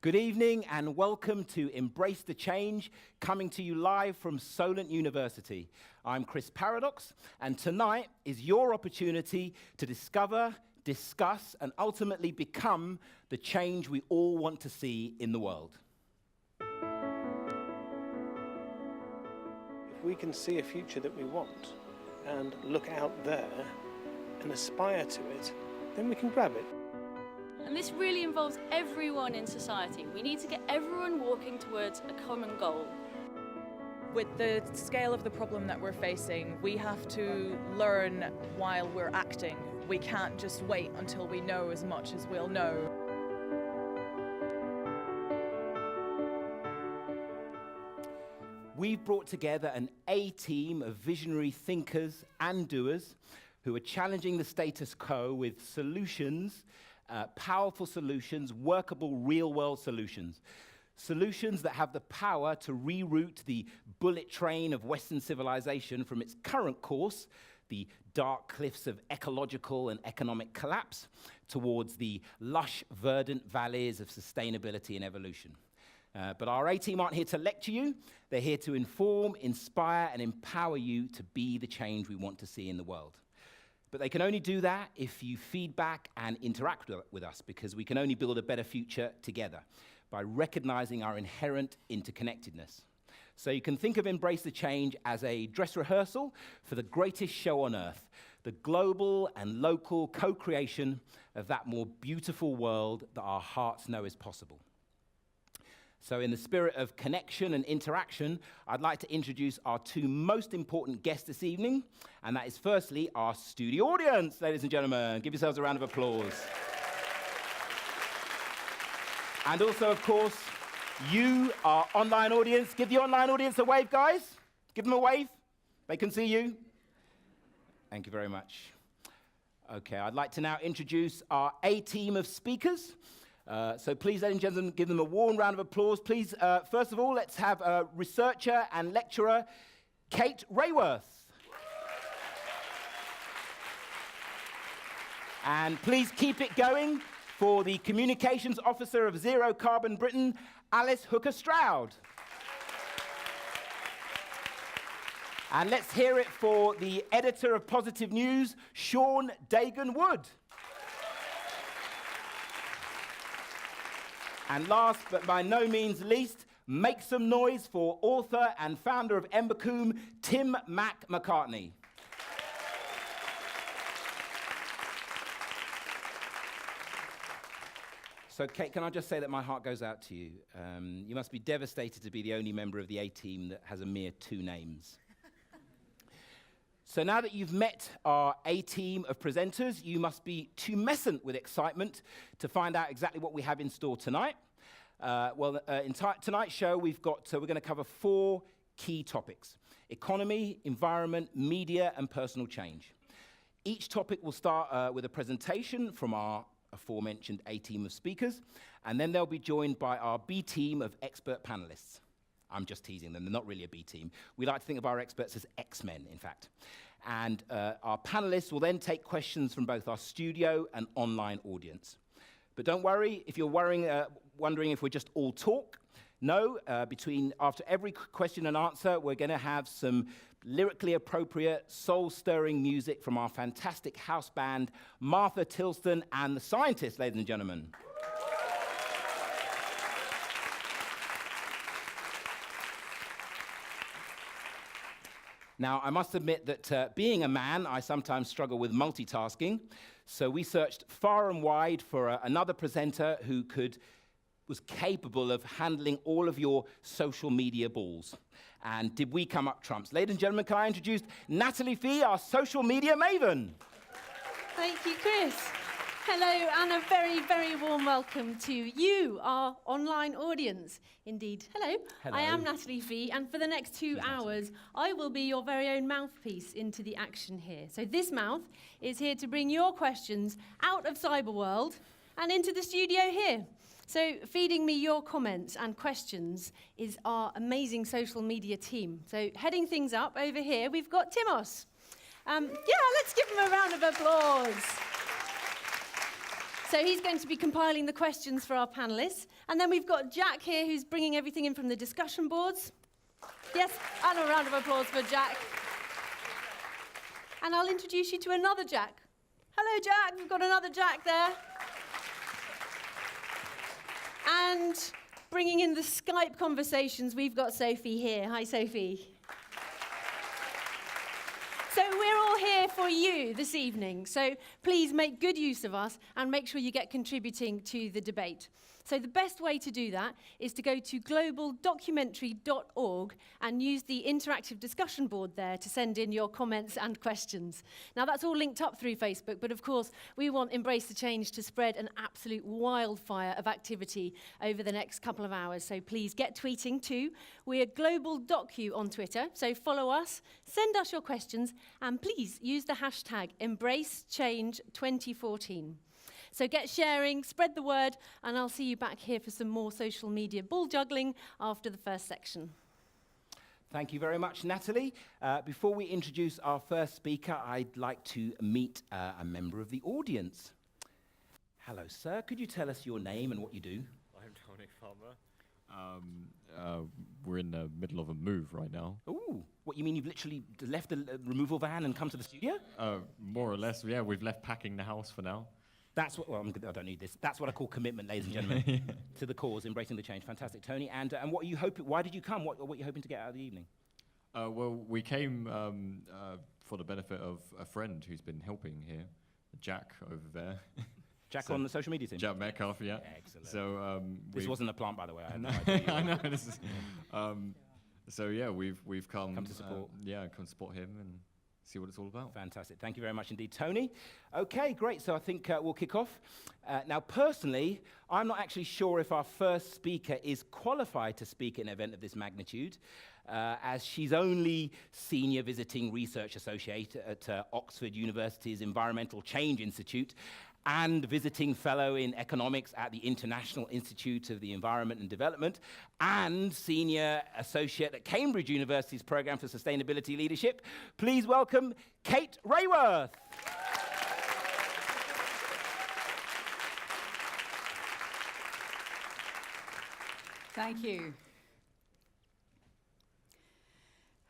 Good evening and welcome to Embrace the Change, coming to you live from Solent University. I'm Chris Paradox, and tonight is your opportunity to discover, discuss, and ultimately become the change we all want to see in the world. If we can see a future that we want and look out there and aspire to it, then we can grab it. And this really involves everyone in society. We need to get everyone walking towards a common goal. With the scale of the problem that we're facing, we have to learn while we're acting. We can't just wait until we know as much as we'll know. We've brought together an A-team of visionary thinkers and doers who are challenging the status quo with solutions, powerful solutions, workable real-world solutions. Solutions that have the power to reroute the bullet train of Western civilization from its current course, the dark cliffs of ecological and economic collapse, towards the lush, verdant valleys of sustainability and evolution. But our A-team aren't here to lecture you. They're here to inform, inspire, and empower you to be the change we want to see in the world. But they can only do that if you feedback and interact with us, because we can only build a better future together by recognizing our inherent interconnectedness. So you can think of Embrace the Change as a dress rehearsal for the greatest show on earth, the global and local co-creation of that more beautiful world that our hearts know is possible. So in the spirit of connection and interaction, I'd like to introduce our two most important guests this evening, and that is firstly our studio audience, ladies and gentlemen. Give yourselves a round of applause. And also, of course, you, our online audience. Give the online audience a wave, guys. Give them a wave. They can see you. Thank you very much. Okay, I'd like to now introduce our A-team of speakers. So please, ladies and gentlemen, give them a warm round of applause. Please, first of all, let's have researcher and lecturer Kate Rayworth. And please keep it going for the communications officer of Zero Carbon Britain, Alice Hooker-Stroud. And let's hear it for the editor of Positive News, Sean Dagan-Wood. And last, but by no means least, make some noise for author and founder of Embercombe, Tim McCartney. So, Kate, can I just say that my heart goes out to you. You must be devastated to be the only member of the A-team that has a mere 2 names. So now that you've met our A-team of presenters, you must be tumescent with excitement to find out exactly what we have in store tonight. In tonight's show, we're going to cover 4 key topics: economy, environment, media, and personal change. Each topic will start with a presentation from our aforementioned A-team of speakers, and then they'll be joined by our B-team of expert panelists. I'm just teasing them. They're not really a B team. We like to think of our experts as X-men, in fact. And our panelists will then take questions from both our studio and online audience. But don't worry if you're wondering if we're just all talk. No, after every question and answer, we're going to have some lyrically appropriate, soul-stirring music from our fantastic house band, Martha Tilston and The Scientists, ladies and gentlemen. Now, I must admit that being a man, I sometimes struggle with multitasking. So we searched far and wide for another presenter who was capable of handling all of your social media balls. And did we come up trumps? Ladies and gentlemen, can I introduce Natalie Fee, our social media maven? Thank you, Chris. Hello, and a very, very warm welcome to you, our online audience. Indeed. Hello. I am Natalie Fee, and for the next 2 hours, I will be your very own mouthpiece into the action here. So this mouth is here to bring your questions out of cyber world and into the studio here. So feeding me your comments and questions is our amazing social media team. So heading things up over here, we've got Timos. Let's give him a round of applause. So he's going to be compiling the questions for our panellists. And then we've got Jack here, who's bringing everything in from the discussion boards. Yes, and a round of applause for Jack. And I'll introduce you to another Jack. Hello, Jack. We've got another Jack there. And bringing in the Skype conversations, we've got Sophie here. Hi, Sophie. So we're all here for you this evening, so please make good use of us and make sure you get contributing to the debate. So the best way to do that is to go to globaldocumentary.org and use the interactive discussion board there to send in your comments and questions. Now that's all linked up through Facebook, but of course we want Embrace the Change to spread an absolute wildfire of activity over the next couple of hours. So please get tweeting too. We're Global Docu on Twitter, so follow us, send us your questions, and please use the hashtag EmbraceChange2014. So get sharing, spread the word, and I'll see you back here for some more social media ball juggling after the first section. Thank you very much, Natalie. Before we introduce our first speaker, I'd like to meet a member of the audience. Hello, sir. Could you tell us your name and what you do? I'm Dominic Farmer. We're in the middle of a move right now. Ooh, what, you mean you've literally left the removal van and come to the studio? More or less, yeah. We've left packing the house for now. That's what, well, I don't need this. That's what I call commitment, ladies and gentlemen, to the cause, embracing the change. Fantastic, Tony. And what are you hoping, why did you come? What are you hoping to get out of the evening? Well, we came for the benefit of a friend who's been helping here, Jack over there. Jack on the social media team? Jack Metcalf, yeah. Excellent. So this wasn't a plant, by the way. I had no idea. I know. This is, so yeah, we've come to support. come support him and see what it's all about. Fantastic. Thank you very much indeed, Tony. Okay, great. So I think we'll kick off. Now, personally, I'm not actually sure if our first speaker is qualified to speak at an event of this magnitude, as she's only Senior Visiting Research Associate at Oxford University's Environmental Change Institute and Visiting Fellow in Economics at the International Institute of the Environment and Development, and Senior Associate at Cambridge University's Programme for Sustainability Leadership. Please welcome Kate Rayworth. Thank you.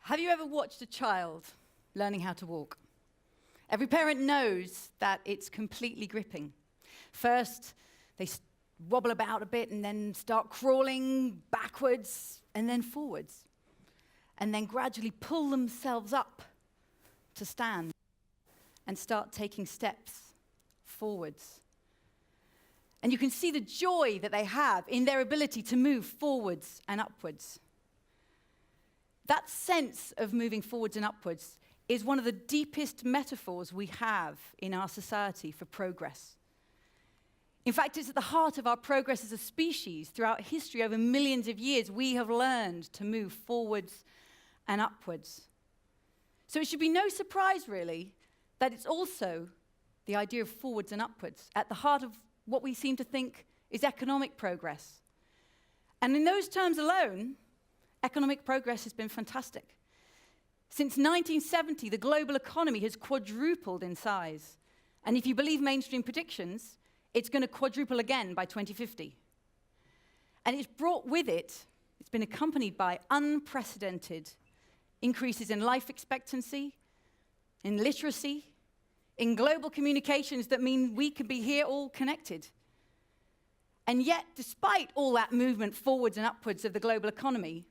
Have you ever watched a child learning how to walk? Every parent knows that it's completely gripping. First, they wobble about a bit and then start crawling backwards and then forwards, and then gradually pull themselves up to stand and start taking steps forwards. And you can see the joy that they have in their ability to move forwards and upwards. That sense of moving forwards and upwards is one of the deepest metaphors we have in our society for progress. In fact, it's at the heart of our progress as a species. Throughout history, over millions of years, we have learned to move forwards and upwards. So it should be no surprise, really, that it's also the idea of forwards and upwards at the heart of what we seem to think is economic progress. And in those terms alone, economic progress has been fantastic. Since 1970, the global economy has quadrupled in size. And if you believe mainstream predictions, it's going to quadruple again by 2050. And it's brought with it, it's been accompanied by unprecedented increases in life expectancy, in literacy, in global communications that mean we can be here all connected. And yet, despite all that movement forwards and upwards of the global economy,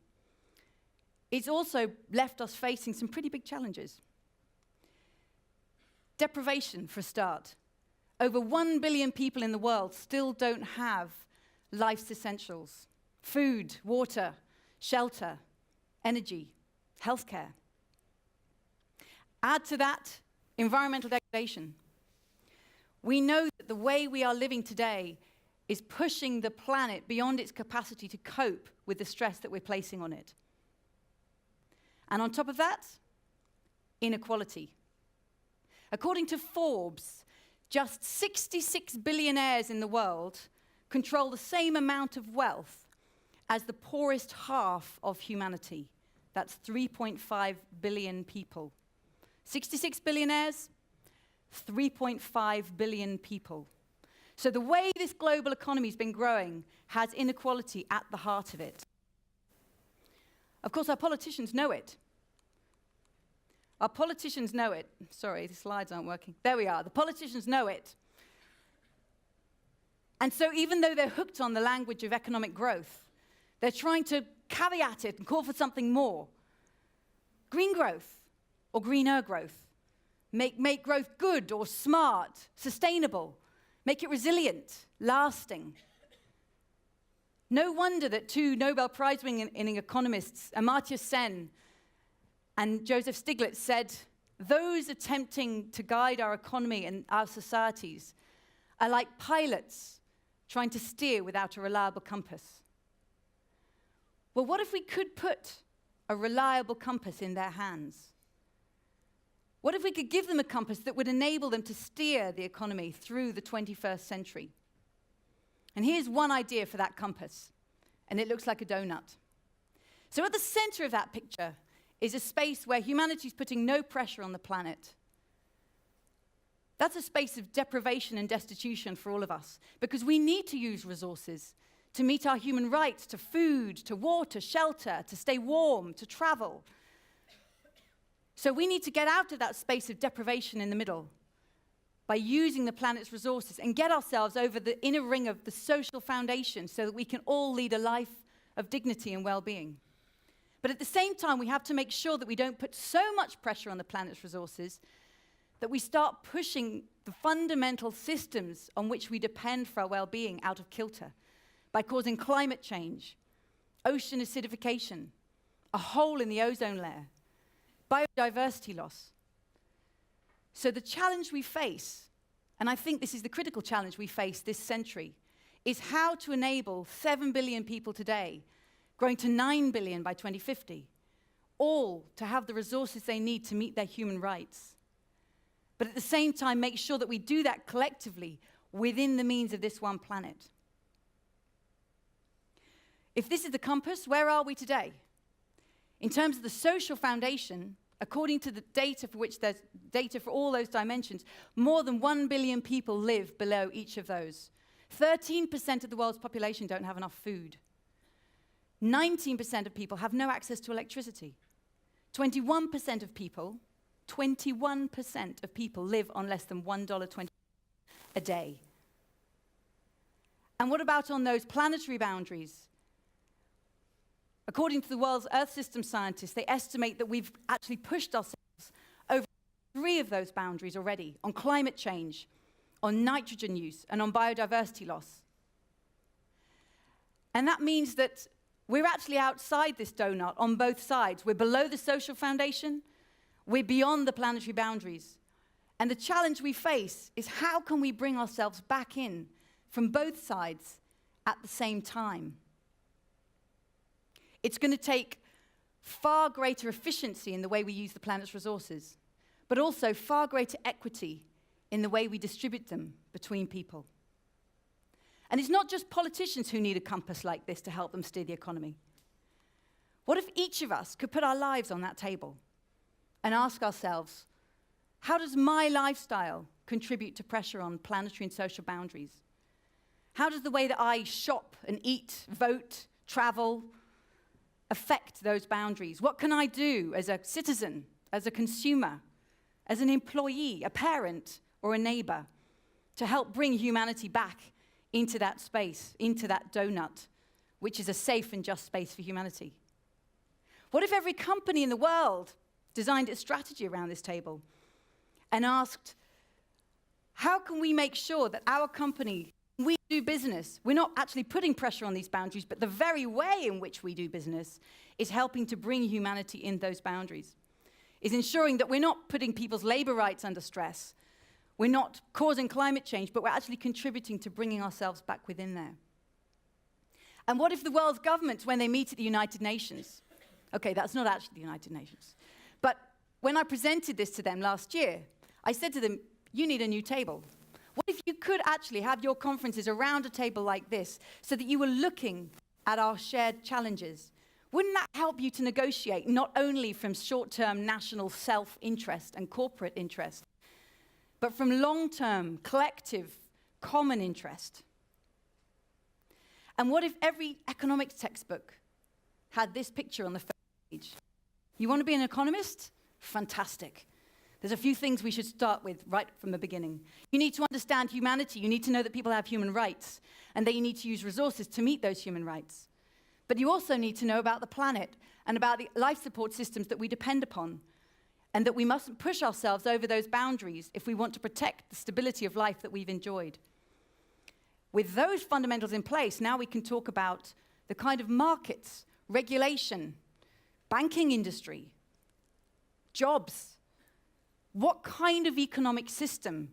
it's also left us facing some pretty big challenges. Deprivation, for a start. Over 1 billion people in the world still don't have life's essentials: food, water, shelter, energy, healthcare. Add to that environmental degradation. We know that the way we are living today is pushing the planet beyond its capacity to cope with the stress that we're placing on it. And on top of that, inequality. According to Forbes, just 66 billionaires in the world control the same amount of wealth as the poorest half of humanity. That's 3.5 billion people. 66 billionaires, 3.5 billion people. So the way this global economy has been growing has inequality at the heart of it. Of course, our politicians know it. Our politicians know it. Sorry, the slides aren't working. There we are. The politicians know it. And so even though they're hooked on the language of economic growth, they're trying to caveat it and call for something more. Green growth or greener growth. Make growth good or smart, sustainable. Make it resilient, lasting. No wonder that two Nobel Prize-winning economists, Amartya Sen and Joseph Stiglitz, said, those attempting to guide our economy and our societies are like pilots trying to steer without a reliable compass. Well, what if we could put a reliable compass in their hands? What if we could give them a compass that would enable them to steer the economy through the 21st century? And here's one idea for that compass, and it looks like a donut. So at the center of that picture is a space where humanity is putting no pressure on the planet. That's a space of deprivation and destitution for all of us, because we need to use resources to meet our human rights to food, to water, shelter, to stay warm, to travel. So we need to get out of that space of deprivation in the middle by using the planet's resources and get ourselves over the inner ring of the social foundation so that we can all lead a life of dignity and well-being. But at the same time, we have to make sure that we don't put so much pressure on the planet's resources that we start pushing the fundamental systems on which we depend for our well-being out of kilter by causing climate change, ocean acidification, a hole in the ozone layer, biodiversity loss. So the challenge we face, and I think this is the critical challenge we face this century, is how to enable 7 billion people today, growing to 9 billion by 2050, all to have the resources they need to meet their human rights. But at the same time, make sure that we do that collectively within the means of this one planet. If this is the compass, where are we today? In terms of the social foundation, according to the data for which there's data for all those dimensions, more than 1 billion people live below each of those. 13% of the world's population don't have enough food. 19% of people have no access to electricity. 21% of people live on less than $1.20 a day. And what about on those planetary boundaries? According to the world's Earth system scientists, they estimate that we've actually pushed ourselves over 3 of those boundaries already, on climate change, on nitrogen use, and on biodiversity loss. And that means that we're actually outside this donut on both sides. We're below the social foundation, we're beyond the planetary boundaries. And the challenge we face is how can we bring ourselves back in from both sides at the same time? It's going to take far greater efficiency in the way we use the planet's resources, but also far greater equity in the way we distribute them between people. And it's not just politicians who need a compass like this to help them steer the economy. What if each of us could put our lives on that table and ask ourselves, how does my lifestyle contribute to pressure on planetary and social boundaries? How does the way that I shop and eat, vote, travel, affect those boundaries? What can I do as a citizen, as a consumer, as an employee, a parent, or a neighbor to help bring humanity back into that space, into that donut, which is a safe and just space for humanity? What if every company in the world designed its strategy around this table and asked, how can we make sure that our company, we do business, we're not actually putting pressure on these boundaries, but the very way in which we do business is helping to bring humanity in those boundaries, is ensuring that we're not putting people's labor rights under stress, we're not causing climate change, but we're actually contributing to bringing ourselves back within there. And what if the world's governments, when they meet at the United Nations, okay, that's not actually the United Nations, but when I presented this to them last year, I said to them, you need a new table. What if you could actually have your conferences around a table like this so that you were looking at our shared challenges? Wouldn't that help you to negotiate not only from short-term national self-interest and corporate interest, but from long-term, collective, common interest. And what if every economics textbook had this picture on the first page? You want to be an economist? Fantastic. There's a few things we should start with right from the beginning. You need to understand humanity. You need to know that people have human rights, and that you need to use resources to meet those human rights. But you also need to know about the planet and about the life support systems that we depend upon, and that we mustn't push ourselves over those boundaries if we want to protect the stability of life that we've enjoyed. With those fundamentals in place, now we can talk about the kind of markets, regulation, banking industry, jobs. What kind of economic system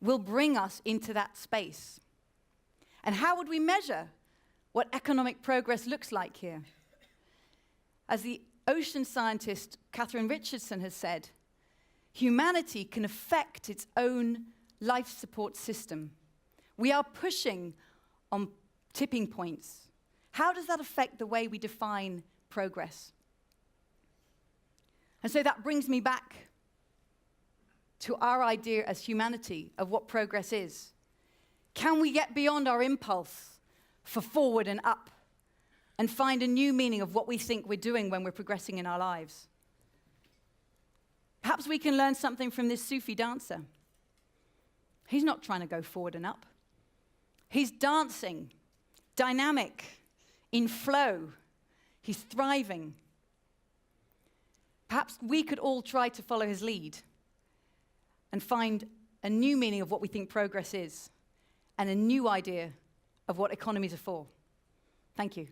will bring us into that space? And how would we measure what economic progress looks like here? As the ocean scientist Catherine Richardson has said, humanity can affect its own life support system. We are pushing on tipping points. How does that affect the way we define progress? And so that brings me back to our idea as humanity of what progress is. Can we get beyond our impulse for forward and up and find a new meaning of what we think we're doing when we're progressing in our lives? Perhaps we can learn something from this Sufi dancer. He's not trying to go forward and up. He's dancing, dynamic, in flow. He's thriving. Perhaps we could all try to follow his lead and find a new meaning of what we think progress is, and a new idea of what economies are for. Thank you.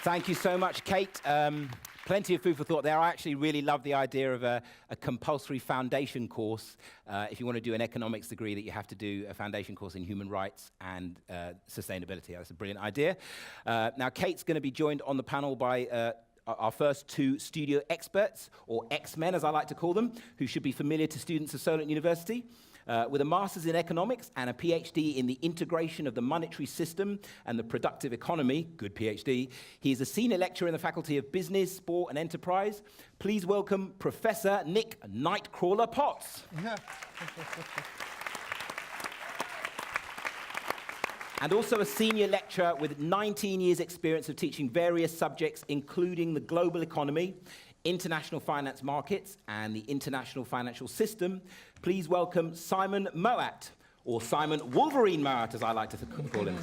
Thank you so much, Kate. Plenty of food for thought there. I actually really love the idea of a compulsory foundation course. If you want to do an economics degree, that you have to do a foundation course in human rights and sustainability. That's a brilliant idea. Now, Kate's going to be joined on the panel by our first two studio experts, or X-Men as I like to call them, who should be familiar to students of Solent University. With a master's in economics and a PhD in the integration of the monetary system and the productive economy, good PhD, he is a senior lecturer in the Faculty of Business, Sport and Enterprise. Please welcome Professor Nick Nightcrawler Potts. And also a senior lecturer with 19 years' experience of teaching various subjects, including the global economy, international finance markets, and the international financial system. Please welcome Simon Moat, or Simon Wolverine Moat, as I like to call him.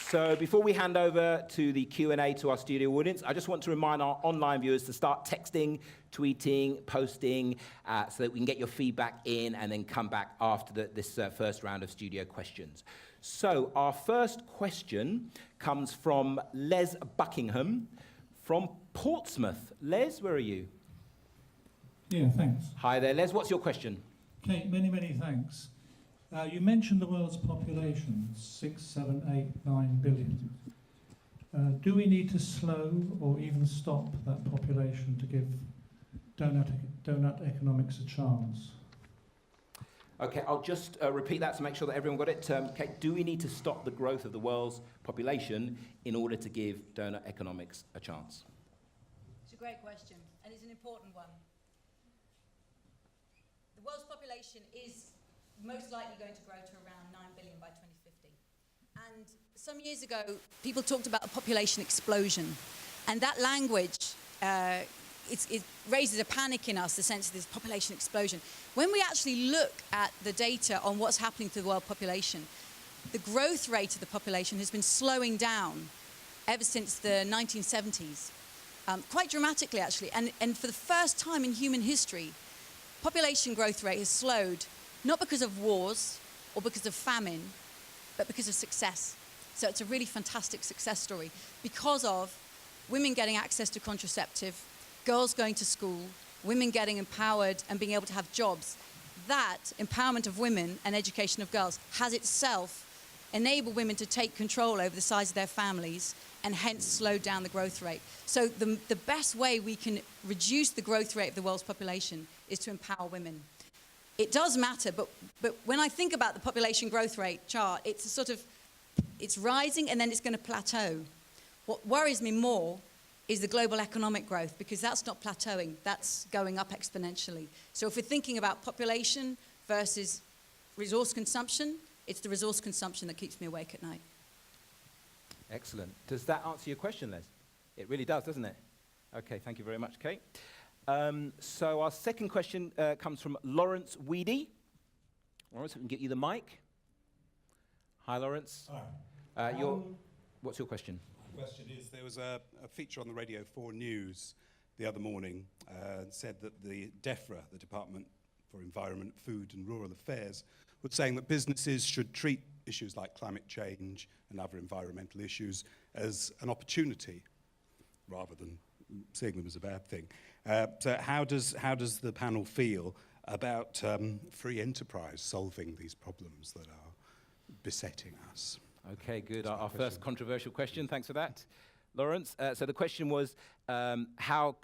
So before we hand over to the Q&A to our studio audience, I just want to remind our online viewers to start texting, tweeting, posting, so that we can get your feedback in and then come back after this first round of studio questions. So our first question comes from Les Buckingham from Portsmouth. Les, where are you? Yeah, thanks. Hi there, Les. What's your question? Kate, many thanks. You mentioned the world's population, 6, 7, 8, 9 billion. Do we need to slow or even stop that population to give donut economics a chance? Okay, I'll just repeat that to make sure that everyone got it. Kate, do we need to stop the growth of the world's population in order to give donut economics a chance? It's a great question, and it's an important one. The world's population is most likely going to grow to around 9 billion by 2050. And some years ago, people talked about a population explosion. And that language, it raises a panic in us, the sense of this population explosion. When we actually look at the data on what's happening to the world population, the growth rate of the population has been slowing down ever since the 1970s, quite dramatically, actually. And for the first time in human history, population growth rate has slowed, not because of wars or because of famine, but because of success. So it's a really fantastic success story because of women getting access to contraceptive, girls going to school, women getting empowered and being able to have jobs. That empowerment of women and education of girls has itself enabled women to take control over the size of their families and hence slow down the growth rate. So the best way we can reduce the growth rate of the world's population is to empower women. It does matter, but when I think about the population growth rate chart, it's a sort of it's rising and then it's going to plateau. What worries me more is the global economic growth, because that's not plateauing, that's going up exponentially. So if we're thinking about population versus resource consumption, it's the resource consumption that keeps me awake at night. Excellent. Does that answer your question, Les? It really does, doesn't it? Okay, thank you very much, Kate. So our second question comes from Lawrence Weedy. Lawrence, we can get you the mic. Hi, Lawrence. Hi. What's your question? My question is, there was a feature on the Radio 4 News the other morning said that the DEFRA, the Department for Environment, Food and Rural Affairs, was saying that businesses should treat issues like climate change and other environmental issues as an opportunity rather than seeing them as a bad thing. So how does the panel feel about free enterprise solving these problems that are besetting us? Okay, good. Our first controversial question. Thanks for that, Lawrence. So the question was, how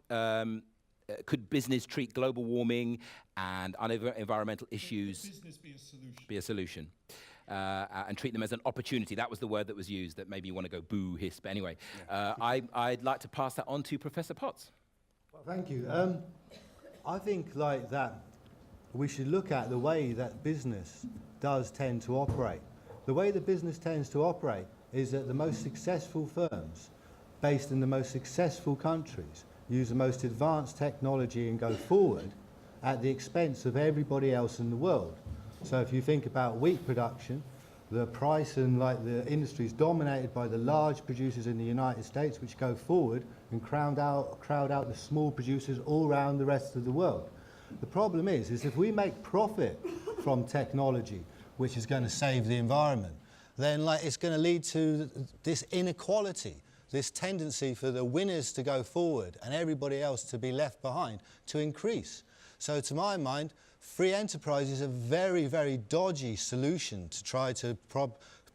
could business treat global warming and environmental issues? Business be a solution? Be a solution. And treat them as an opportunity. That was the word that was used, that maybe you want to go boo, hiss. But anyway, yeah. I'd like to pass that on to Professor Potts. Well, thank you. I think like that we should look at the way that business does tend to operate. The way that business tends to operate is that the most successful firms based in the most successful countries use the most advanced technology and go forward at the expense of everybody else in the world. So if you think about wheat production, the price and like the industry is dominated by the large producers in the United States, which go forward and crowd out the small producers all around the rest of the world. The problem is if we make profit from technology, which is going to save the environment, then like it's going to lead to this inequality, this tendency for the winners to go forward and everybody else to be left behind to increase. So to my mind, free enterprise is a very, very dodgy solution to try to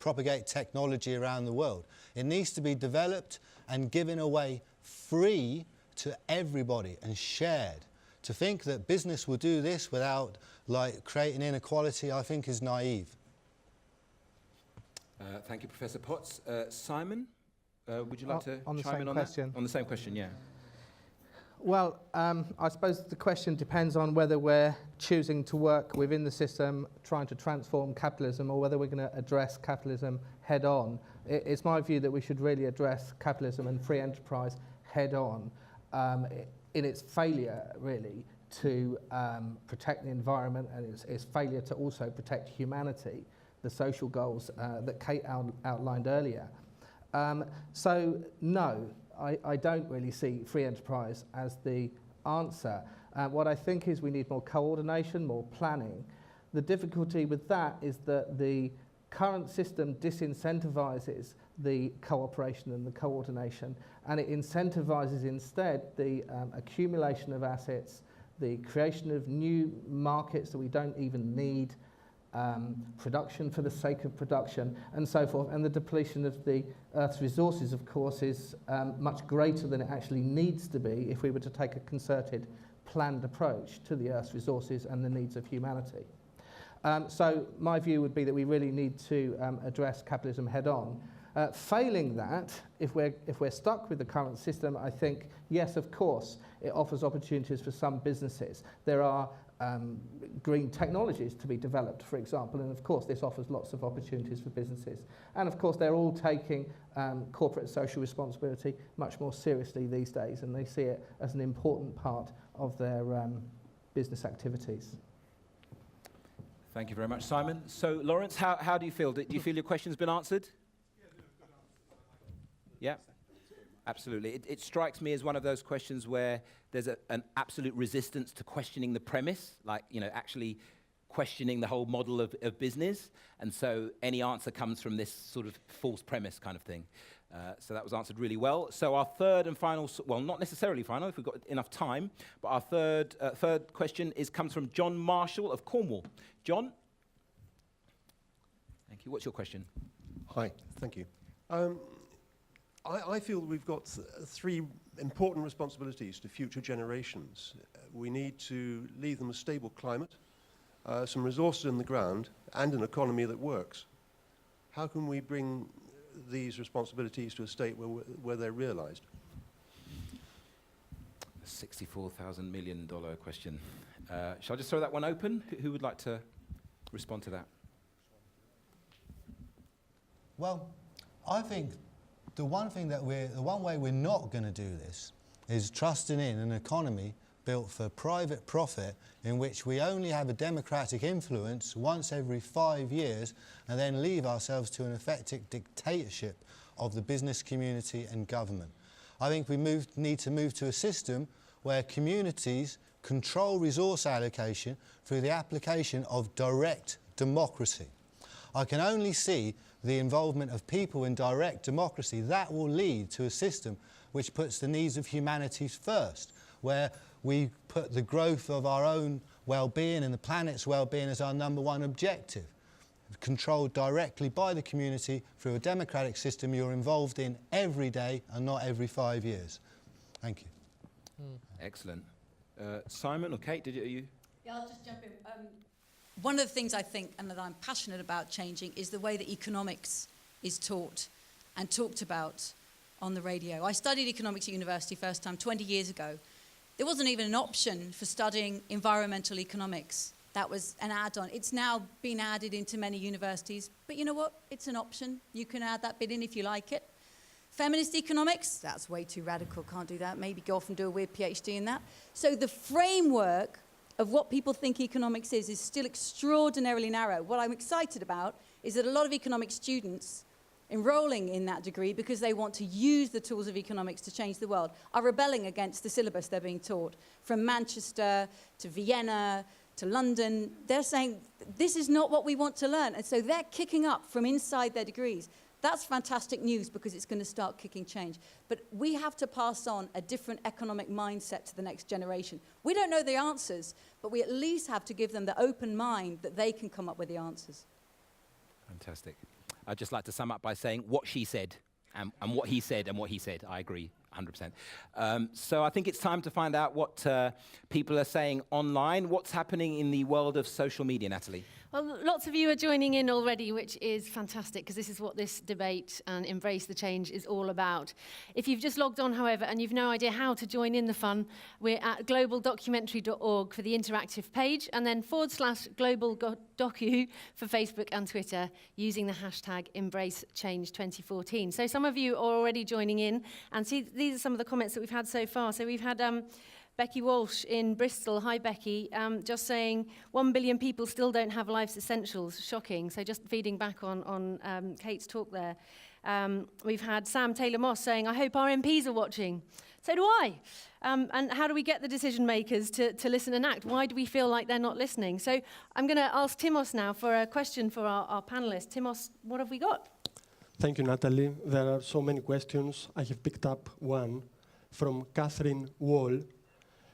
propagate technology around the world. It needs to be developed and given away free to everybody and shared. To think that business will do this without like creating inequality, I think is naive. Thank you, Professor Potts. Simon, would you like to on the chime same in on question? That? On the same question, yeah. Well, I suppose the question depends on whether we're choosing to work within the system, trying to transform capitalism, or whether we're going to address capitalism head on. It's my view that we should really address capitalism and free enterprise head on in its failure, really, to protect the environment and its failure to also protect humanity, the social goals that Kate outlined earlier. So, no. I don't really see free enterprise as the answer. What I think is we need more coordination, more planning. The difficulty with that is that the current system disincentivizes the cooperation and the coordination, and it incentivizes instead the accumulation of assets, the creation of new markets that we don't even need, production for the sake of production, and so forth. And the depletion of the Earth's resources, of course, is much greater than it actually needs to be if we were to take a concerted, planned approach to the Earth's resources and the needs of humanity. So my view would be that we really need to address capitalism head-on. Failing that, if we're stuck with the current system, I think, yes, of course, it offers opportunities for some businesses. There are green technologies to be developed, for example, and of course this offers lots of opportunities for businesses. And of course they're all taking corporate social responsibility much more seriously these days, and they see it as an important part of their business activities. Thank you very much, Simon. So, Lawrence, how do you feel? Do you feel your question's been answered? Yeah, absolutely. It strikes me as one of those questions where there's an absolute resistance to questioning the premise, like, actually questioning the whole model of business. And so any answer comes from this sort of false premise kind of thing. So that was answered really well. So our third and final, well, not necessarily final if we've got enough time, but our third question comes from John Marshall of Cornwall. John? Thank you. What's your question? Hi, thank you. I feel we've got three important responsibilities to future generations. We need to leave them a stable climate, some resources in the ground, and an economy that works. How can we bring these responsibilities to a state where they're realised? $64,000 million question. Shall I just throw that one open? Who would like to respond to that? Well, I think the one way we're not going to do this is trusting in an economy built for private profit in which we only have a democratic influence once every 5 years and then leave ourselves to an effective dictatorship of the business community and government. I think we need to move to a system where communities control resource allocation through the application of direct democracy. I can only see the involvement of people in direct democracy that will lead to a system which puts the needs of humanity first, where we put the growth of our own well-being and the planet's well-being as our #1 objective, controlled directly by the community through a democratic system you're involved in every day and not every 5 years. Thank you. Excellent. Simon or Kate, you? Yeah, I'll just jump in. One of the things I think, and that I'm passionate about changing, is the way that economics is taught and talked about on the radio. I studied economics at university first time 20 years ago. There wasn't even an option for studying environmental economics. That was an add-on. It's now been added into many universities, but you know what? It's an option. You can add that bit in if you like it. Feminist economics, that's way too radical, can't do that. Maybe go off and do a weird PhD in that. So the framework of what people think economics is still extraordinarily narrow. What I'm excited about is that a lot of economics students enrolling in that degree because they want to use the tools of economics to change the world are rebelling against the syllabus they're being taught. From Manchester to Vienna to London, they're saying this is not what we want to learn. And so they're kicking up from inside their degrees. That's fantastic news because it's going to start kicking change. But we have to pass on a different economic mindset to the next generation. We don't know the answers, but we at least have to give them the open mind that they can come up with the answers. Fantastic. I'd just like to sum up by saying what she said and what he said and what he said. I agree 100%. So I think it's time to find out what people are saying online. What's happening in the world of social media, Natalie? Well, lots of you are joining in already, which is fantastic, because this is what this debate and Embrace the Change is all about. If you've just logged on, however, and you've no idea how to join in the fun, we're at globaldocumentary.org for the interactive page, and then /globaldocu for Facebook and Twitter, using the hashtag EmbraceChange2014. So some of you are already joining in, and see, these are some of the comments that we've had so far. So we've had Becky Walsh in Bristol. Hi, Becky. Just saying 1 billion people still don't have life's essentials. Shocking. So just feeding back on Kate's talk there. We've had Sam Taylor-Moss saying, I hope our MPs are watching. So do I. And how do we get the decision makers to listen and act? Why do we feel like they're not listening? So I'm going to ask Timos now for a question for our panelists. Timos, what have we got? Thank you, Natalie. There are so many questions. I have picked up one from Catherine Wall.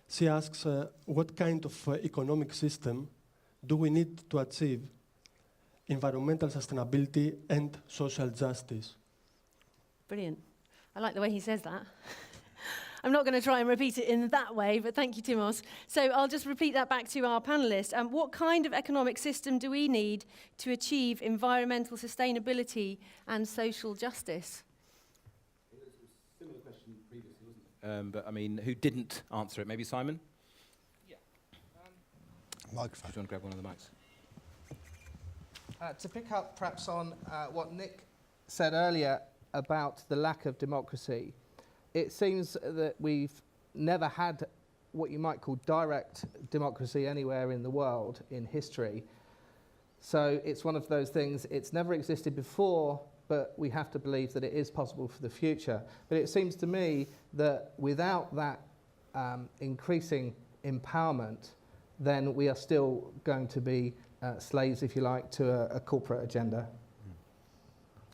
She asks, what kind of economic system do we need to achieve environmental sustainability and social justice? Brilliant. I like the way he says that. I'm not going to try and repeat it in that way, but thank you, Timos. So I'll just repeat that back to our panellists. What kind of economic system do we need to achieve environmental sustainability and social justice? But I mean, who didn't answer it? Maybe Simon? Yeah. Microphone. Do you want to grab one of the mics? To pick up perhaps on what Nick said earlier about the lack of democracy, it seems that we've never had what you might call direct democracy anywhere in the world in history. So it's one of those things, it's never existed before, but we have to believe that it is possible for the future. But it seems to me that without that increasing empowerment, then we are still going to be slaves, if you like, to a corporate agenda.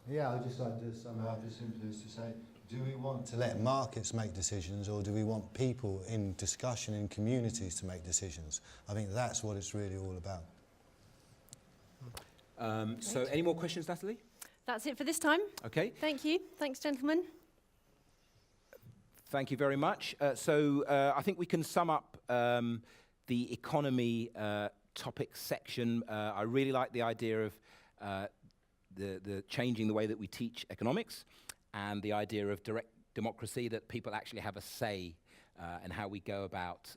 Yeah, I'd just like to sum up just simply as to say, do we want to let markets make decisions, or do we want people in discussion in communities to make decisions? I think that's what it's really all about. So any more questions, Natalie? That's it for this time. Okay. Thank you. Thanks, gentlemen. Thank you very much. So I think we can sum up the economy topic section. I really like the idea of the changing the way that we teach economics, and the idea of direct democracy, that people actually have a say in how we go about,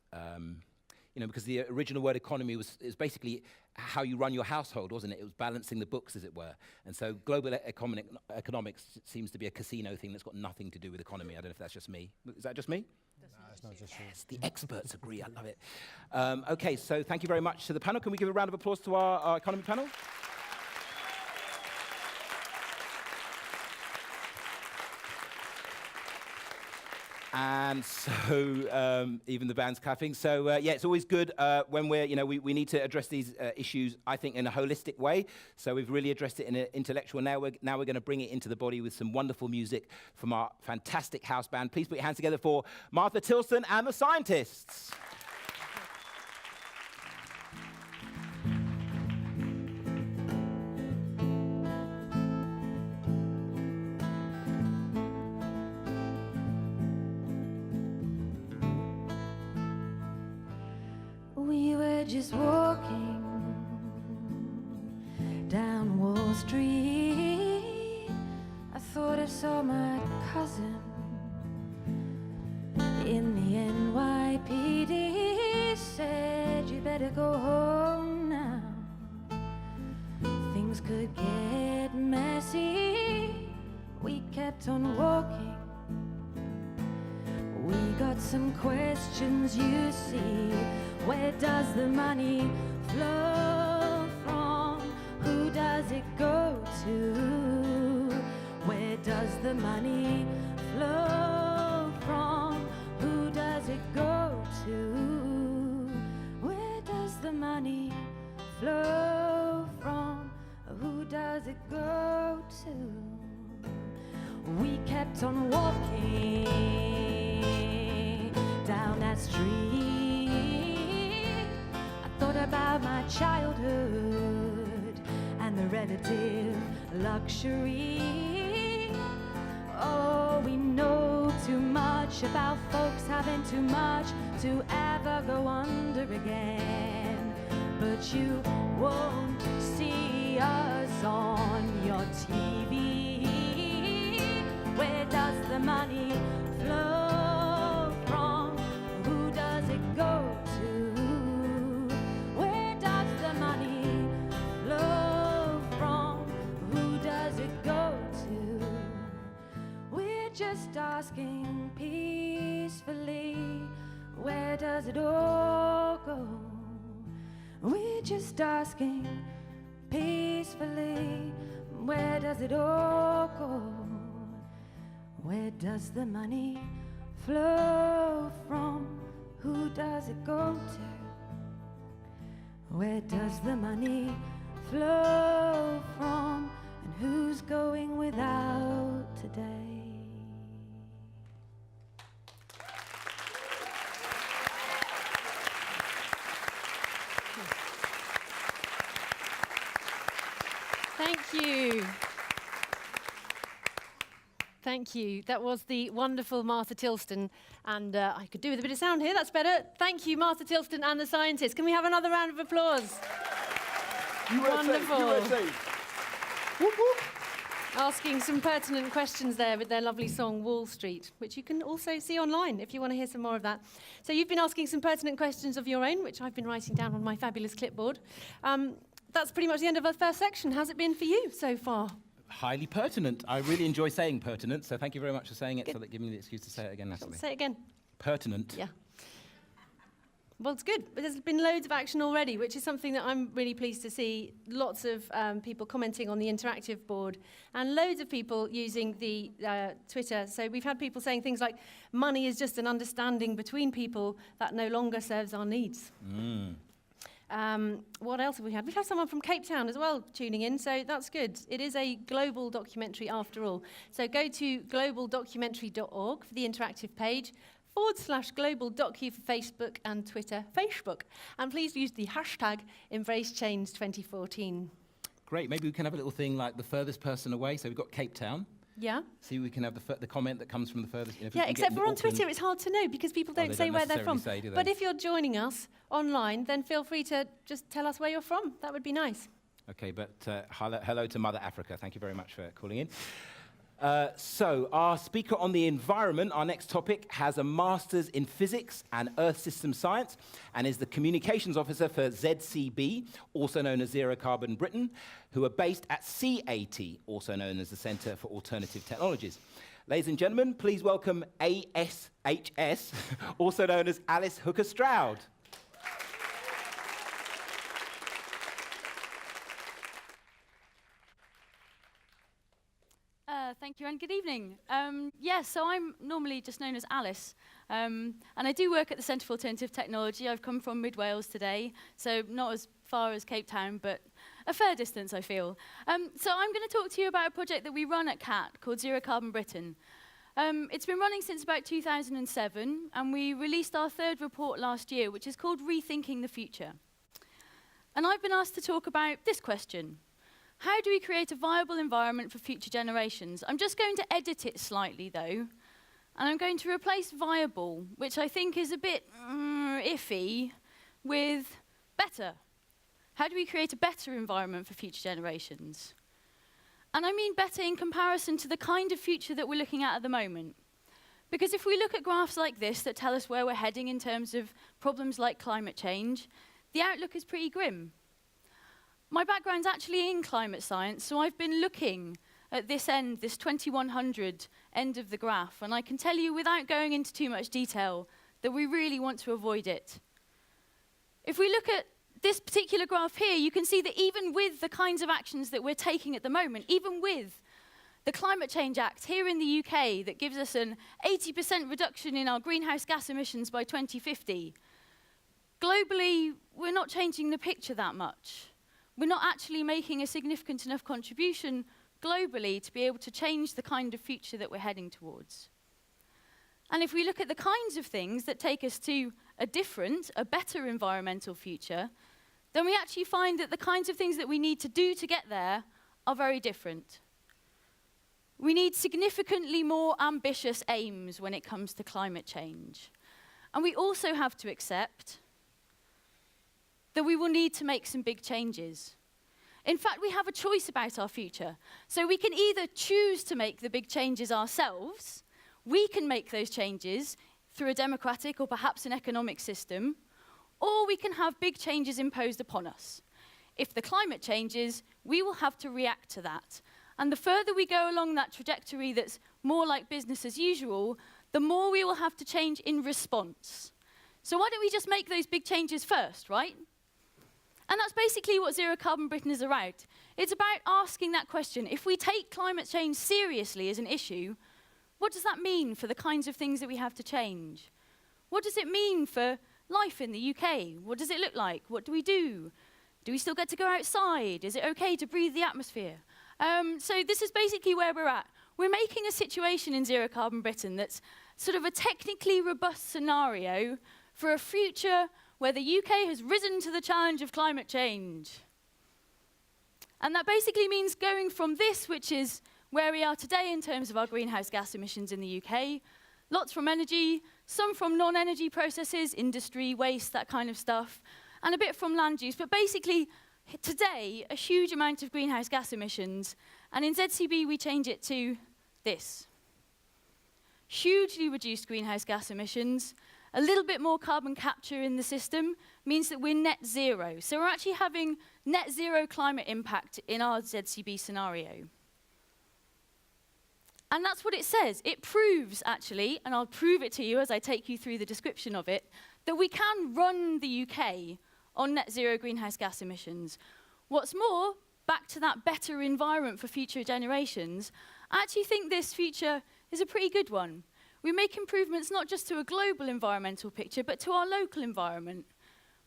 because the original word economy is basically how you run your household, wasn't it? It was balancing the books, as it were. And so global economics seems to be a casino thing that's got nothing to do with economy. I don't know if that's just me. Is that just me? No, it's not just yes, the experts agree. I love it. Okay, so thank you very much to the panel. Can we give a round of applause to our economy panel? And so even the band's clapping. So it's always good when we need to address these issues, I think, in a holistic way. So we've really addressed it in an intellectual. Now we're going to bring it into the body with some wonderful music from our fantastic house band. Please put your hands together for Martha Tilston and the Scientists. We were just walking down Wall Street. I thought I saw my cousin in the NYPD. Said you better go home now, things could get messy. We kept on walking. We got some questions, you see. Where does the money flow from? Who does it go to? Where does the money flow from? Who does it go to? Where does the money flow from? Who does it go to? We kept on walking down that street. I thought about my childhood and the relative luxury. Oh, we know too much about folks having too much to ever go under again. But you won't see us on your TV. Where does the money flow from? Who does it go to? Where does the money flow from? Who does it go to? We're just asking peacefully, where does it all go? We're just asking peacefully, where does it all go? Where does the money flow from? Who does it go to? Where does the money flow from? And who's going without today? Thank you. Thank you. That was the wonderful Martha Tilston. And I could do with a bit of sound here. That's better. Thank you, Martha Tilston and the Scientists. Can we have another round of applause? Wonderful. USA. Whoop, whoop. Asking some pertinent questions there with their lovely song Wall Street, which you can also see online if you want to hear some more of that. So you've been asking some pertinent questions of your own, which I've been writing down on my fabulous clipboard. That's pretty much the end of our first section. How's it been for you so far? Highly pertinent. I really enjoy saying pertinent, so thank you very much for saying it, so that giving me the excuse to say it again, Natalie. Say it again. Pertinent. Yeah. Well, it's good. But there's been loads of action already, which is something that I'm really pleased to see. Lots of people commenting on the interactive board and loads of people using the Twitter. So we've had people saying things like, money is just an understanding between people that no longer serves our needs. What else have we had? We've had someone from Cape Town as well tuning in, so that's good. It is a global documentary after all. So go to globaldocumentary.org for the interactive page, /globaldocu for Facebook and Twitter, Facebook. And please use the hashtag EmbraceChange2014. Great. Maybe we can have a little thing like the furthest person away. So we've got Cape Town. Yeah. See, we can have the comment that comes from the furthest. Yeah, except for on Twitter, it's hard to know because people don't say where they're from. But if you're joining us online, then feel free to just tell us where you're from. That would be nice. Okay, but hello to Mother Africa. Thank you very much for calling in. So our speaker on the environment, our next topic, has a master's in physics and earth system science and is the communications officer for ZCB, also known as Zero Carbon Britain, who are based at CAT, also known as the Centre for Alternative Technologies. Ladies and gentlemen, please welcome ASHS, also known as Alice Hooker-Stroud. Thank you and good evening. So I'm normally just known as Alice, and I do work at the Centre for Alternative Technology. I've come from Mid Wales today, so not as far as Cape Town, but a fair distance, I feel. So I'm going to talk to you about a project that we run at CAT called Zero Carbon Britain. It's been running since about 2007, and we released our third report last year, which is called Rethinking the Future. And I've been asked to talk about this question. How do we create a viable environment for future generations? I'm just going to edit it slightly, though, and I'm going to replace viable, which I think is a bit iffy, with better. How do we create a better environment for future generations? And I mean better in comparison to the kind of future that we're looking at the moment. Because if we look at graphs like this that tell us where we're heading in terms of problems like climate change, the outlook is pretty grim. My background's actually in climate science, so I've been looking at this end, this 2100 end of the graph, and I can tell you without going into too much detail that we really want to avoid it. If we look at this particular graph here, you can see that even with the kinds of actions that we're taking at the moment, even with the Climate Change Act here in the UK that gives us an 80% reduction in our greenhouse gas emissions by 2050, globally, we're not changing the picture that much. We're not actually making a significant enough contribution globally to be able to change the kind of future that we're heading towards. And if we look at the kinds of things that take us to a different, a better environmental future, then we actually find that the kinds of things that we need to do to get there are very different. We need significantly more ambitious aims when it comes to climate change. And we also have to accept that we will need to make some big changes. In fact, we have a choice about our future. So we can either choose to make the big changes ourselves, we can make those changes through a democratic or perhaps an economic system, or we can have big changes imposed upon us. If the climate changes, we will have to react to that. And the further we go along that trajectory that's more like business as usual, the more we will have to change in response. So why don't we just make those big changes first, right? And that's basically what Zero Carbon Britain is about. It's about asking that question. If we take climate change seriously as an issue, what does that mean for the kinds of things that we have to change? What does it mean for life in the UK? What does it look like? What do we do? Do we still get to go outside? Is it okay to breathe the atmosphere? So this is basically where we're at. We're making a situation in Zero Carbon Britain that's sort of a technically robust scenario for a future where the UK has risen to the challenge of climate change. And that basically means going from this, which is where we are today in terms of our greenhouse gas emissions in the UK, lots from energy, some from non-energy processes, industry, waste, that kind of stuff, and a bit from land use. But basically, today, a huge amount of greenhouse gas emissions, and in ZCB we change it to this. Hugely reduced greenhouse gas emissions, a little bit more carbon capture in the system means that we're net zero. So we're actually having net zero climate impact in our ZCB scenario. And that's what it says. It proves, actually, and I'll prove it to you as I take you through the description of it, that we can run the UK on net zero greenhouse gas emissions. What's more, back to that better environment for future generations, I actually think this future is a pretty good one. We make improvements not just to a global environmental picture, but to our local environment.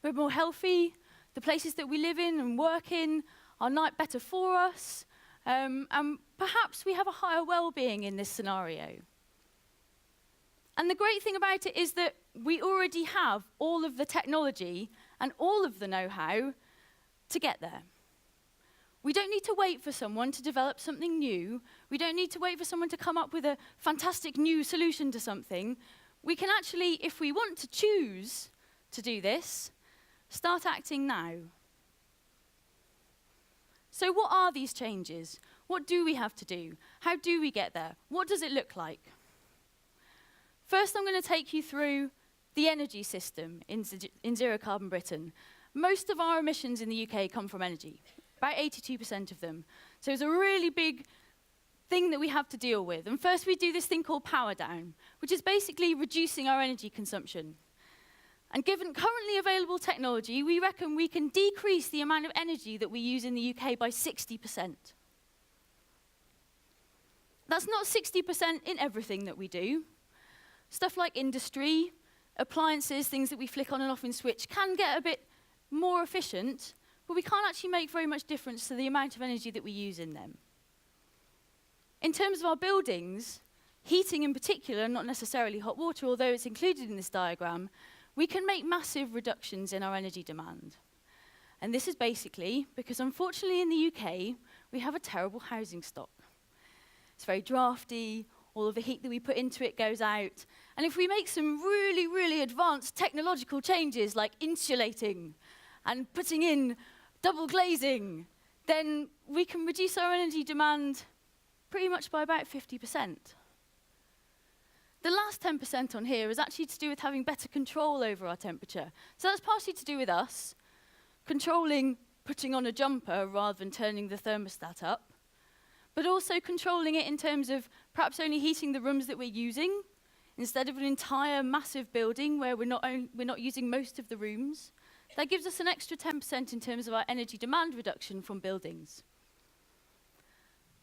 We're more healthy, the places that we live in and work in are better for us, and perhaps we have a higher well-being in this scenario. And the great thing about it is that we already have all of the technology and all of the know-how to get there. We don't need to wait for someone to develop something new. We don't need to wait for someone to come up with a fantastic new solution to something. We can actually, if we want to choose to do this, start acting now. So what are these changes? What do we have to do? How do we get there? What does it look like? First, I'm going to take you through the energy system in Zero Carbon Britain. Most of our emissions in the UK come from energy, about 82% of them. So it's a really big thing that we have to deal with. And first, we do this thing called power down, which is basically reducing our energy consumption. And given currently available technology, we reckon we can decrease the amount of energy that we use in the UK by 60%. That's not 60% in everything that we do. Stuff like industry, appliances, things that we flick on and off and switch can get a bit more efficient, but we can't actually make very much difference to the amount of energy that we use in them. In terms of our buildings, heating in particular, not necessarily hot water, although it's included in this diagram, we can make massive reductions in our energy demand. And this is basically because, unfortunately, in the UK, we have a terrible housing stock. It's very drafty, all of the heat that we put into it goes out. And if we make some really, really advanced technological changes like insulating and putting in double glazing, then we can reduce our energy demand pretty much by about 50%. The last 10% on here is actually to do with having better control over our temperature. So that's partially to do with us controlling putting on a jumper rather than turning the thermostat up, but also controlling it in terms of perhaps only heating the rooms that we're using instead of an entire massive building where we're not using most of the rooms. That gives us an extra 10% in terms of our energy demand reduction from buildings.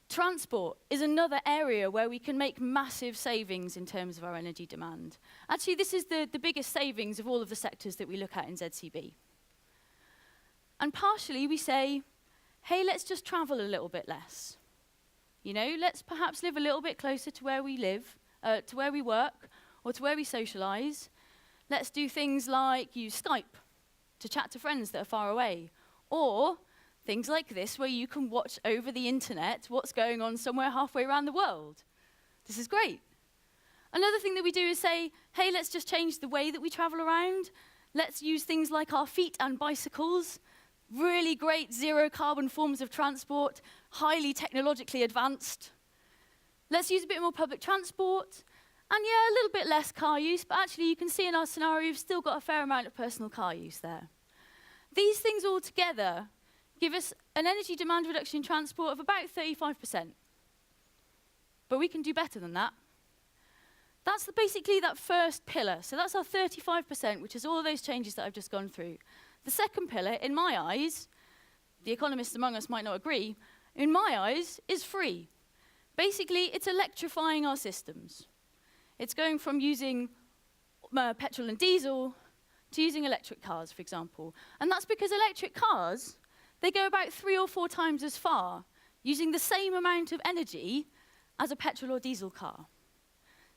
Transport is another area where we can make massive savings in terms of our energy demand. Actually, this is the biggest savings of all of the sectors that we look at in ZCB. And partially we say, hey, let's just travel a little bit less. You know, let's perhaps live a little bit closer to where we live, to where we work, or to where we socialize. Let's do things like use Skype to chat to friends that are far away, or things like this where you can watch over the internet what's going on somewhere halfway around the world. This is great. Another thing that we do is say, hey, let's just change the way that we travel around. Let's use things like our feet and bicycles, really great zero carbon forms of transport, highly technologically advanced. Let's use a bit more public transport, and yeah, a little bit less car use, but actually you can see in our scenario we've still got a fair amount of personal car use there. These things all together give us an energy demand reduction in transport of about 35%. But we can do better than that. That's basically that first pillar. So that's our 35%, which is all of those changes that I've just gone through. The second pillar, in my eyes, the economists among us might not agree, in my eyes, is free. Basically, it's electrifying our systems. It's going from using petrol and diesel to using electric cars, for example. And that's because electric cars, they go about 3 or 4 times as far, using the same amount of energy as a petrol or diesel car.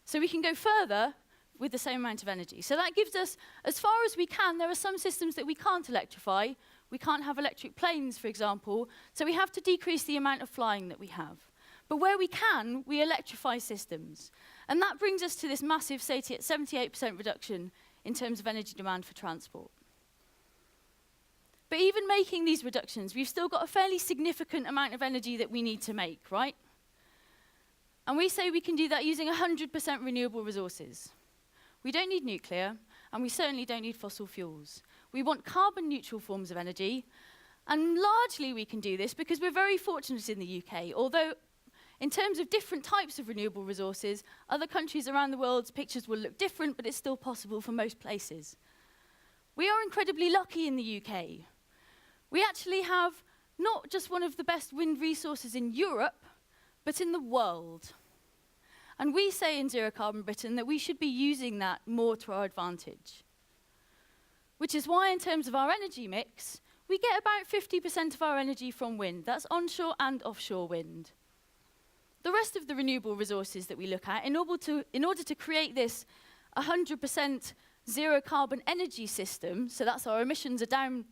So we can go further with the same amount of energy. So that gives us, as far as we can, there are some systems that we can't electrify. We can't have electric planes, for example, so we have to decrease the amount of flying that we have. But where we can, we electrify systems. And that brings us to this massive 78% reduction in terms of energy demand for transport. But even making these reductions, we've still got a fairly significant amount of energy that we need to make, right? And we say we can do that using 100% renewable resources. We don't need nuclear, and we certainly don't need fossil fuels. We want carbon neutral forms of energy, and largely we can do this because we're very fortunate in the UK, although in terms of different types of renewable resources, other countries around the world's pictures will look different, but it's still possible for most places. We are incredibly lucky in the UK. We actually have not just one of the best wind resources in Europe, but in the world. And we say in Zero Carbon Britain that we should be using that more to our advantage. Which is why, in terms of our energy mix, we get about 50% of our energy from wind. That's onshore and offshore wind. The rest of the renewable resources that we look at, in order to create this 100% zero carbon energy system, so that's our emissions are down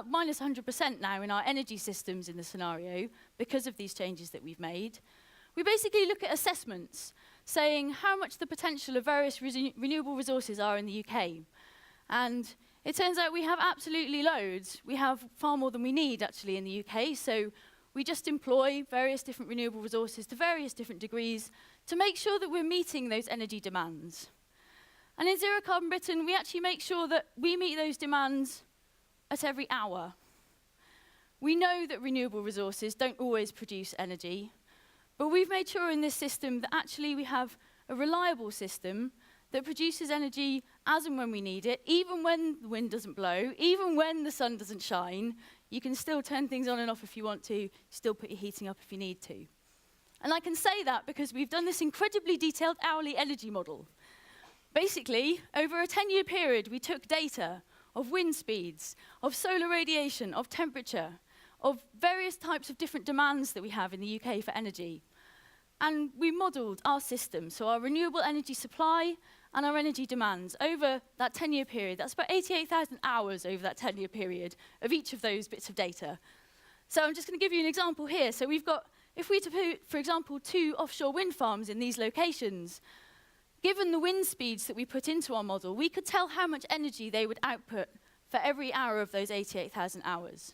minus 100% now in our energy systems in the scenario because of these changes that we've made, we basically look at assessments saying how much the potential of various renewable resources are in the UK. And it turns out we have absolutely loads. We have far more than we need, actually, in the UK. So we just employ various different renewable resources to various different degrees to make sure that we're meeting those energy demands. And in Zero Carbon Britain, we actually make sure that we meet those demands at every hour. We know that renewable resources don't always produce energy, but we've made sure in this system that actually we have a reliable system that produces energy as and when we need it, even when the wind doesn't blow, even when the sun doesn't shine. You can still turn things on and off if you want to, still put your heating up if you need to. And I can say that because we've done this incredibly detailed hourly energy model. Basically, over a 10-year period, we took data of wind speeds, of solar radiation, of temperature, of various types of different demands that we have in the UK for energy. And we modelled our system, so our renewable energy supply and our energy demands over that 10-year period. That's about 88,000 hours over that 10-year period of each of those bits of data. So I'm just going to give you an example here. So we've got, if we were to put, for example, 2 offshore wind farms in these locations, given the wind speeds that we put into our model, we could tell how much energy they would output for every hour of those 88,000 hours.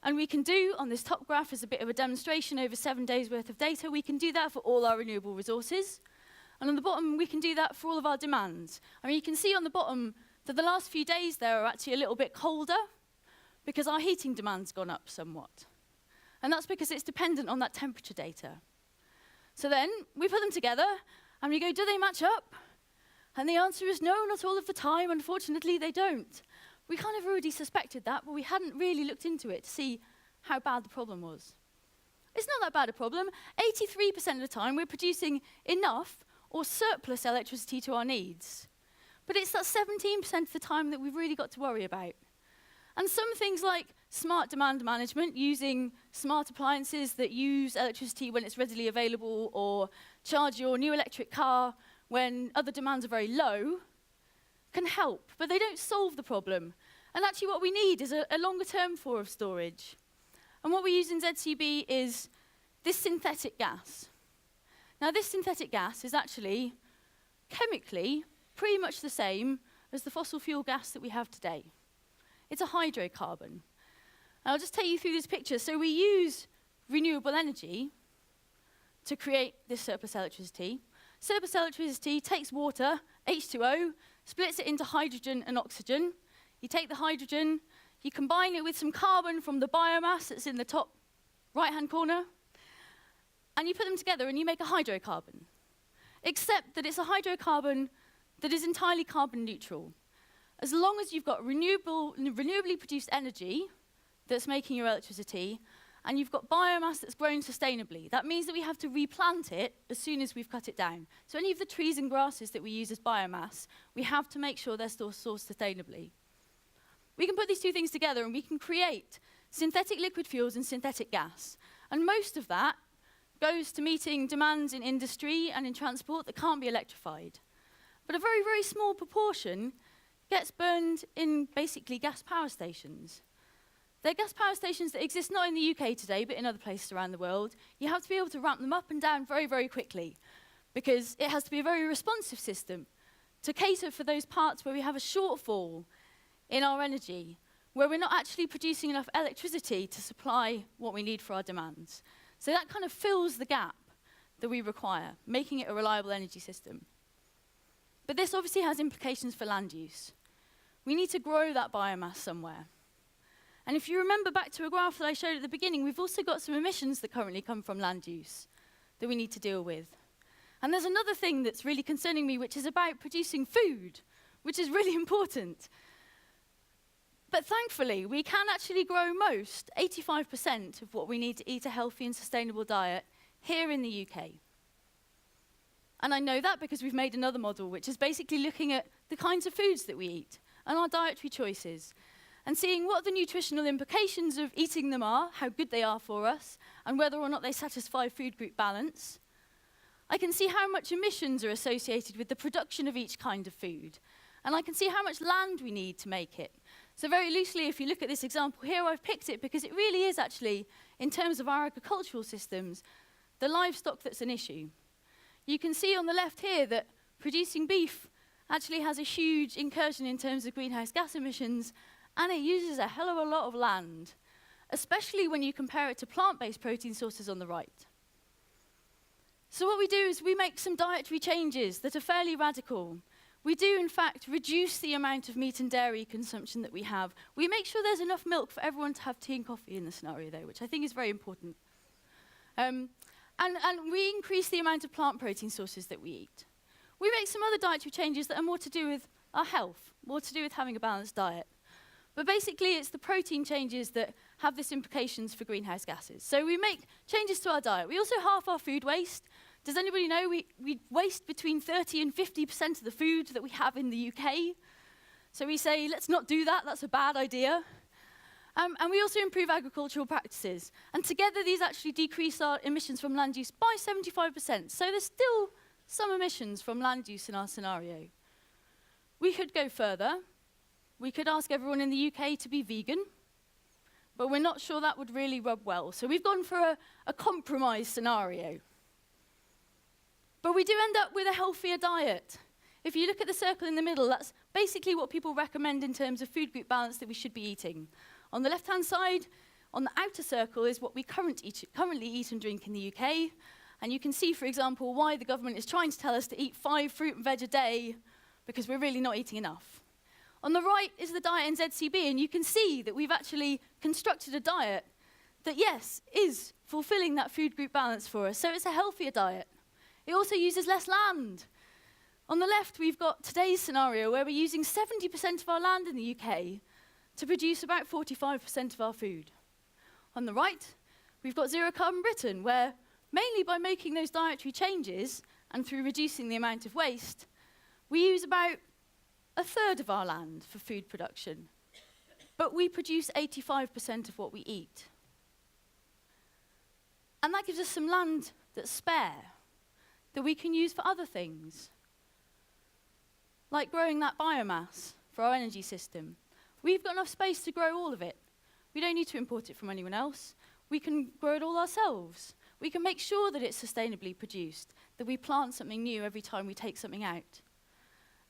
And we can do, on this top graph, as a bit of a demonstration over 7 days' worth of data, we can do that for all our renewable resources. And on the bottom, we can do that for all of our demands. I mean, you can see on the bottom that the last few days there are actually a little bit colder because our heating demand's gone up somewhat. And that's because it's dependent on that temperature data. So then, we put them together, and we go, do they match up? And the answer is no, not all of the time. Unfortunately, they don't. We kind of already suspected that, but we hadn't really looked into it to see how bad the problem was. It's not that bad a problem. 83% of the time, we're producing enough or surplus electricity to our needs. But it's that 17% of the time that we've really got to worry about. And some things like smart demand management, using smart appliances that use electricity when it's readily available, or charge your new electric car when other demands are very low, can help, but they don't solve the problem. And actually what we need is a longer term form of storage. And what we use in ZCB is this synthetic gas. Now this synthetic gas is actually chemically pretty much the same as the fossil fuel gas that we have today. It's a hydrocarbon. And I'll just take you through this picture. So we use renewable energy to create this surplus electricity. Surplus electricity takes water, H2O, splits it into hydrogen and oxygen. You take the hydrogen, you combine it with some carbon from the biomass that's in the top right-hand corner, and you put them together and you make a hydrocarbon. Except that it's a hydrocarbon that is entirely carbon neutral. As long as you've got renewably produced energy that's making your electricity, and you've got biomass that's grown sustainably. That means that we have to replant it as soon as we've cut it down. So any of the trees and grasses that we use as biomass, we have to make sure they're still sourced sustainably. We can put these two things together and we can create synthetic liquid fuels and synthetic gas. And most of that goes to meeting demands in industry and in transport that can't be electrified. But a very, very small proportion gets burned in basically gas power stations. They're gas power stations that exist not in the UK today, but in other places around the world. You have to be able to ramp them up and down very, very quickly, because it has to be a very responsive system to cater for those parts where we have a shortfall in our energy, where we're not actually producing enough electricity to supply what we need for our demands. So that kind of fills the gap that we require, making it a reliable energy system. But this obviously has implications for land use. We need to grow that biomass somewhere. And if you remember back to a graph that I showed at the beginning, we've also got some emissions that currently come from land use that we need to deal with. And there's another thing that's really concerning me, which is about producing food, which is really important. But thankfully, we can actually grow most, 85% of what we need to eat a healthy and sustainable diet here in the UK. And I know that because we've made another model, which is basically looking at the kinds of foods that we eat and our dietary choices, and seeing what the nutritional implications of eating them are, how good they are for us, and whether or not they satisfy food group balance. I can see how much emissions are associated with the production of each kind of food, and I can see how much land we need to make it. So very loosely, if you look at this example here, I've picked it because it really is actually, in terms of our agricultural systems, the livestock that's an issue. You can see on the left here that producing beef actually has a huge incursion in terms of greenhouse gas emissions, and it uses a hell of a lot of land. especially when you compare it to plant-based protein sources on the right. So what we do is we make some dietary changes that are fairly radical. We do, in fact, reduce the amount of meat and dairy consumption that we have. We make sure there's enough milk for everyone to have tea and coffee in the scenario, though, which I think is very important. And we increase the amount of plant protein sources that we eat. We make some other dietary changes that are more to do with our health, more to do with having a balanced diet. But basically, it's the protein changes that have this implications for greenhouse gases. So we make changes to our diet. We also halve our food waste. Does anybody know we waste between 30 and 50% of the food that we have in the UK? So we say, let's not do that, that's a bad idea. And we also improve agricultural practices. And together, these actually decrease our emissions from land use by 75%. So there's still some emissions from land use in our scenario. We could go further. We could ask everyone in the UK to be vegan, but we're not sure that would really rub well. So we've gone for a compromise scenario. But we do end up with a healthier diet. If you look at the circle in the middle, that's basically what people recommend in terms of food group balance that we should be eating. On the left-hand side, on the outer circle, is what we currently eat and drink in the UK. And you can see, for example, why the government is trying to tell us to eat 5 fruit and veg a day, because we're really not eating enough. On the right is the diet in ZCB, and you can see that we've actually constructed a diet that, yes, is fulfilling that food group balance for us. So it's a healthier diet. It also uses less land. On the left, we've got today's scenario where we're using 70% of our land in the UK to produce about 45% of our food. On the right, we've got zero carbon Britain, where mainly by making those dietary changes and through reducing the amount of waste, we use about a third of our land for food production, but we produce 85% of what we eat. And that gives us some land that's spare, that we can use for other things, like growing that biomass for our energy system. We've got enough space to grow all of it. We don't need to import it from anyone else. We can grow it all ourselves. We can make sure that it's sustainably produced, that we plant something new every time we take something out.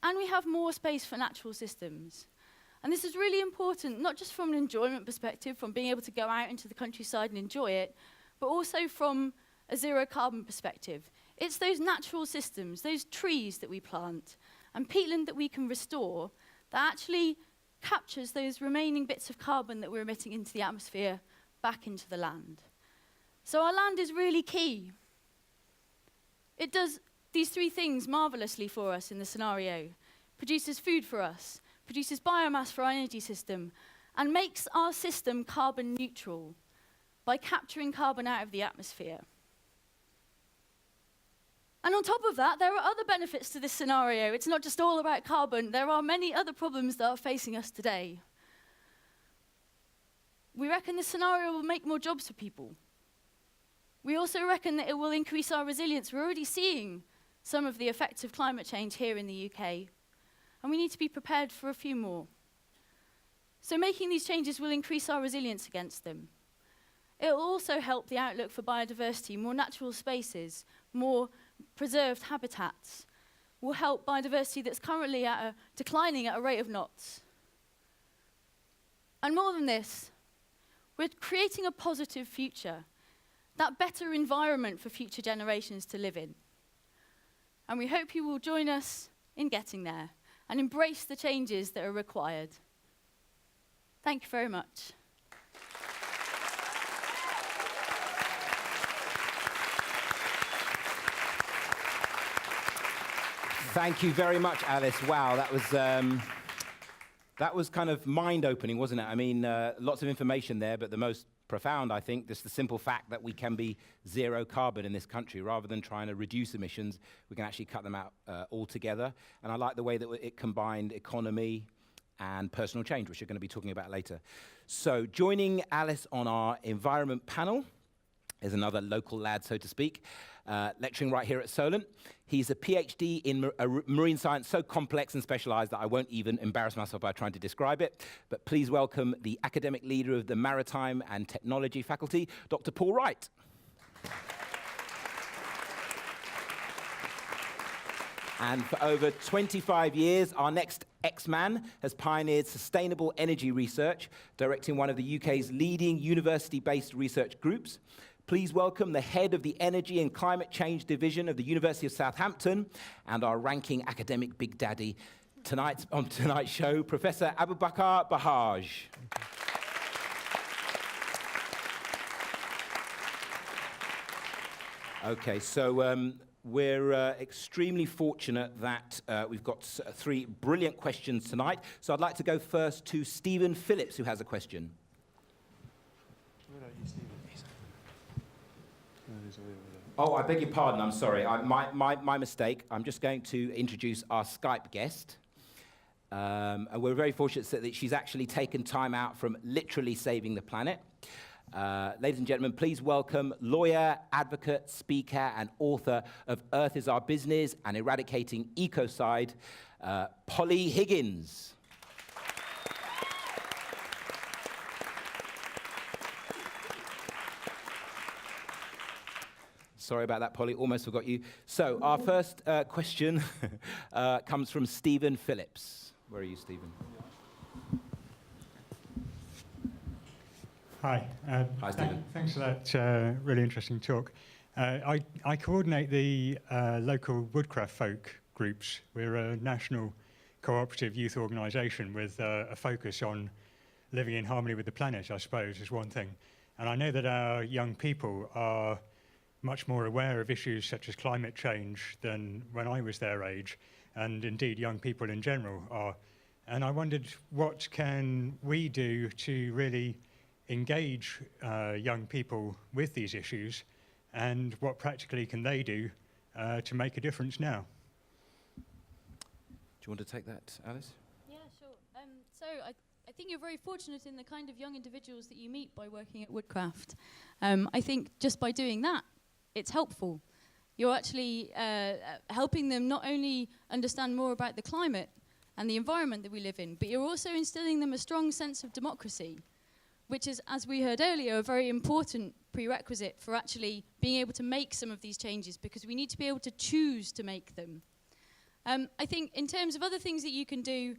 And we have more space for natural systems. And this is really important, not just from an enjoyment perspective, from being able to go out into the countryside and enjoy it, but also from a zero carbon perspective. It's those natural systems, those trees that we plant, and peatland that we can restore, that actually captures those remaining bits of carbon that we're emitting into the atmosphere back into the land. So our land is really key. It does these 3 things marvelously for us in the scenario. Produces food for us, produces biomass for our energy system, and makes our system carbon neutral by capturing carbon out of the atmosphere. And on top of that, there are other benefits to this scenario. It's not just all about carbon. There are many other problems that are facing us today. We reckon this scenario will make more jobs for people. We also reckon that it will increase our resilience. We're already seeing some of the effects of climate change here in the UK, and we need to be prepared for a few more. So making these changes will increase our resilience against them. It will also help the outlook for biodiversity, more natural spaces, more preserved habitats. Will help biodiversity that's currently declining at a rate of knots. And more than this, we're creating a positive future, that better environment for future generations to live in. And we hope you will join us in getting there and embrace the changes that are required. Thank you very much. Thank you very much, Alice. Wow, that was kind of mind-opening, wasn't it? I mean, lots of information there, but the most profound, I think, just the simple fact that we can be zero carbon in this country. Rather than trying to reduce emissions, we can actually cut them out altogether. And I like the way that it combined economy and personal change, which we're going to be talking about later. So joining Alice on our environment panel is another local lad, so to speak, lecturing right here at Solent. He's a PhD in marine science, so complex and specialized that I won't even embarrass myself by trying to describe it. But please welcome the academic leader of the Maritime and Technology Faculty, Dr. Paul Wright. And for over 25 years, our next X-Man has pioneered sustainable energy research, directing one of the UK's leading university-based research groups. Please welcome the head of the Energy and Climate Change Division of the University of Southampton and our ranking academic Big Daddy tonight on tonight's show, Professor Abubakar Bahaj. Okay, so we're extremely fortunate that we've got three brilliant questions tonight. So I'd like to go first to Stephen Phillips, who has a question. Where are you, Stephen? Oh, I beg your pardon, I'm sorry. My mistake. I'm just going to introduce our Skype guest. And we're very fortunate that she's actually taken time out from literally saving the planet. Ladies and gentlemen, please welcome lawyer, advocate, speaker, and author of Earth is Our Business and Eradicating Ecocide, Polly Higgins. Sorry about that, Polly. Almost forgot you. So our first question comes from Stephen Phillips. Where are you, Stephen? Hi. Hi, Stephen. Thanks for that really interesting talk. I coordinate the local woodcraft folk groups. We're a national cooperative youth organisation with a focus on living in harmony with the planet, I suppose, is one thing. And I know that our young people are much more aware of issues such as climate change than when I was their age, and indeed young people in general are. And I wondered, what can we do to really engage young people with these issues, and what practically can they do to make a difference now? Do you want to take that, Alice? Yeah, sure. So I think you're very fortunate in the kind of young individuals that you meet by working at Woodcraft. I think just by doing that, it's helpful. You're actually helping them not only understand more about the climate and the environment that we live in, but you're also instilling them a strong sense of democracy, which is, as we heard earlier, a very important prerequisite for actually being able to make some of these changes, because we need to be able to choose to make them. I think in terms of other things that you can do,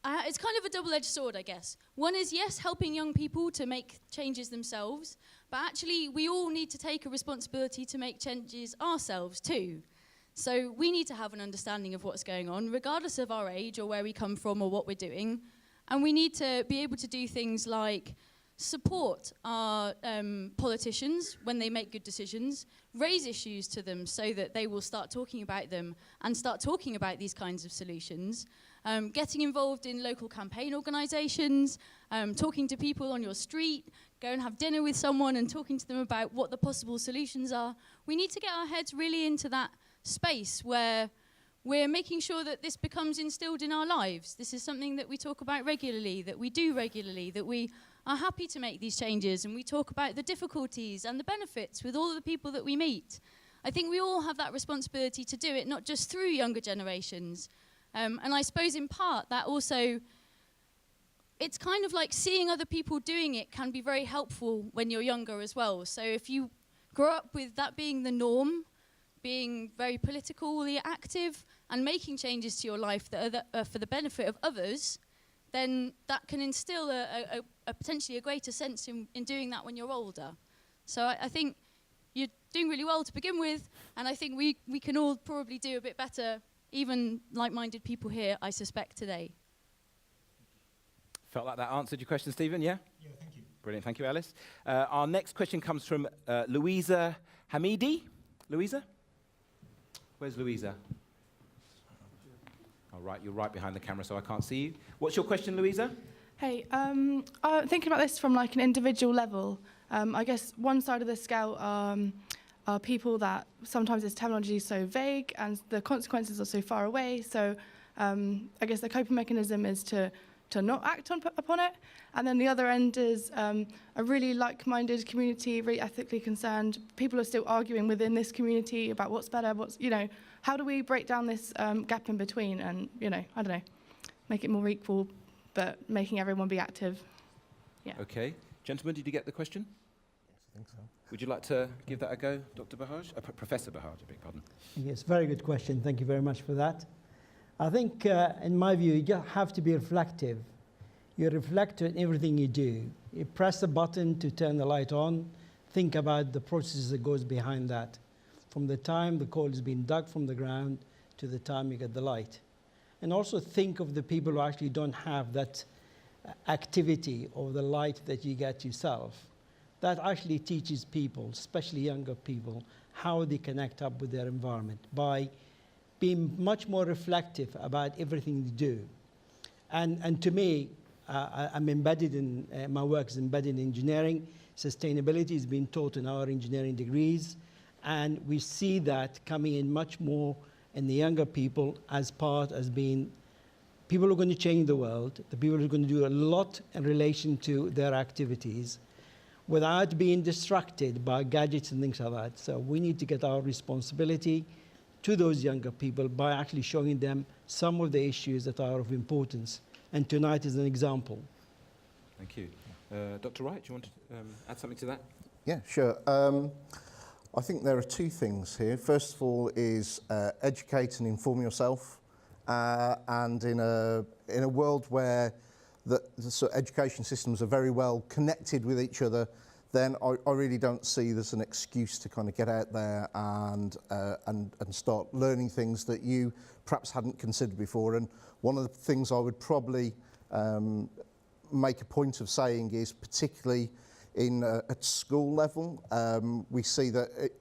it's kind of a double-edged sword, I guess. One is, yes, helping young people to make changes themselves, but actually we all need to take a responsibility to make changes ourselves too. So we need to have an understanding of what's going on, regardless of our age or where we come from or what we're doing. And we need to be able to do things like support our politicians when they make good decisions, raise issues to them so that they will start talking about them and start talking about these kinds of solutions, getting involved in local campaign organisations, talking to people on your street, go and have dinner with someone and talking to them about what the possible solutions are. We need to get our heads really into that space where we're making sure that this becomes instilled in our lives. This is something that we talk about regularly, that we do regularly, that we are happy to make these changes, and we talk about the difficulties and the benefits with all of the people that we meet. I think we all have that responsibility to do it, not just through younger generations. And I suppose in part that also, it's kind of like seeing other people doing it can be very helpful when you're younger as well. So if you grow up with that being the norm, being very politically active and making changes to your life that are for the benefit of others, then that can instill a potentially a greater sense in doing that when you're older. So I think you're doing really well to begin with, and I think we can all probably do a bit better, even like-minded people here, I suspect, today. Felt like that answered your question, Stephen, yeah? Yeah, thank you. Brilliant, thank you, Alice. Our next question comes from Louisa Hamidi. Louisa? Where's Louisa? All right, you're right behind the camera, so I can't see you. What's your question, Louisa? Hey, I'm thinking about this from like an individual level. I guess one side of the scale are people that sometimes this terminology is so vague and the consequences are so far away. So I guess the coping mechanism is to not act upon it. And then the other end is a really like-minded community, really ethically concerned. People are still arguing within this community about what's better, how do we break down this gap in between and, I don't know, make it more equal, but making everyone be active. Yeah. Okay. Gentlemen, did you get the question? Yes, I think so. Would you like to give that a go, Dr. Bahaj? Professor Bahaj, I beg your pardon. Yes, very good question. Thank you very much for that. I think, in my view, you just have to be reflective. You reflect on everything you do. You press the button to turn the light on. Think about the process that goes behind that, from the time the coal is being dug from the ground to the time you get the light. And also think of the people who actually don't have that activity or the light that you get yourself. That actually teaches people, especially younger people, how they connect up with their environment by being much more reflective about everything they do. And to me, I'm embedded in, my work is embedded in engineering. Sustainability is being taught in our engineering degrees. And we see that coming in much more in the younger people as being people who are going to change the world, the people who are going to do a lot in relation to their activities without being distracted by gadgets and things like that. So we need to get our responsibility to those younger people by actually showing them some of the issues that are of importance. And tonight is an example. Thank you. Dr. Wright, do you want to add something to that? Yeah, sure. I think there are two things here. First of all is educate and inform yourself. And in a world where the sort of education systems are very well connected with each other, then I really don't see there's an excuse to kind of get out there and start learning things that you perhaps hadn't considered before. And one of the things I would probably make a point of saying is, particularly at school level, we see that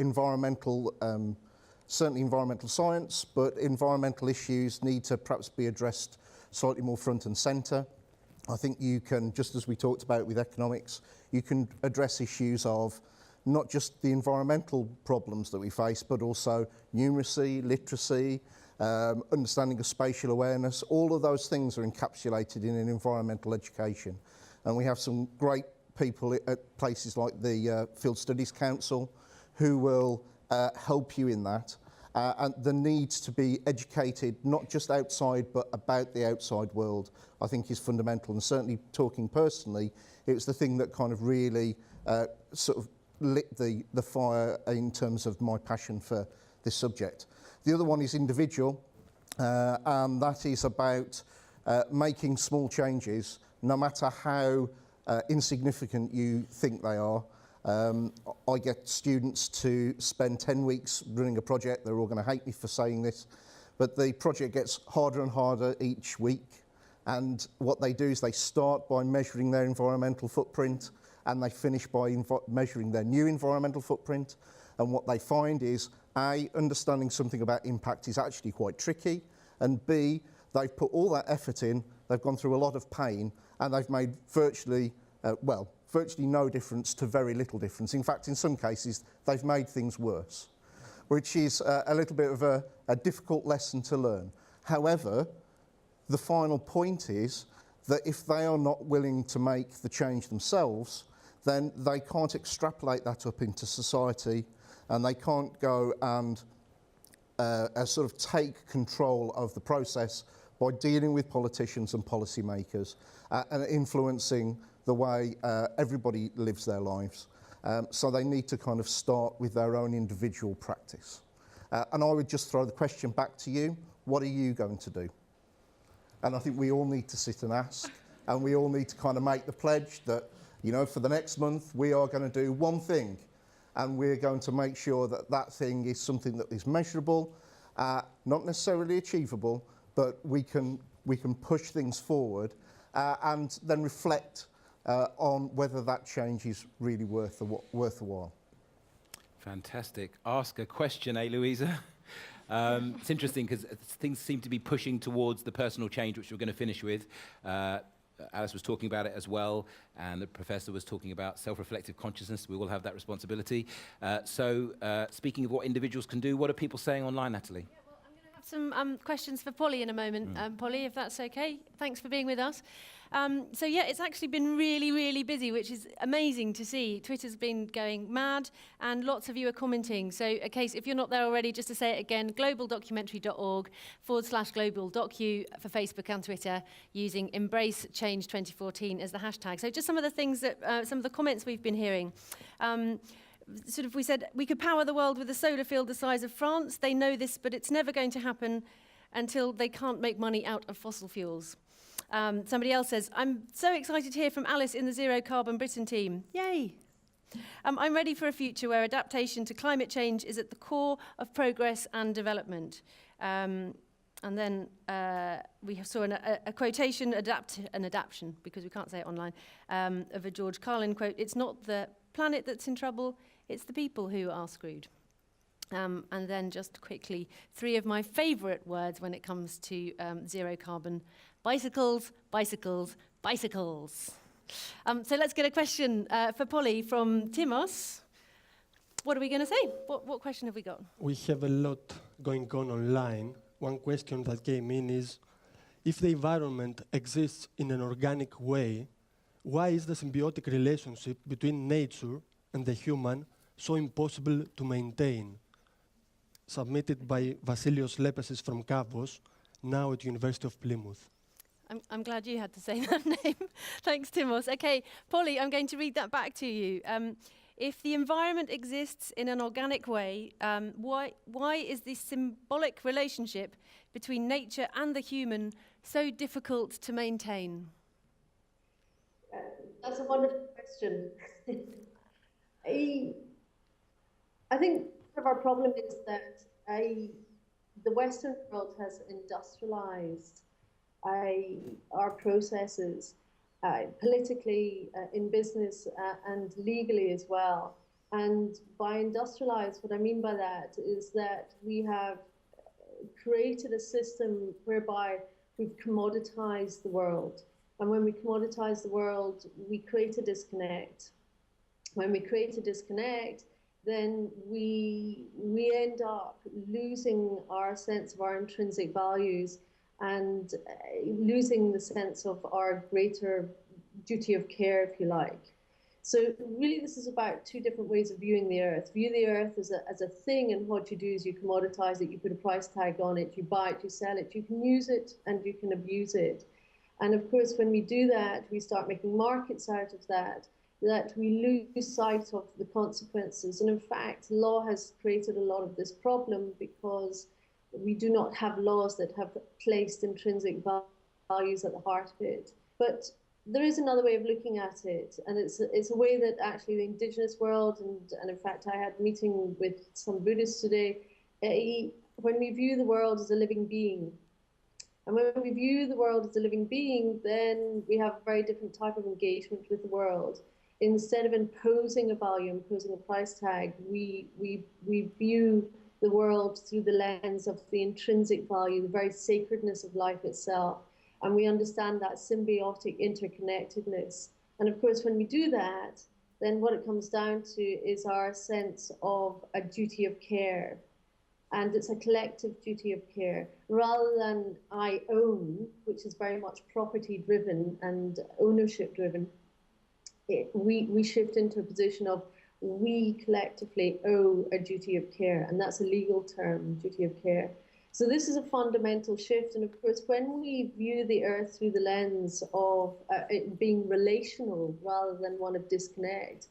certainly environmental science, but environmental issues need to perhaps be addressed slightly more front and centre. I think you can, just as we talked about with economics, you can address issues of not just the environmental problems that we face, but also numeracy, literacy, understanding of spatial awareness. All of those things are encapsulated in an environmental education. And we have some great people at places like the Field Studies Council who will help you in that. And the need to be educated, not just outside, but about the outside world, I think is fundamental. And certainly talking personally, it was the thing that kind of really sort of lit the fire in terms of my passion for this subject. The other one is individual, and that is about making small changes, no matter how insignificant you think they are. I get students to spend 10 weeks running a project. They're all going to hate me for saying this, but the project gets harder and harder each week. And what they do is they start by measuring their environmental footprint, and they finish by measuring their new environmental footprint. And what they find is, A, understanding something about impact is actually quite tricky, and B, they've put all that effort in, they've gone through a lot of pain, and they've made virtually no difference to very little difference. In fact, in some cases, they've made things worse, which is a little bit of a difficult lesson to learn. However, the final point is that if they are not willing to make the change themselves, then they can't extrapolate that up into society, and they can't go and sort of take control of the process by dealing with politicians and policymakers and influencing the way everybody lives their lives. So they need to kind of start with their own individual practice. And I would just throw the question back to you, what are you going to do? And I think we all need to sit and ask, and we all need to kind of make the pledge that, you know, for the next month, we are going to do one thing, and we're going to make sure that that thing is something that is measurable, not necessarily achievable, but we can push things forward and then reflect on whether that change is really worth the while. Fantastic. Ask a question, Louisa? It's interesting because things seem to be pushing towards the personal change, which we're going to finish with. Alice was talking about it as well, and the professor was talking about self-reflective consciousness. We all have that responsibility. So speaking of what individuals can do, what are people saying online, Natalie? Yeah, well, I'm going to have some questions for Polly in a moment. Polly, if that's okay. Thanks for being with us. So yeah, it's actually been really, really busy, which is amazing to see. Twitter's been going mad, and lots of you are commenting. So, okay, so if you're not there already, just to say it again, globaldocumentary.org/globaldocu for Facebook and Twitter, using Embrace Change 2014 as the hashtag. So just some of the things that, some of the comments we've been hearing. sort of, we said we could power the world with a solar field the size of France. They know this, but it's never going to happen until they can't make money out of fossil fuels. Somebody else says, I'm so excited to hear from Alice in the Zero Carbon Britain team. Yay! I'm ready for a future where adaptation to climate change is at the core of progress and development. And then we saw a quotation, an adaptation, because we can't say it online, of a George Carlin quote, it's not the planet that's in trouble, it's the people who are screwed. And then just quickly, 3 of my favourite words when it comes to zero carbon: bicycles, bicycles, bicycles. So let's get a question for Polly from Timos. What are we going to say? What question have we got? We have a lot going on online. One question that came in is, if the environment exists in an organic way, why is the symbiotic relationship between nature and the human so impossible to maintain? Submitted by Vasilios Lepesis from Kavos, now at University of Plymouth. I'm glad you had to say that name. Thanks, Timos. Okay, Polly, I'm going to read that back to you. If the environment exists in an organic way, why is this symbolic relationship between nature and the human so difficult to maintain? That's a wonderful question. I think part of our problem is that the Western world has industrialized our processes politically, in business, and legally as well. And by industrialized, what I mean by that is that we have created a system whereby we've commoditized the world. And when we commoditize the world, we create a disconnect. When we create a disconnect, then we end up losing our sense of our intrinsic values and losing the sense of our greater duty of care, if you like. So really this is about 2 different ways of viewing the earth. View the earth as a thing, and what you do is you commoditize it, you put a price tag on it, you buy it, you sell it, you can use it and you can abuse it. And of course, when we do that, we start making markets out of that we lose sight of the consequences. And in fact, law has created a lot of this problem because we do not have laws that have placed intrinsic values at the heart of it. But there is another way of looking at it, and it's a way that actually the indigenous world, and in fact I had a meeting with some Buddhists today, when we view the world as a living being, and when we view the world as a living being, then we have a very different type of engagement with the world. Instead of imposing a value, imposing a price tag, we view the world through the lens of the intrinsic value, the very sacredness of life itself. And we understand that symbiotic interconnectedness. And of course, when we do that, then what it comes down to is our sense of a duty of care. And it's a collective duty of care. Rather than I own, which is very much property driven and ownership driven, we shift into a position of we collectively owe a duty of care, and that's a legal term, duty of care. So this is a fundamental shift, and of course when we view the earth through the lens of it being relational rather than one of disconnect,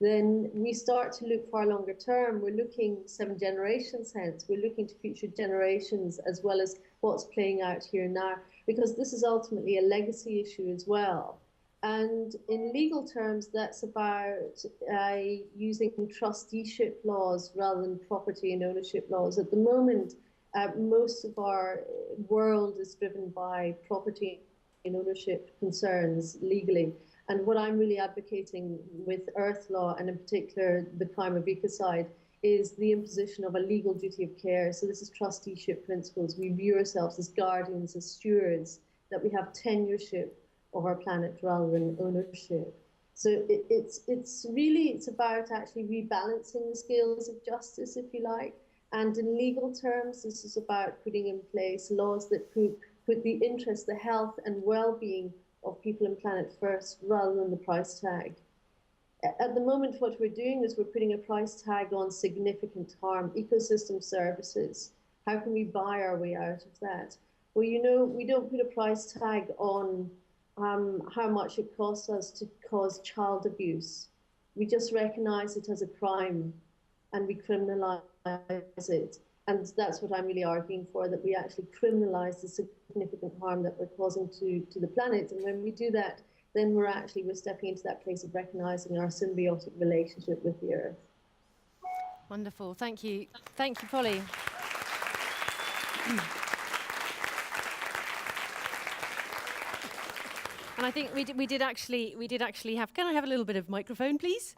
then we start to look far longer term. We're looking 7 generations hence, we're looking to future generations as well as what's playing out here now, because this is ultimately a legacy issue as well. And in legal terms, that's about using trusteeship laws rather than property and ownership laws. At the moment, most of our world is driven by property and ownership concerns legally. And what I'm really advocating with earth law, and in particular the crime of ecocide, is the imposition of a legal duty of care. So this is trusteeship principles. We view ourselves as guardians, as stewards, that we have tenureship of our planet rather than ownership. So it's about actually rebalancing the scales of justice, if you like. And in legal terms, this is about putting in place laws that put the interest, the health and well-being of people and planet first rather than the price tag. At the moment, what we're doing is we're putting a price tag on significant harm, ecosystem services. How can we buy our way out of that? Well, you know, we don't put a price tag on how much it costs us to cause child abuse. We just recognise it as a crime and we criminalise it. And that's what I'm really arguing for, that we actually criminalise the significant harm that we're causing to the planet. And when we do that, then we're stepping into that place of recognising our symbiotic relationship with the Earth. Wonderful, thank you. Thank you, Polly. And I think we did actually have. Can I have a little bit of microphone, please?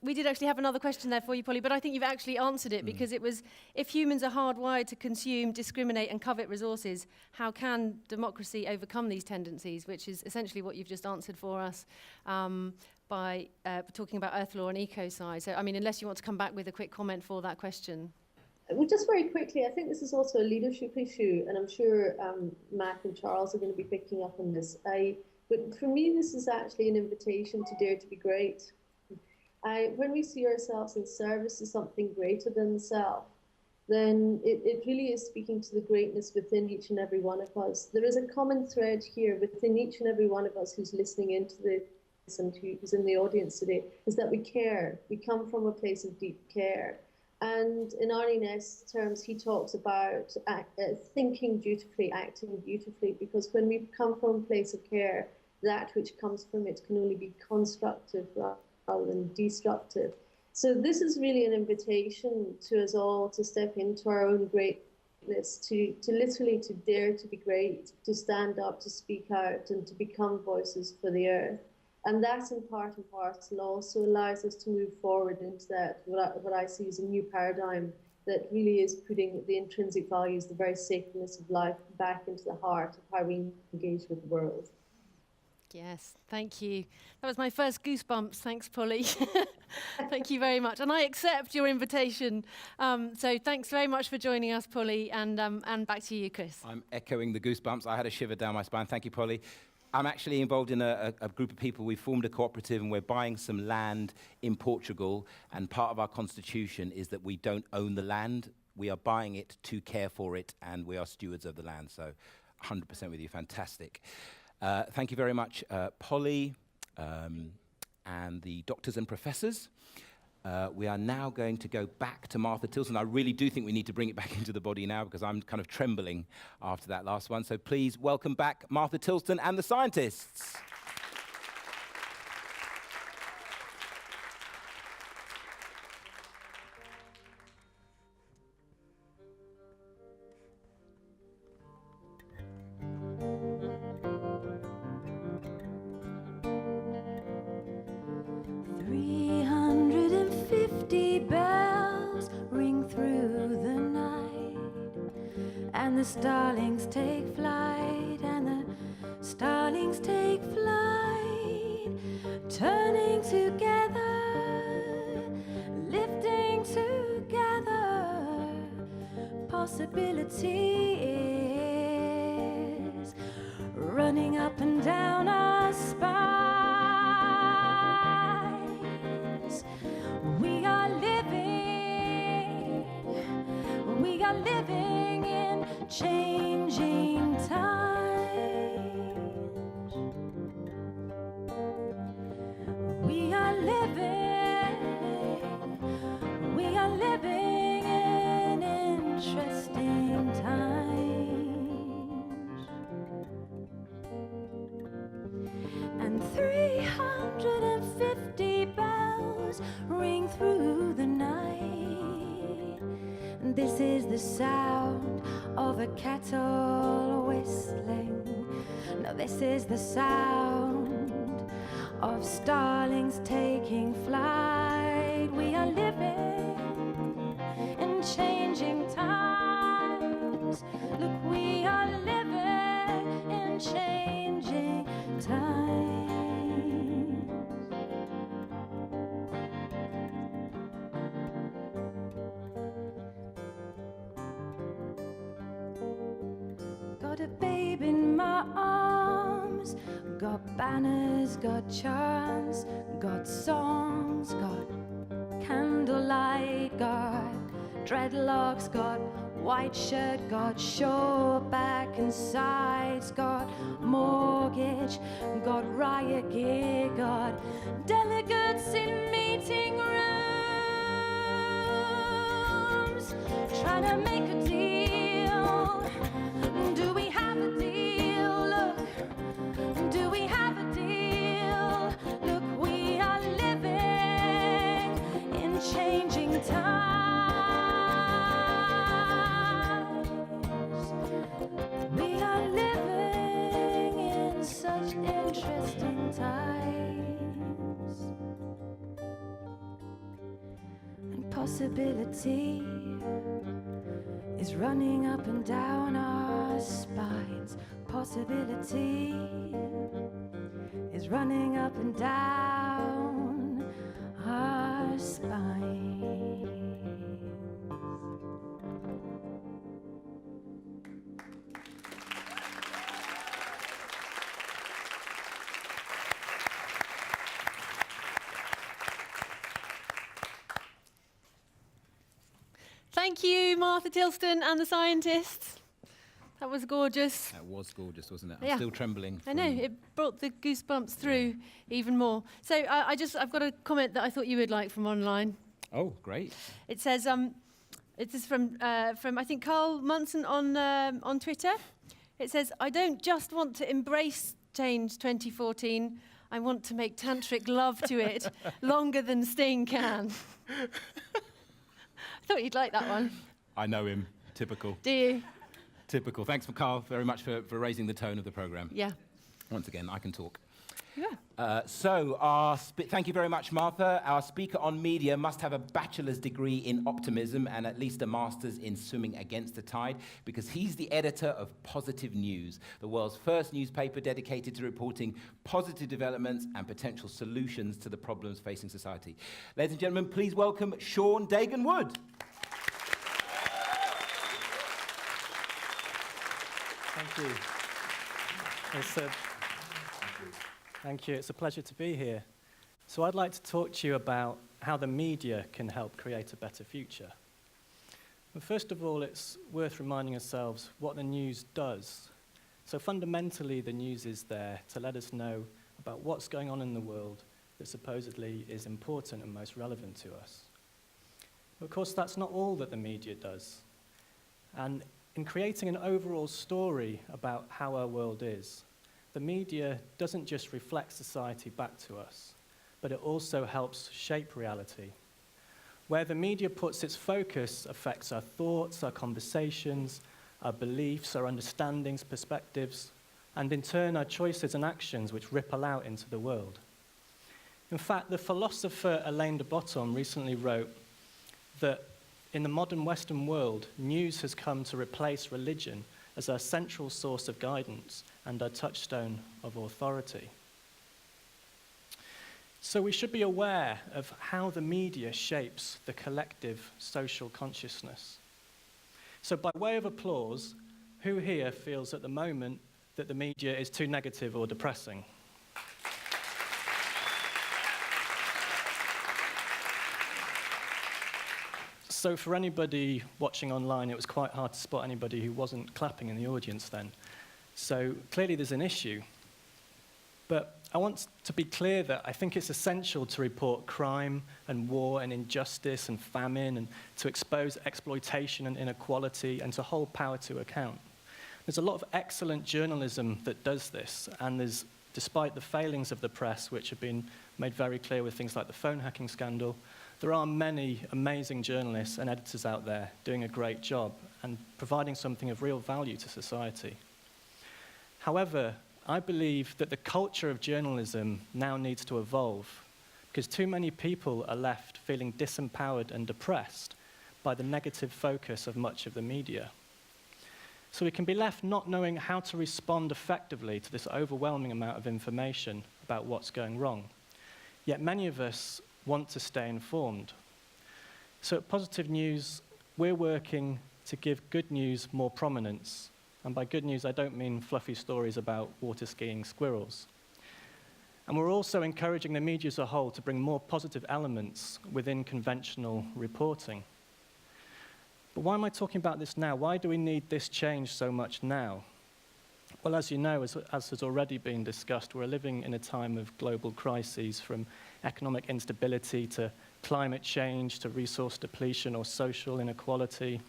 We did actually have another question there for you, Polly, but I think you've actually answered it because it was: if humans are hardwired to consume, discriminate, and covet resources, how can democracy overcome these tendencies? Which is essentially what you've just answered for us by talking about Earth law and ecocide. So, I mean, unless you want to come back with a quick comment for that question. Well, just very quickly, I think this is also a leadership issue, and I'm sure Matt and Charles are going to be picking up on this. But for me, this is actually an invitation to dare to be great. When we see ourselves in service to something greater than the self, then it really is speaking to the greatness within each and every one of us. There is a common thread here within each and every one of us who's listening into this and who's in the audience today, is that we care. We come from a place of deep care. And in Arnie Ness's terms, he talks about thinking beautifully, acting beautifully, because when we come from a place of care, that which comes from it can only be constructive rather than destructive. So this is really an invitation to us all to step into our own greatness, to literally to dare to be great, to stand up, to speak out, and to become voices for the Earth. And that, in part and parcel, also allows us to move forward into that, what I see as a new paradigm that really is putting the intrinsic values, the very sacredness of life, back into the heart of how we engage with the world. Yes, thank you. That was my first goosebumps. Thanks, Polly. Thank you very much. And I accept your invitation. So thanks very much for joining us, Polly. And back to you, Chris. I'm echoing the goosebumps. I had a shiver down my spine. Thank you, Polly. I'm actually involved in a group of people. We formed a cooperative and we're buying some land in Portugal. And part of our constitution is that we don't own the land. We are buying it to care for it, and we are stewards of the land. So 100% with you. Fantastic. Thank you very much, Polly, and the doctors and professors. We are now going to go back to Martha Tilston. I really do think we need to bring it back into the body now because I'm kind of trembling after that last one. So please welcome back Martha Tilston and the Scientists. 350 bells ring through the night, and the starlings take flight, and the starlings take flight, turning together, lifting together. Possibility is running up and down our spines. We are living in changing times. We are living in interesting times. And 350 bells ring through the night. This is the sound of a kettle whistling. No, this is the sound of starlings taking flight. We are living in changing times. Look, we are living in changing times. Got a babe in my arms, got banners, got charms, got songs, got candlelight, got dreadlocks, got white shirt, got short back and sides, got mortgage, college, got riot gear, got delegates in meeting rooms, trying to make a deal. Do we have a deal? Look, do we have a deal? Look, we are living in changing times. We are living in such interesting times. And possibility is running up and down our spines. Possibility is running up and down our spines. Thank you, Martha Tilston and the Scientists. That was gorgeous. That was gorgeous, wasn't it? Yeah. I'm still trembling. I know, it brought the goosebumps through even more. So I've got a comment that I thought you would like from online. Oh, great. It says, it is from I think Carl Munson on Twitter. It says, I don't just want to embrace change 2014, I want to make tantric love to it longer than Sting can. I thought you'd like that one. I know him. Typical. Do you? Typical. Thanks, Carl, very much for raising the tone of the programme. Yeah. Once again, I can talk. Yeah. Thank you very much, Martha. Our speaker on media must have a bachelor's degree in optimism and at least a master's in swimming against the tide, because he's the editor of Positive News, the world's first newspaper dedicated to reporting positive developments and potential solutions to the problems facing society. Ladies and gentlemen, please welcome Sean Dagan-Wood. Thank you. Thank you. It's a pleasure to be here. So I'd like to talk to you about how the media can help create a better future. But first of all, it's worth reminding ourselves what the news does. So fundamentally, the news is there to let us know about what's going on in the world that supposedly is important and most relevant to us. But of course, that's not all that the media does. And in creating an overall story about how our world is, the media doesn't just reflect society back to us, but it also helps shape reality. Where the media puts its focus affects our thoughts, our conversations, our beliefs, our understandings, perspectives, and in turn our choices and actions which ripple out into the world. In fact, the philosopher Alain de Botton recently wrote that in the modern Western world, news has come to replace religion as our central source of guidance and our touchstone of authority. So we should be aware of how the media shapes the collective social consciousness. So by way of applause, who here feels at the moment that the media is too negative or depressing? So for anybody watching online, it was quite hard to spot anybody who wasn't clapping in the audience then. So clearly there's an issue. But I want to be clear that I think it's essential to report crime and war and injustice and famine and to expose exploitation and inequality and to hold power to account. There's a lot of excellent journalism that does this, and there's, despite the failings of the press, which have been made very clear with things like the phone hacking scandal, there are many amazing journalists and editors out there doing a great job and providing something of real value to society. However, I believe that the culture of journalism now needs to evolve because too many people are left feeling disempowered and depressed by the negative focus of much of the media. So we can be left not knowing how to respond effectively to this overwhelming amount of information about what's going wrong. Yet many of us want to stay informed. So at Positive News, we're working to give good news more prominence. And by good news, I don't mean fluffy stories about water skiing squirrels. And we're also encouraging the media as a whole to bring more positive elements within conventional reporting. But why am I talking about this now? Why do we need this change so much now? Well, as you know, as has already been discussed, we're living in a time of global crises, from economic instability to climate change to resource depletion or social inequality.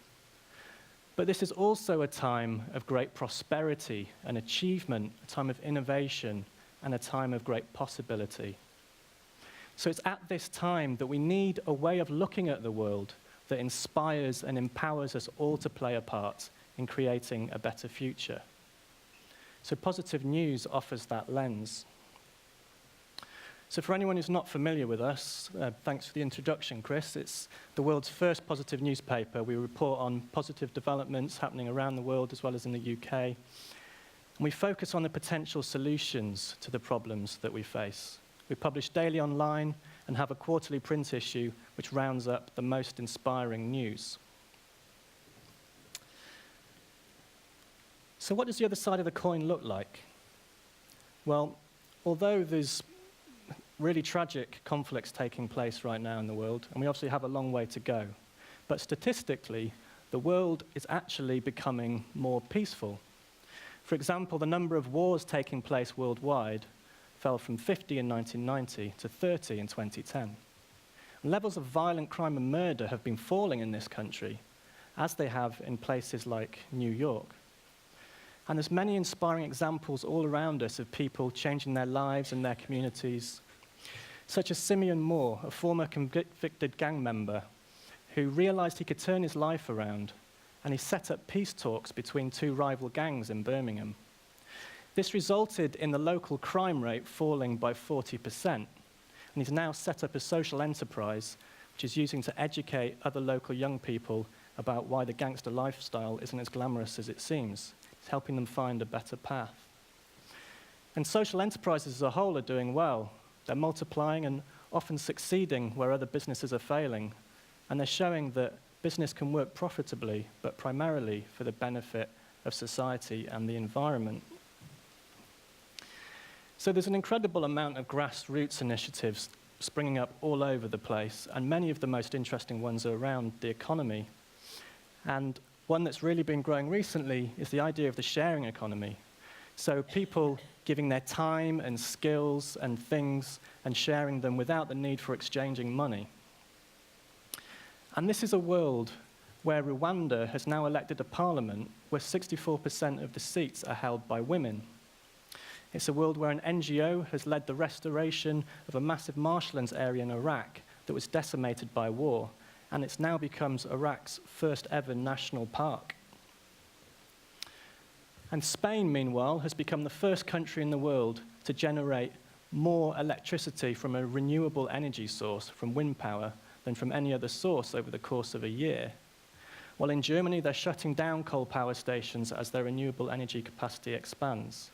But this is also a time of great prosperity and achievement, a time of innovation, and a time of great possibility. So it's at this time that we need a way of looking at the world that inspires and empowers us all to play a part in creating a better future. So Positive News offers that lens. So for anyone who's not familiar with us, thanks for the introduction, Chris. It's the world's first positive newspaper. We report on positive developments happening around the world as well as in the UK. And we focus on the potential solutions to the problems that we face. We publish daily online and have a quarterly print issue which rounds up the most inspiring news. So what does the other side of the coin look like? Well, although there's really tragic conflicts taking place right now in the world, and we obviously have a long way to go, but statistically, the world is actually becoming more peaceful. For example, the number of wars taking place worldwide fell from 50 in 1990 to 30 in 2010. And levels of violent crime and murder have been falling in this country, as they have in places like New York. And there's many inspiring examples all around us of people changing their lives and their communities, such as Simeon Moore, a former convicted gang member who realized he could turn his life around, and he set up peace talks between two rival gangs in Birmingham. This resulted in the local crime rate falling by 40%, and he's now set up a social enterprise which is using to educate other local young people about why the gangster lifestyle isn't as glamorous as it seems. It's helping them find a better path. And social enterprises as a whole are doing well. They're multiplying and often succeeding where other businesses are failing. And they're showing that business can work profitably, but primarily for the benefit of society and the environment. So there's an incredible amount of grassroots initiatives springing up all over the place, and many of the most interesting ones are around the economy. And one that's really been growing recently is the idea of the sharing economy. So people giving their time and skills and things and sharing them without the need for exchanging money. And this is a world where Rwanda has now elected a parliament where 64% of the seats are held by women. It's a world where an NGO has led the restoration of a massive marshlands area in Iraq that was decimated by war, and it's now becomes Iraq's first ever national park. And Spain, meanwhile, has become the first country in the world to generate more electricity from a renewable energy source, from wind power, than from any other source over the course of a year. While in Germany, they're shutting down coal power stations as their renewable energy capacity expands.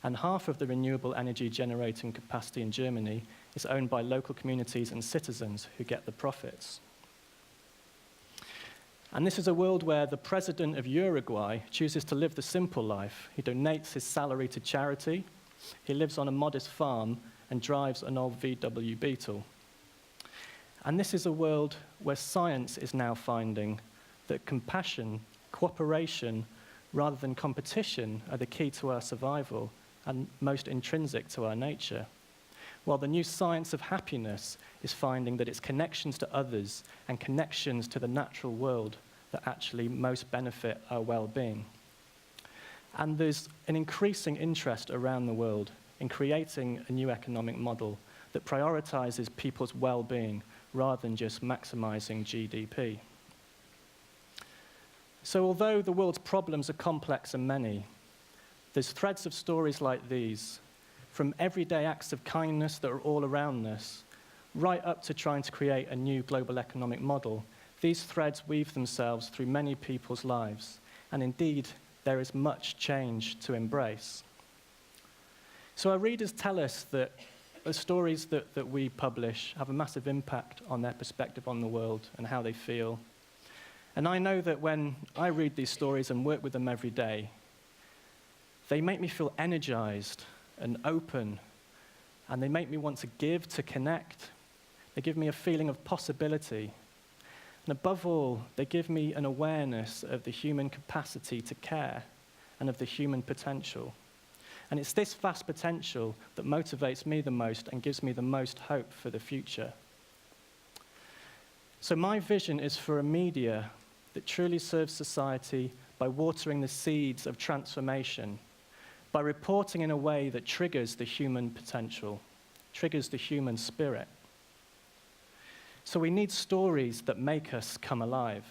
And half of the renewable energy generating capacity in Germany is owned by local communities and citizens who get the profits. And this is a world where the president of Uruguay chooses to live the simple life. He donates his salary to charity, he lives on a modest farm, and drives an old VW Beetle. And this is a world where science is now finding that compassion, cooperation, rather than competition, are the key to our survival and most intrinsic to our nature. While the new science of happiness is finding that it's connections to others and connections to the natural world that actually most benefit our well-being. And there's an increasing interest around the world in creating a new economic model that prioritizes people's well-being rather than just maximizing GDP. So although the world's problems are complex and many, there's threads of stories like these, from everyday acts of kindness that are all around us, right up to trying to create a new global economic model. These threads weave themselves through many people's lives, and indeed, there is much change to embrace. So our readers tell us that the stories that we publish have a massive impact on their perspective on the world and how they feel. And I know that when I read these stories and work with them every day, they make me feel energized and open, and they make me want to give, to connect. They give me a feeling of possibility. And above all, they give me an awareness of the human capacity to care and of the human potential. And it's this vast potential that motivates me the most and gives me the most hope for the future. So my vision is for a media that truly serves society by watering the seeds of transformation, by reporting in a way that triggers the human potential, triggers the human spirit. So we need stories that make us come alive.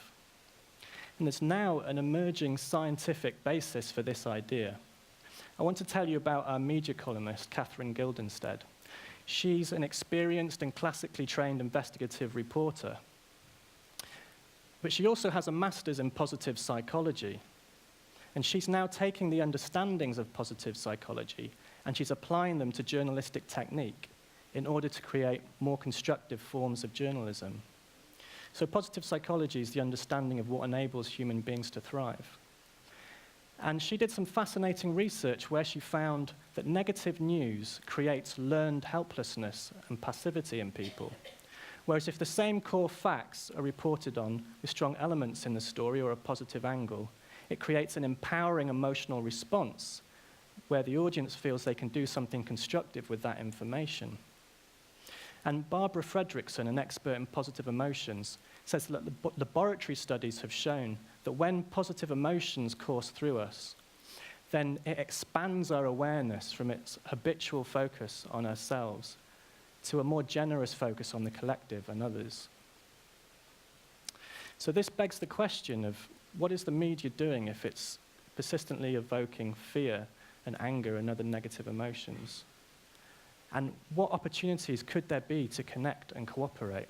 And there's now an emerging scientific basis for this idea. I want to tell you about our media columnist, Catherine Guildenstead. She's an experienced and classically trained investigative reporter. But she also has a master's in positive psychology. And she's now taking the understandings of positive psychology and she's applying them to journalistic technique in order to create more constructive forms of journalism. So positive psychology is the understanding of what enables human beings to thrive. And she did some fascinating research where she found that negative news creates learned helplessness and passivity in people. Whereas if the same core facts are reported on with strong elements in the story or a positive angle, it creates an empowering emotional response where the audience feels they can do something constructive with that information. And Barbara Fredrickson, an expert in positive emotions, says that the laboratory studies have shown that when positive emotions course through us, then it expands our awareness from its habitual focus on ourselves to a more generous focus on the collective and others. So this begs the question of what is the media doing if it's persistently evoking fear and anger and other negative emotions? And what opportunities could there be to connect and cooperate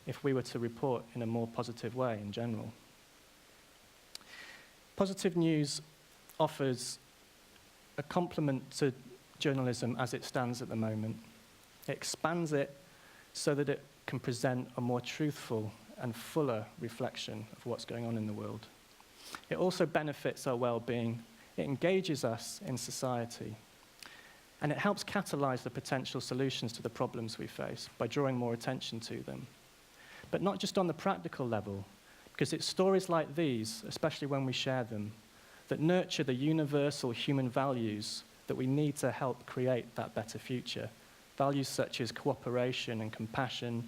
if we were to report in a more positive way in general? Positive news offers a complement to journalism as it stands at the moment. It expands it so that it can present a more truthful and fuller reflection of what's going on in the world. It also benefits our well-being. It engages us in society. And it helps catalyze the potential solutions to the problems we face by drawing more attention to them. But not just on the practical level, because it's stories like these, especially when we share them, that nurture the universal human values that we need to help create that better future. Values such as cooperation and compassion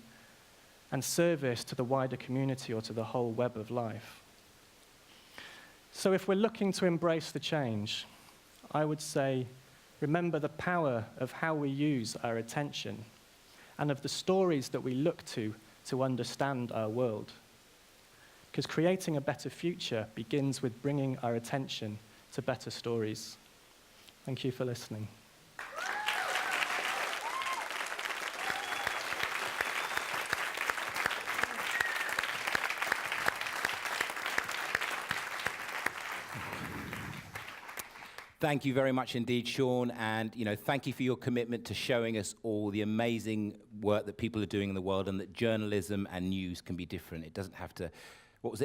and service to the wider community or to the whole web of life. So if we're looking to embrace the change, I would say, remember the power of how we use our attention and of the stories that we look to understand our world. Because creating a better future begins with bringing our attention to better stories. Thank you for listening. Thank you very much indeed, Sean, and thank you for your commitment to showing us all the amazing work that people are doing in the world and that journalism and news can be different. It doesn't have to,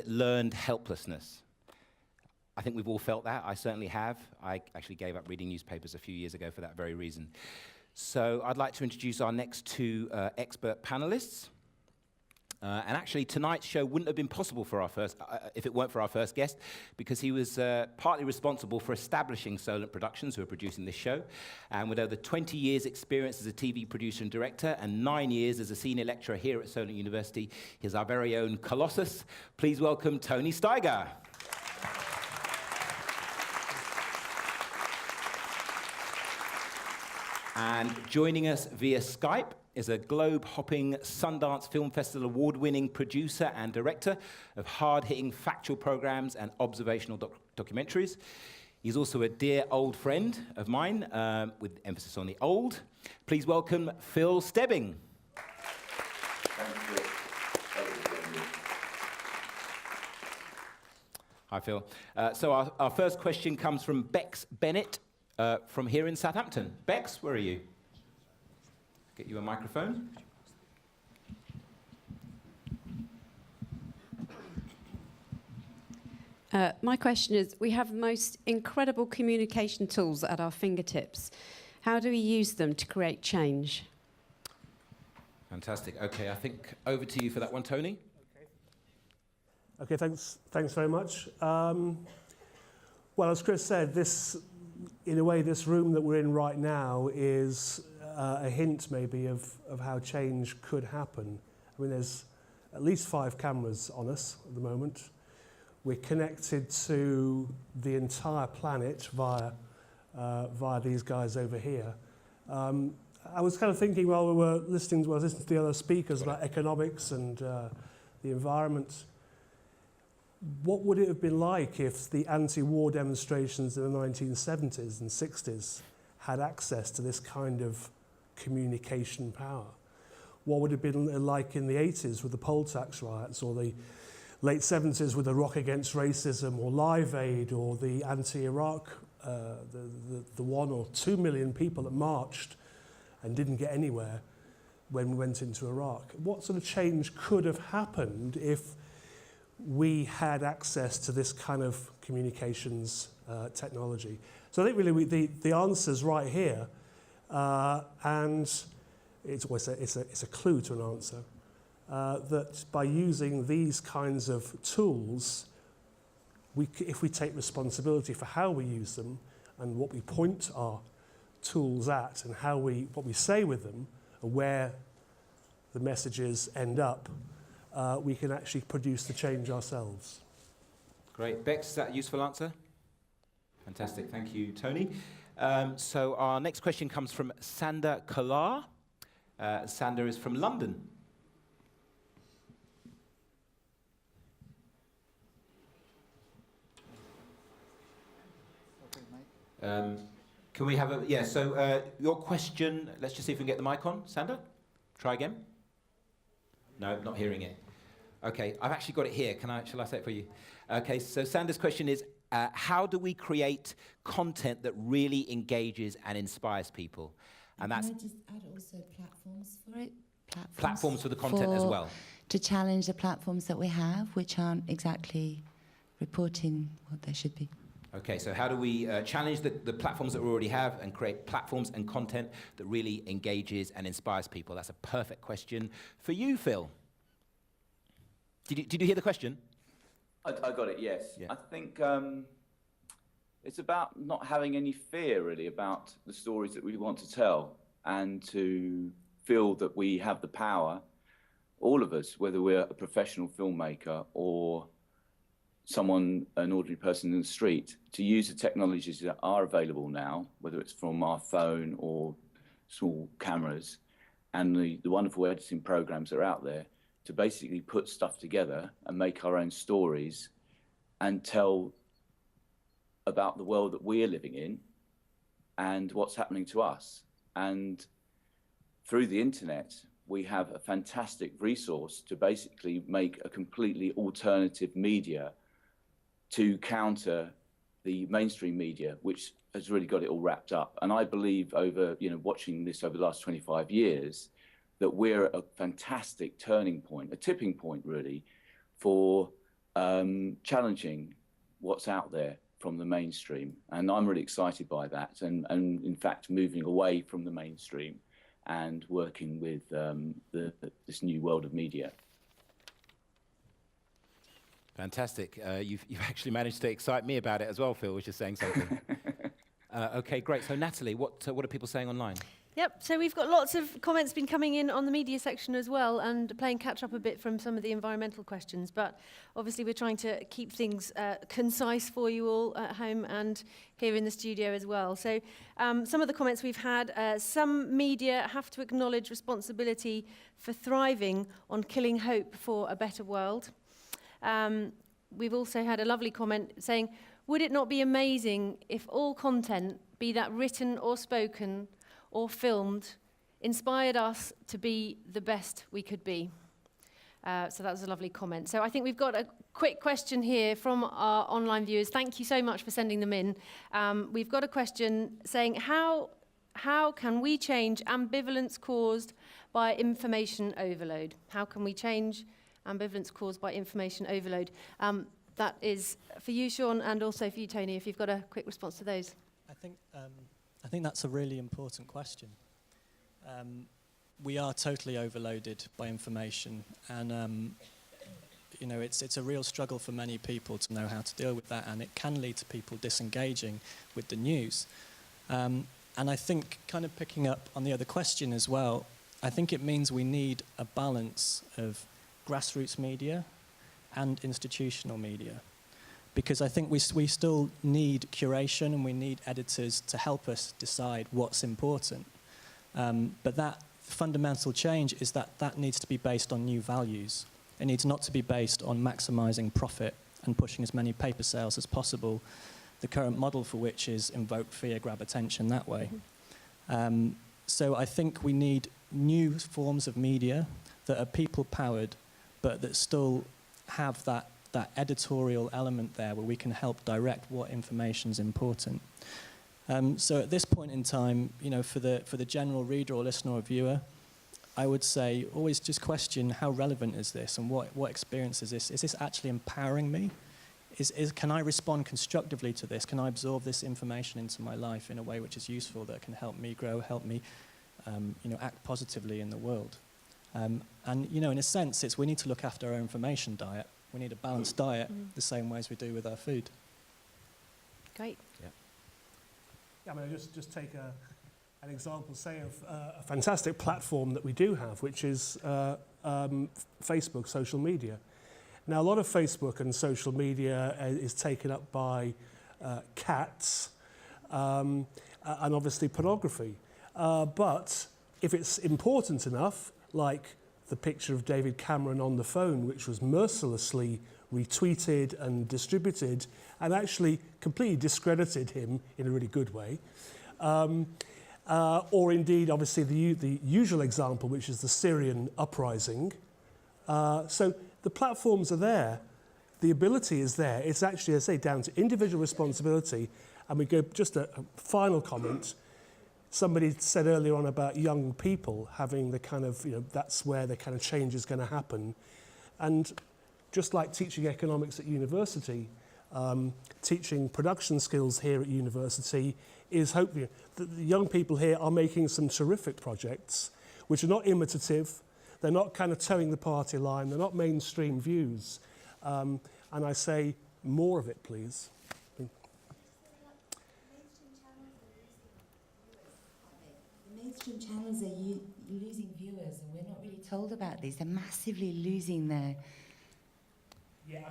learned helplessness. I think we've all felt that. I certainly have. I actually gave up reading newspapers a few years ago for that very reason. So I'd like to introduce our next two expert panelists. And actually, tonight's show wouldn't have been possible for our first, if it weren't for our first guest, because he was partly responsible for establishing Solent Productions, who are producing this show. And with over 20 years' experience as a TV producer and director, and 9 years as a senior lecturer here at Solent University, he's our very own Colossus. Please welcome Tony Steiger. And joining us via Skype is a globe-hopping Sundance Film Festival award-winning producer and director of hard-hitting factual programs and observational documentaries. He's also a dear old friend of mine, with emphasis on the old. Please welcome Phil Stebbing. Hi, Phil. So our first question comes from Bex Bennett from here in Southampton. Bex, where are you? Get you a microphone. My question is, we have the most incredible communication tools at our fingertips. How do we use them to create change? Fantastic. Okay, I think over to you for that one, Tony. Okay, thanks very much. Well, as Chris said, this in a way, this room that we're in right now is a hint maybe of how change could happen. I mean, there's at least 5 cameras on us at the moment. We're connected to the entire planet via these guys over here. I was kind of thinking while we were listening to the other speakers about economics and the environment, what would it have been like if the anti-war demonstrations in the 1970s and 60s had access to this kind of communication power? What would it have been like in the 80s with the poll tax riots, or the late 70s with the Rock Against Racism, or Live Aid, or the anti-Iraq, the 1 or 2 million people that marched and didn't get anywhere when we went into Iraq? What sort of change could have happened if we had access to this kind of communications technology? So I think really the answer's right here, and it's a clue to an answer, that by using these kinds of tools, if we take responsibility for how we use them and what we point our tools at and what we say with them and where the messages end up, we can actually produce the change ourselves. Great. Bex, is that a useful answer? Fantastic. Thank you, Tony. So our next question comes from Sander Kalar. Sander is from London. Can we have your question, let's just see if we can get the mic on. Sander, try again. No, not hearing it. Okay, I've actually got it here. Shall I say it for you? Okay, so Sander's question is, how do we create content that really engages and inspires people? And that's... Can I just add also platforms for it? Platforms for the content as well. To challenge the platforms that we have, which aren't exactly reporting what they should be. Okay, so how do we challenge the platforms that we already have and create platforms and content that really engages and inspires people? That's a perfect question for you, Phil. Did you hear the question? I got it, yes. Yeah. I think it's about not having any fear, really, about the stories that we want to tell, and to feel that we have the power, all of us, whether we're a professional filmmaker or an ordinary person in the street, to use the technologies that are available now, whether it's from our phone or small cameras, and the wonderful editing programs that are out there, to basically put stuff together and make our own stories and tell about the world that we're living in and what's happening to us. And through the internet, we have a fantastic resource to basically make a completely alternative media to counter the mainstream media, which has really got it all wrapped up. And I believe watching this over the last 25 years, that we're at a fantastic turning point, a tipping point really, for challenging what's out there from the mainstream. And I'm really excited by that, and in fact moving away from the mainstream and working with this new world of media. Fantastic. You've actually managed to excite me about it as well, Phil, was just saying something. Okay, great. So Natalie, what are people saying online? Yep, so we've got lots of comments been coming in on the media section as well, and playing catch up a bit from some of the environmental questions, but obviously we're trying to keep things concise for you all at home and here in the studio as well. So some of the comments we've had, some media have to acknowledge responsibility for thriving on killing hope for a better world. We've also had a lovely comment saying, would it not be amazing if all content, be that written or spoken or filmed, inspired us to be the best we could be? So that was a lovely comment. So I think we've got a quick question here from our online viewers. Thank you so much for sending them in. We've got a question saying, how can we change ambivalence caused by information overload? How can we change ambivalence caused by information overload? That is for you, Sean, and also for you, Tony, if you've got a quick response to those. I think that's a really important question. We are totally overloaded by information, and you know, it's a real struggle for many people to know how to deal with that, and it can lead to people disengaging with the news. And I think, kind of picking up on the other question as well, I think it means we need a balance of grassroots media and institutional media. Because I think we still need curation and we need editors to help us decide what's important. But that fundamental change is that needs to be based on new values. It needs not to be based on maximising profit and pushing as many paper sales as possible, the current model for which is invoke fear, grab attention that way. So I think we need new forms of media that are people-powered, but that still have that editorial element there where we can help direct what information is important. So at this point in time, you know, for the general reader or listener or viewer, I would say always just question how relevant is this and what experience is this? Is this actually empowering me? Can I respond constructively to this? Can I absorb this information into my life in a way which is useful, that can help me grow, help me you know, act positively in the world? And you know, in a sense, we need to look after our information diet. We need a balanced diet the same way as we do with our food. Great. Yeah. Yeah, I mean, just take an example, say, of a fantastic platform that we do have, which is Facebook, social media. Now, a lot of Facebook and social media is taken up by cats and obviously pornography. But if it's important enough, like the picture of David Cameron on the phone, which was mercilessly retweeted and distributed and actually completely discredited him in a really good way. Or indeed, obviously, the usual example, which is the Syrian uprising. So the platforms are there. The ability is there. It's actually, as I say, down to individual responsibility. And we go, just a final comment. Somebody said earlier on about young people having the kind of, you know, that's where the kind of change is going to happen. And just like teaching economics at university, teaching production skills here at university is hopefully that the young people here are making some terrific projects which are not imitative, they're not kind of towing the party line, they're not mainstream views. And I say more of it, please. Mainstream channels are losing viewers, and we're not really told about this. They're massively losing their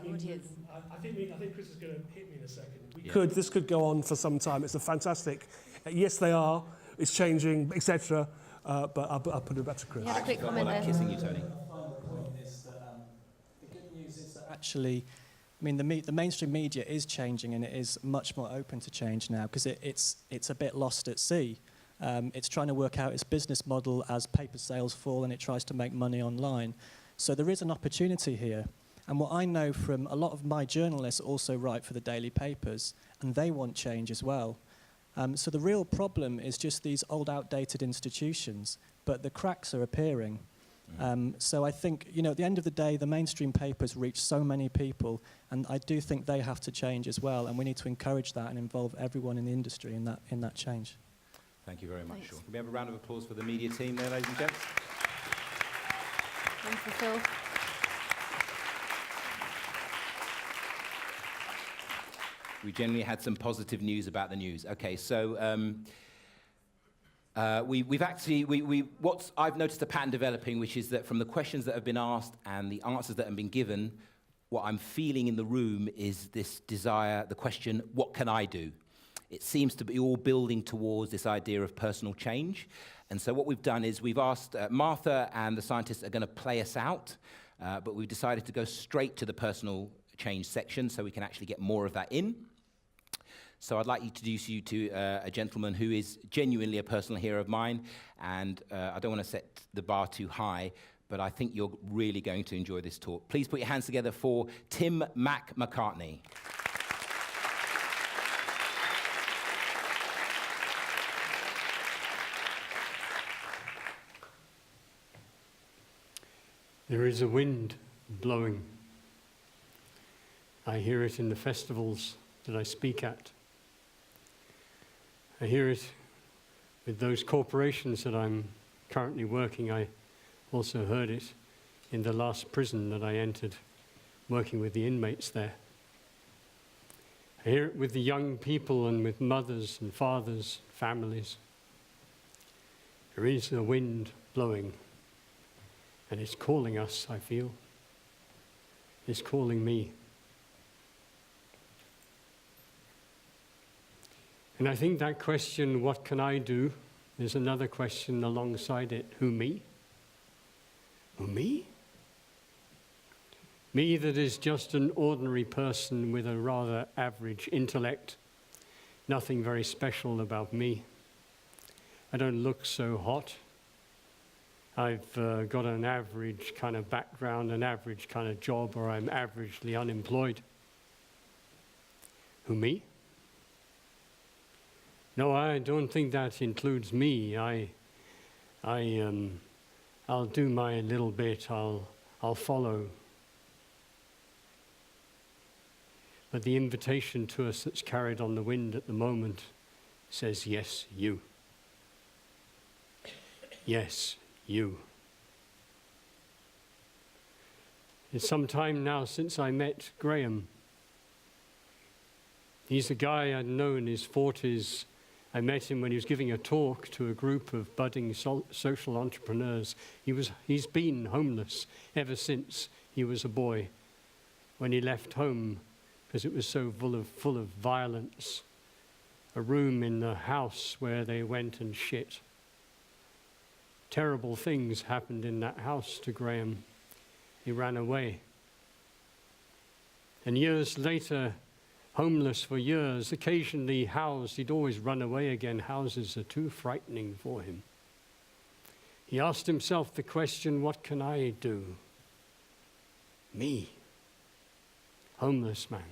audience. I think Chris is going to hit me in a second. This could go on for some time. It's a fantastic. Yes, they are. It's changing, etc. But I'll put it back to Chris. Yeah, a quick comment there. Kissing you, Tony. The good news is that actually, I mean, the mainstream media is changing, and it is much more open to change now because it's a bit lost at sea. It's trying to work out its business model as paper sales fall, and it tries to make money online. So there is an opportunity here. And what I know from a lot of my journalists also write for the daily papers, and they want change as well. So the real problem is just these old, outdated institutions, but the cracks are appearing. So I think, you know, at the end of the day, the mainstream papers reach so many people, and I do think they have to change as well, and we need to encourage that and involve everyone in the industry in that change. Thank you very much, Sean. Can we have a round of applause for the media team there, ladies and gents? Thanks, Phil. We generally had some positive news about the news. Okay, so what I've noticed a pattern developing, which is that from the questions that have been asked and the answers that have been given, what I'm feeling in the room is this desire, the question, what can I do? It seems to be all building towards this idea of personal change. And so what we've done is we've asked, Martha and the scientists are going to play us out, but we've decided to go straight to the personal change section so we can actually get more of that in. So I'd like to introduce you to a gentleman who is genuinely a personal hero of mine, and I don't want to set the bar too high, but I think you're really going to enjoy this talk. Please put your hands together for Tim McCartney. There is a wind blowing. I hear it in the festivals that I speak at. I hear it with those corporations that I'm currently working. I also heard it in the last prison that I entered working with the inmates there. I hear it with the young people and with mothers and fathers, families. There is a wind blowing, and it's calling us, I feel. It's calling me. And I think that question, what can I do? There's another question alongside it. Who, me? Who, me? Me that is just an ordinary person with a rather average intellect. Nothing very special about me. I don't look so hot. I've got an average kind of background, an average kind of job, or I'm averagely unemployed. Who, me? No, I don't think that includes me. I'll do my little bit. I'll follow. But the invitation to us that's carried on the wind at the moment says, yes, you. Yes, you. It's some time now since I met Graham. He's a guy I'd known in his 40s. I met him when he was giving a talk to a group of budding social entrepreneurs. He's been homeless ever since he was a boy. When he left home, because it was so full of violence, a room in the house where they went and shit. Terrible things happened in that house to Graham. He ran away. And years later, homeless for years, occasionally housed, he'd always run away again. Houses are too frightening for him. He asked himself the question, what can I do? Me, homeless man.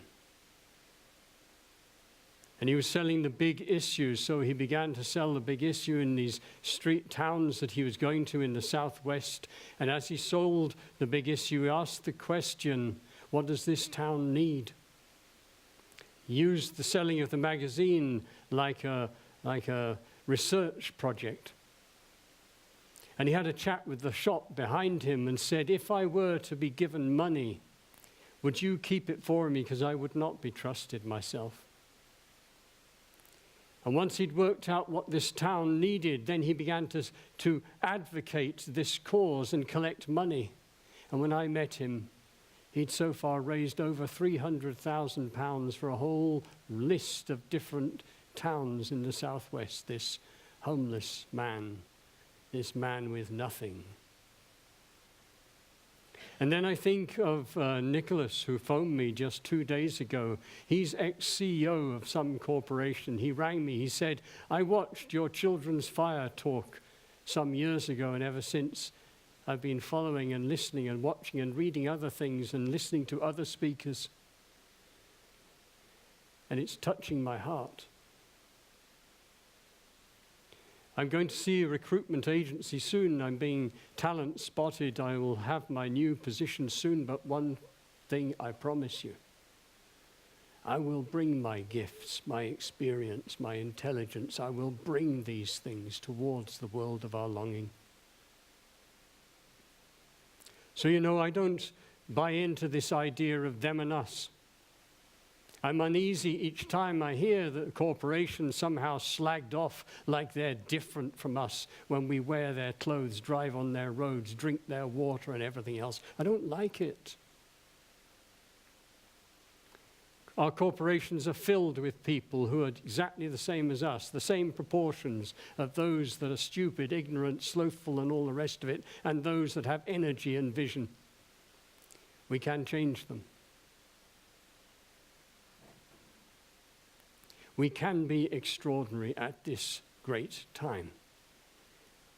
And he was selling the big issue, so he began to sell the big issue in these street towns that he was going to in the southwest. And as he sold the big issue, he asked the question, what does this town need? He used the selling of the magazine like a research project. And he had a chat with the shop behind him and said, if I were to be given money, would you keep it for me, because I would not be trusted myself? And once he'd worked out what this town needed, then he began to advocate this cause and collect money. And when I met him, he'd so far raised over £300,000 for a whole list of different towns in the southwest, this homeless man, this man with nothing. And then I think of Nicholas, who phoned me just 2 days ago. He's ex-CEO of some corporation. He rang me. He said, I watched your Children's Fire talk some years ago, and ever since I've been following and listening and watching and reading other things and listening to other speakers. And it's touching my heart. I'm going to see a recruitment agency soon. I'm being talent spotted. I will have my new position soon, but one thing I promise you, I will bring my gifts, my experience, my intelligence. I will bring these things towards the world of our longing. So, you know, I don't buy into this idea of them and us. I'm uneasy each time I hear that corporations somehow slagged off like they're different from us when we wear their clothes, drive on their roads, drink their water and everything else. I don't like it. Our corporations are filled with people who are exactly the same as us, the same proportions of those that are stupid, ignorant, slothful and all the rest of it, and those that have energy and vision. We can change them. We can be extraordinary at this great time,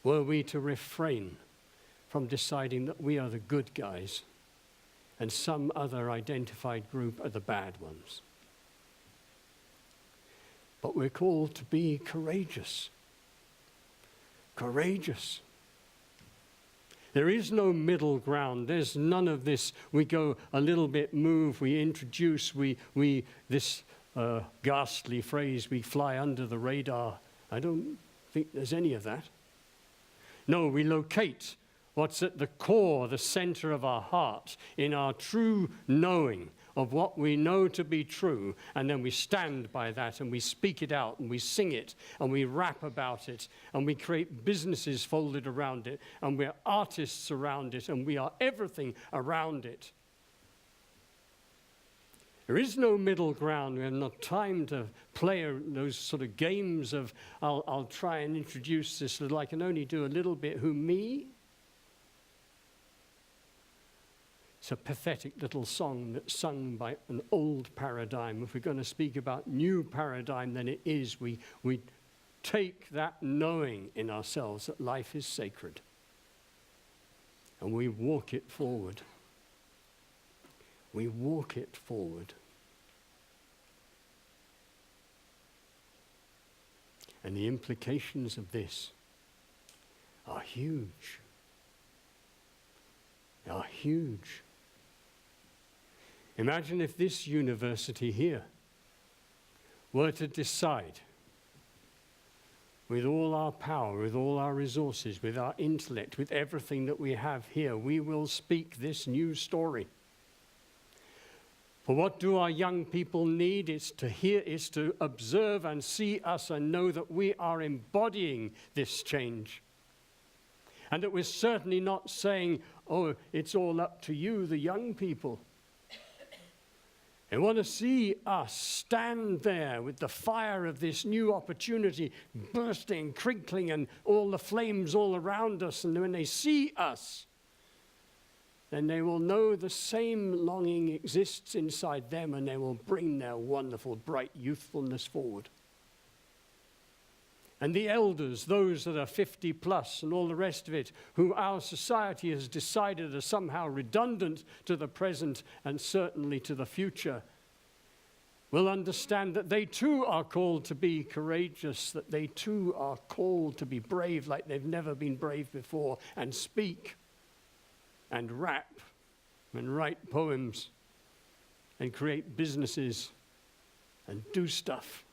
were we to refrain from deciding that we are the good guys and some other identified group are the bad ones. But we're called to be courageous. Courageous. There is no middle ground. There's none of this. We go a little bit, move, we introduce, this ghastly phrase, we fly under the radar. I don't think there's any of that. No, we locate what's at the core, the center of our heart, in our true knowing of what we know to be true, and then we stand by that and we speak it out and we sing it and we rap about it and we create businesses folded around it and we're artists around it and we are everything around it. There is no middle ground. We have not time to play those sort of games of, I'll try and introduce this little, I can only do a little bit, who, me? It's a pathetic little song that's sung by an old paradigm. If we're going to speak about new paradigm, then it is we take that knowing in ourselves that life is sacred and we walk it forward. We walk it forward. And the implications of this are huge. They are huge. Imagine if this university here were to decide, with all our power, with all our resources, with our intellect, with everything that we have here, we will speak this new story. For what do our young people need? It's to hear, it's to observe and see us and know that we are embodying this change. And that we're certainly not saying, oh, it's all up to you, the young people. They want to see us stand there with the fire of this new opportunity bursting, crinkling, and all the flames all around us. And when they see us, then they will know the same longing exists inside them, and they will bring their wonderful, bright youthfulness forward. And the elders, those that are 50 plus and all the rest of it, who our society has decided are somehow redundant to the present and certainly to the future, will understand that they too are called to be courageous, that they too are called to be brave like they've never been brave before, and speak and rap and write poems and create businesses and do stuff.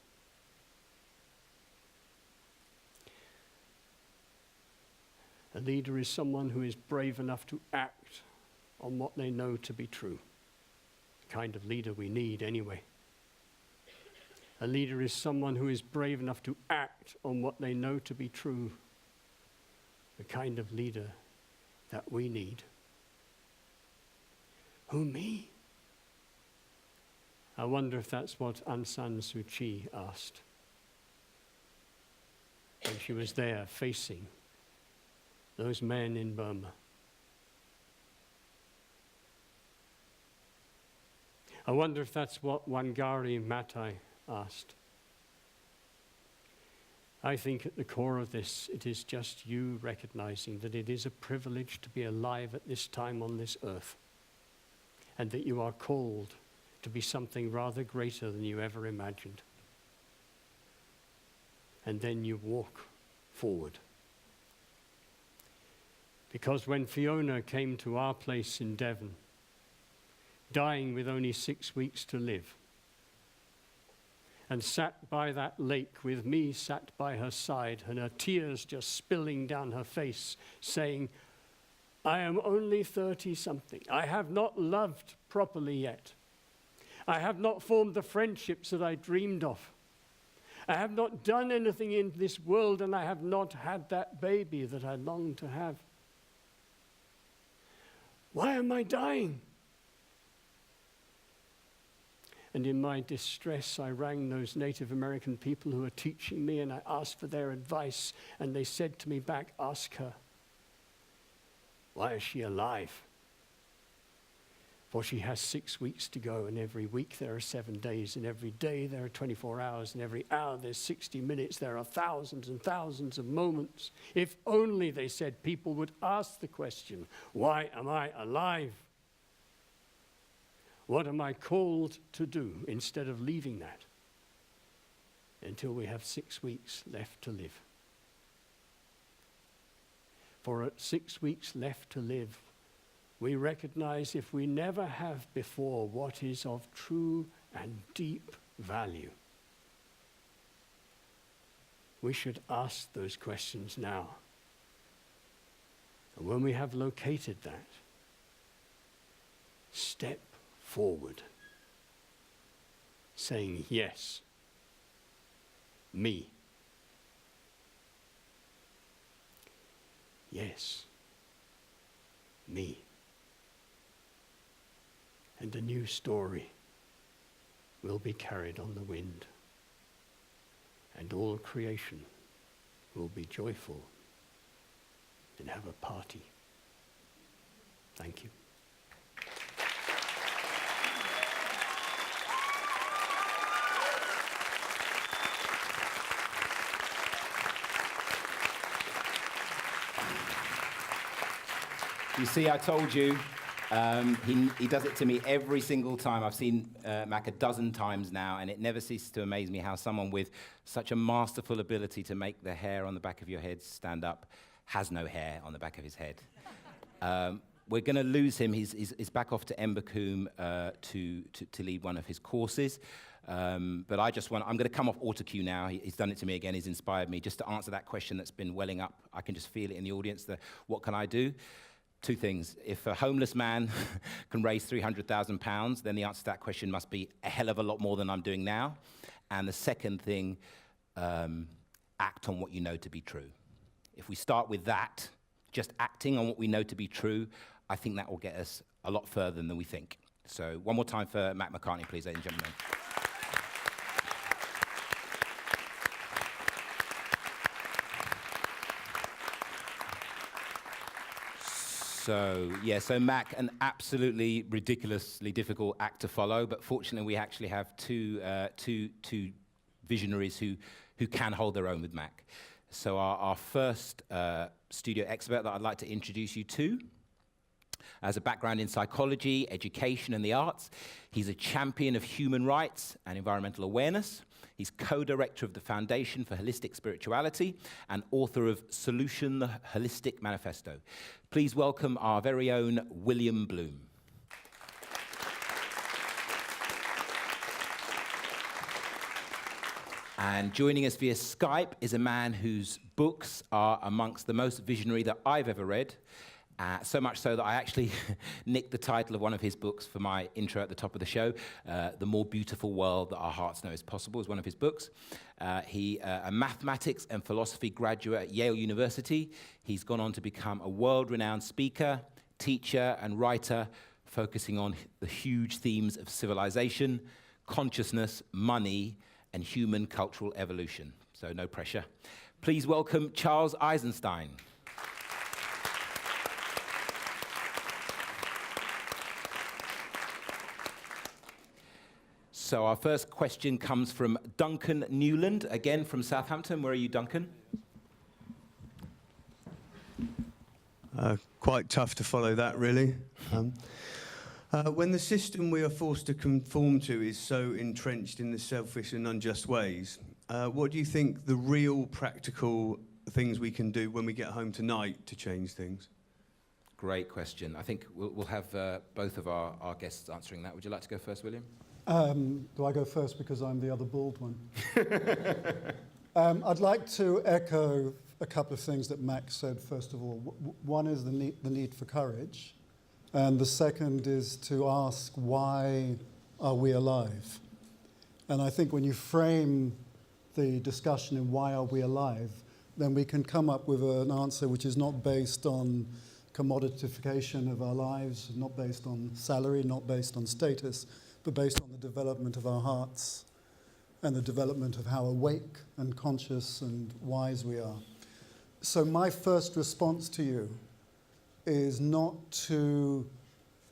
A leader is someone who is brave enough to act on what they know to be true. The kind of leader we need anyway. A leader is someone who is brave enough to act on what they know to be true. The kind of leader that we need. Who, me? I wonder if that's what Aung San Suu Kyi asked when she was there facing those men in Burma. I wonder if that's what Wangari Maathai asked. I think at the core of this, it is just you recognizing that it is a privilege to be alive at this time on this earth, and that you are called to be something rather greater than you ever imagined. And then you walk forward. Because when Fiona came to our place in Devon, dying with only 6 weeks to live, and sat by that lake with me sat by her side, and her tears just spilling down her face, saying, I am only 30-something. I have not loved properly yet. I have not formed the friendships that I dreamed of. I have not done anything in this world, and I have not had that baby that I long to have. Why am I dying? And in my distress, I rang those Native American people who were teaching me, and I asked for their advice, and they said to me back, ask her, why is she alive? For she has 6 weeks to go, and every week there are 7 days, and every day there are 24 hours, and every hour there's 60 minutes. There are thousands and thousands of moments. If only, they said, people would ask the question, why am I alive? What am I called to do, instead of leaving that until we have 6 weeks left to live? For at 6 weeks left to live, we recognize if we never have before what is of true and deep value, we should ask those questions now. And when we have located that, step forward, saying, yes, me. Yes, me. And a new story will be carried on the wind, and all creation will be joyful and have a party. Thank you. You see, I told you, he does it to me every single time. I've seen Mac a dozen times now, and it never ceases to amaze me how someone with such a masterful ability to make the hair on the back of your head stand up has no hair on the back of his head. We're going to lose him. He's back off to Embercombe to lead one of his courses. But I'm going to come off autocue now. He's done it to me again. He's inspired me just to answer that question that's been welling up. I can just feel it in the audience. What can I do? Two things. If a homeless man can raise £300,000, then the answer to that question must be a hell of a lot more than I'm doing now. And the second thing, act on what you know to be true. If we start with that, just acting on what we know to be true, I think that will get us a lot further than we think. So one more time for Matt McCartney, please, ladies and gentlemen. So Mac, an absolutely ridiculously difficult act to follow, but fortunately we actually have two visionaries who can hold their own with Mac. So our first studio expert that I'd like to introduce you to has a background in psychology, education, and the arts. He's a champion of human rights and environmental awareness. He's co-director of the Foundation for Holistic Spirituality and author of Solution, the Holistic Manifesto. Please welcome our very own William Bloom. And joining us via Skype is a man whose books are amongst the most visionary that I've ever read. So much so that I actually nicked the title of one of his books for my intro at the top of the show. The More Beautiful World That Our Hearts Know Is Possible is one of his books. He a mathematics and philosophy graduate at Yale University. He's gone on to become a world-renowned speaker, teacher, and writer, focusing on the huge themes of civilization, consciousness, money, and human cultural evolution. So no pressure. Please welcome Charles Eisenstein. So our first question comes from Duncan Newland, again from Southampton. Where are you, Duncan? Quite tough to follow that, really. When the system we are forced to conform to is so entrenched in the selfish and unjust ways, what do you think the real practical things we can do when we get home tonight to change things? Great question. I think we'll have both of our guests answering that. Would you like to go first, William? Do I go first because I'm the other bald one? I'd like to echo a couple of things that Max said, first of all. One is the need for courage, and the second is to ask, why are we alive? And I think when you frame the discussion in why are we alive, then we can come up with an answer which is not based on commoditification of our lives, not based on salary, not based on status, but based on the development of our hearts and the development of how awake and conscious and wise we are. So my first response to you is not to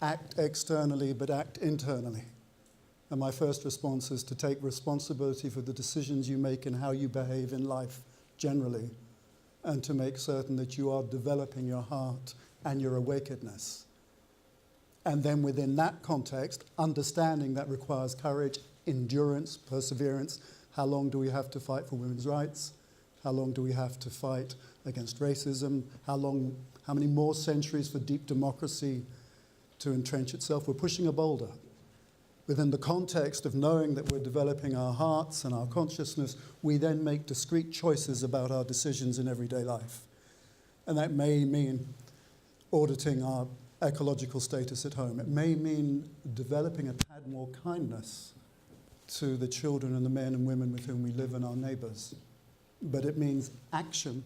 act externally, but act internally. And my first response is to take responsibility for the decisions you make and how you behave in life generally, and to make certain that you are developing your heart and your awakeness. And then within that context, understanding that requires courage, endurance, perseverance. How long do we have to fight for women's rights? How long do we have to fight against racism? How many more centuries for deep democracy to entrench itself? We're pushing a boulder. Within the context of knowing that we're developing our hearts and our consciousness, we then make discrete choices about our decisions in everyday life. And that may mean auditing our ecological status at home. It may mean developing a tad more kindness to the children and the men and women with whom we live and our neighbours. But it means action,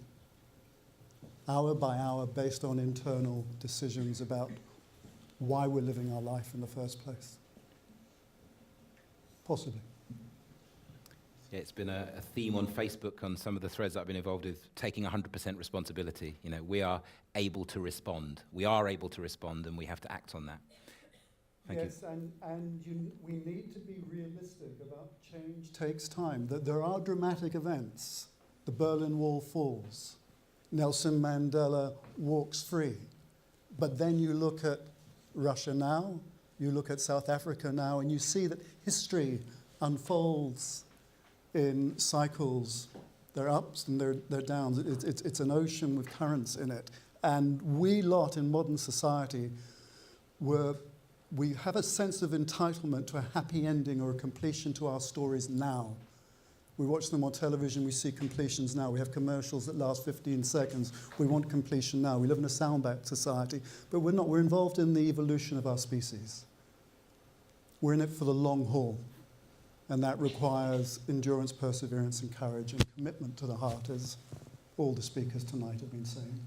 hour by hour, based on internal decisions about why we're living our life in the first place. Possibly. Yeah, it's been a theme on Facebook on some of the threads that I've been involved with, taking 100% responsibility. You know, we are able to respond. We are able to respond, and we have to act on that. Thank you. Yes, and we need to be realistic about change takes time. That there are dramatic events. The Berlin Wall falls. Nelson Mandela walks free. But then you look at Russia now, you look at South Africa now, and you see that history unfolds in cycles. There are ups and there are downs. It's an ocean with currents in it. And we lot in modern society, we have a sense of entitlement to a happy ending or a completion to our stories now. We watch them on television, we see completions now. We have commercials that last 15 seconds. We want completion now. We live in a soundbite society, but we're not. We're involved in the evolution of our species. We're in it for the long haul, and that requires endurance, perseverance, and courage, and commitment to the heart, as all the speakers tonight have been saying.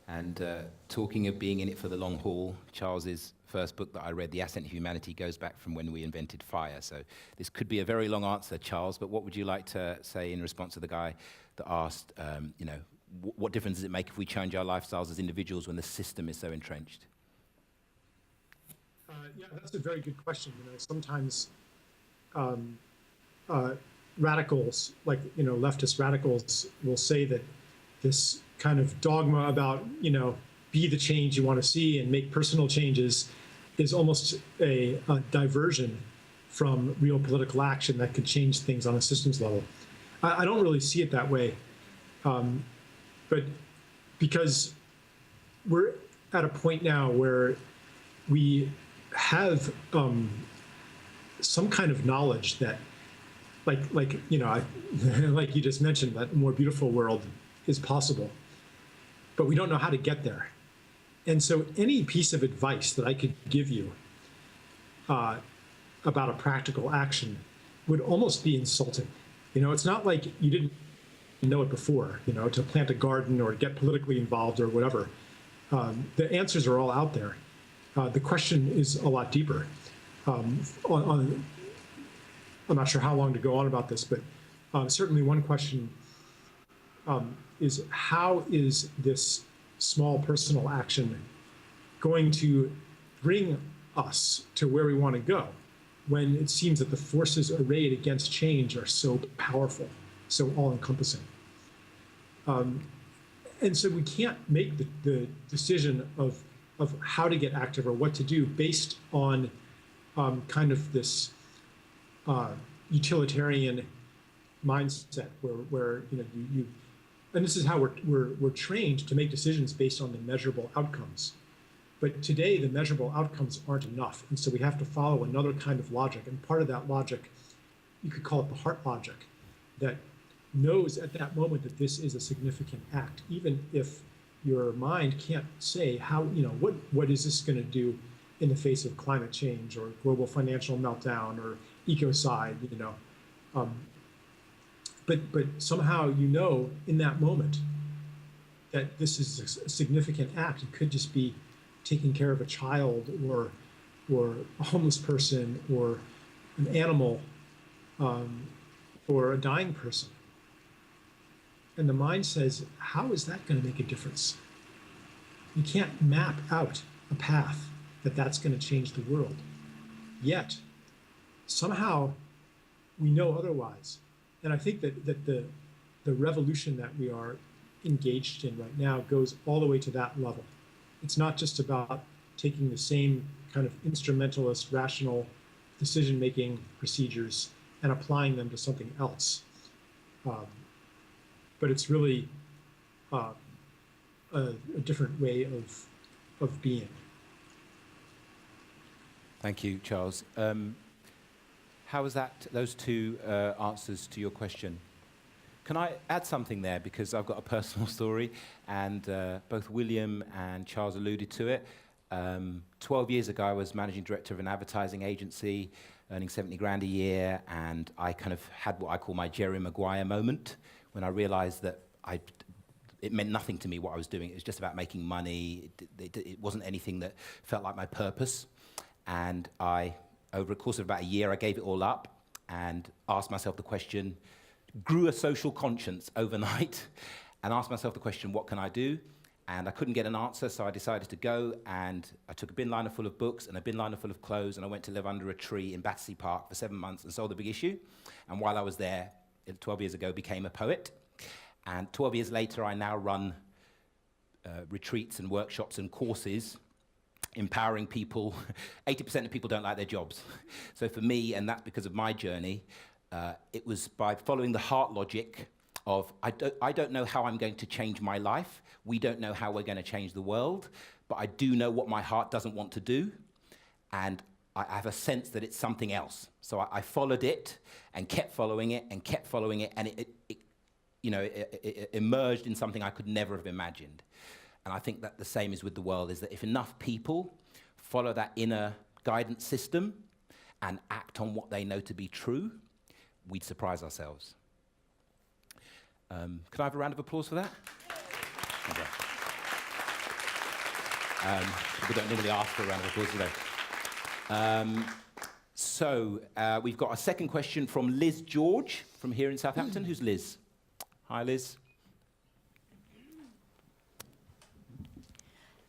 And talking of being in it for the long haul, Charles's first book that I read, The Ascent of Humanity, goes back from when we invented fire. So this could be a very long answer, Charles, but what would you like to say in response to the guy that asked, you know, what difference does it make if we change our lifestyles as individuals when the system is so entrenched? Yeah, that's a very good question. You know, sometimes radicals, like, you know, leftist radicals, will say that this kind of dogma about, you know, be the change you want to see and make personal changes is almost a diversion from real political action that could change things on a systems level. I don't really see it that way, but because we're at a point now where we have some kind of knowledge that, like you know, like you just mentioned, that a more beautiful world is possible, but we don't know how to get there. And so any piece of advice that I could give you about a practical action would almost be insulting. You know, it's not like you didn't know it before, you know, to plant a garden or get politically involved or whatever. The answers are all out there. The question is a lot deeper. I'm not sure how long to go on about this, but certainly one question is, how is this small personal action going to bring us to where we want to go when it seems that the forces arrayed against change are so powerful, so all-encompassing? And so we can't make the decision of how to get active or what to do based on kind of this utilitarian mindset where you know, you and this is how we're trained to make decisions based on the measurable outcomes. But today, the measurable outcomes aren't enough. And so we have to follow another kind of logic. And part of that logic, you could call it the heart logic, that knows at that moment that this is a significant act, even if your mind can't say how, you know, what is this going to do in the face of climate change or global financial meltdown or ecocide, you know. But somehow you know in that moment that this is a significant act. It could just be taking care of a child or a homeless person or an animal or a dying person. And the mind says, how is that going to make a difference? You can't map out a path that's going to change the world. Yet, somehow, we know otherwise. And I think that the revolution that we are engaged in right now goes all the way to that level. It's not just about taking the same kind of instrumentalist, rational decision-making procedures and applying them to something else. But it's really a different way of being. Thank you, Charles. How was that, those two answers to your question? Can I add something there? Because I've got a personal story, and both William and Charles alluded to it. 12 years ago, I was managing director of an advertising agency, earning 70 grand a year, and I kind of had what I call my Jerry Maguire moment, when I realized that it meant nothing to me what I was doing. It was just about making money. It wasn't anything that felt like my purpose. And over a course of about a year, I gave it all up and asked myself the question, grew a social conscience overnight, and asked myself the question, what can I do? And I couldn't get an answer, so I decided to go, and I took a bin liner full of books and a bin liner full of clothes, and I went to live under a tree in Battersea Park for 7 months and sold The Big Issue. And while I was there, 12 years ago, became a poet. And 12 years later, I now run retreats and workshops and courses empowering people. 80% of people don't like their jobs. So for me, and that's because of my journey, it was by following the heart logic of, I don't know how I'm going to change my life. We don't know how we're going to change the world, but I do know what my heart doesn't want to do. And I have a sense that it's something else. So I followed it and kept following it and kept following it, and it emerged in something I could never have imagined. And I think that the same is with the world, is that if enough people follow that inner guidance system and act on what they know to be true, we'd surprise ourselves. Could I have a round of applause for that? Okay. People don't normally ask for a round of applause today. So we've got a second question from Liz George from here in Southampton. Who's Liz? Hi, Liz.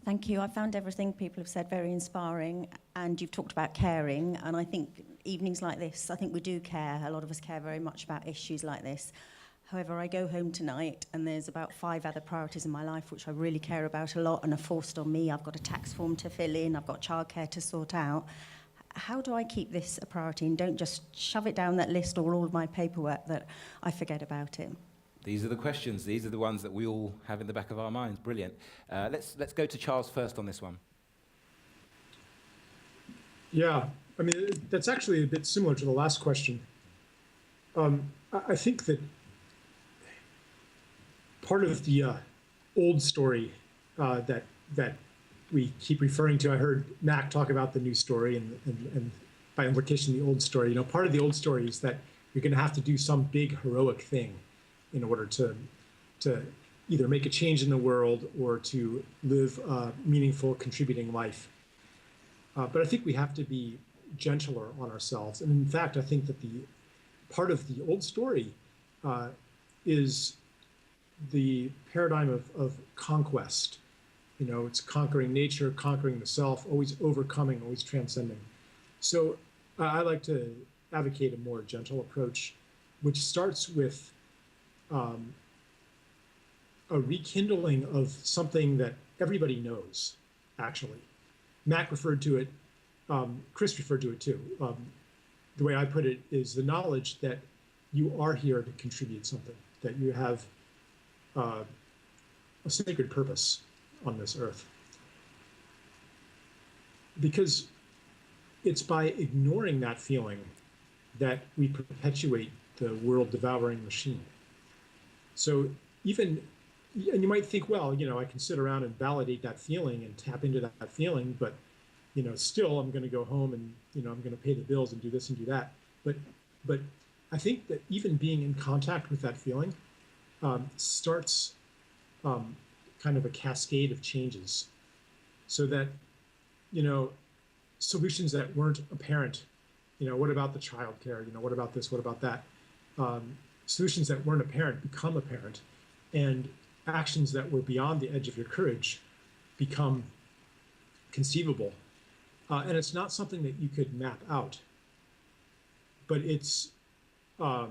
Thank you. I found everything people have said very inspiring, and you've talked about caring, and I think evenings like this, I think we do care. A lot of us care very much about issues like this. However, I go home tonight and there's about 5 other priorities in my life which I really care about a lot and are forced on me. I've got a tax form to fill in, I've got childcare to sort out. How do I keep this a priority and don't just shove it down that list or all of my paperwork that I forget about it? These are the questions. These are the ones that we all have in the back of our minds. Brilliant. Let's go to Charles first on this one. Yeah, I mean, that's actually a bit similar to the last question. I think that part of the old story that we keep referring to, I heard Mac talk about the new story and by implication the old story. You know, part of the old story is that you're going to have to do some big heroic thing in order to either make a change in the world or to live a meaningful, contributing life. But I think we have to be gentler on ourselves. And in fact, I think that the part of the old story is the paradigm of conquest. You know, it's conquering nature, conquering the self, always overcoming, always transcending. So I like to advocate a more gentle approach, which starts with a rekindling of something that everybody knows, actually. Mac referred to it, Chris referred to it too. The way I put it is the knowledge that you are here to contribute something, that you have a sacred purpose on this earth. Because it's by ignoring that feeling that we perpetuate the world-devouring machine. So even, and you might think, well, you know, I can sit around and validate that feeling and tap into that feeling, but, you know, still I'm going to go home and, you know, I'm going to pay the bills and do this and do that. But I think that even being in contact with that feeling starts kind of a cascade of changes, so that, you know, solutions that weren't apparent, you know, what about the childcare, you know, what about this, what about that? Solutions that weren't apparent become apparent, and actions that were beyond the edge of your courage become conceivable. And it's not something that you could map out, but it's a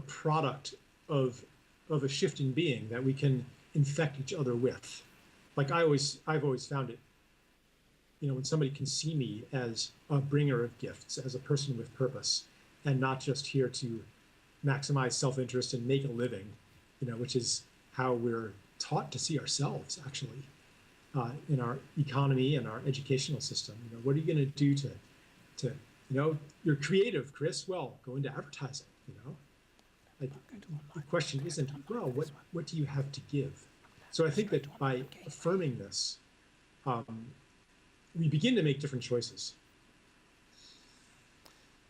product of a shift in being that we can infect each other with. Like I've always found it, you know, when somebody can see me as a bringer of gifts, as a person with purpose, and not just here to maximize self-interest and make a living, you know, which is how we're taught to see ourselves, actually, in our economy and our educational system. You know, what are you going to do to, you know, you're creative, Chris? Well, go into advertising, you know. like, the question isn't, well, what do you have to give? So I think that by affirming this, we begin to make different choices.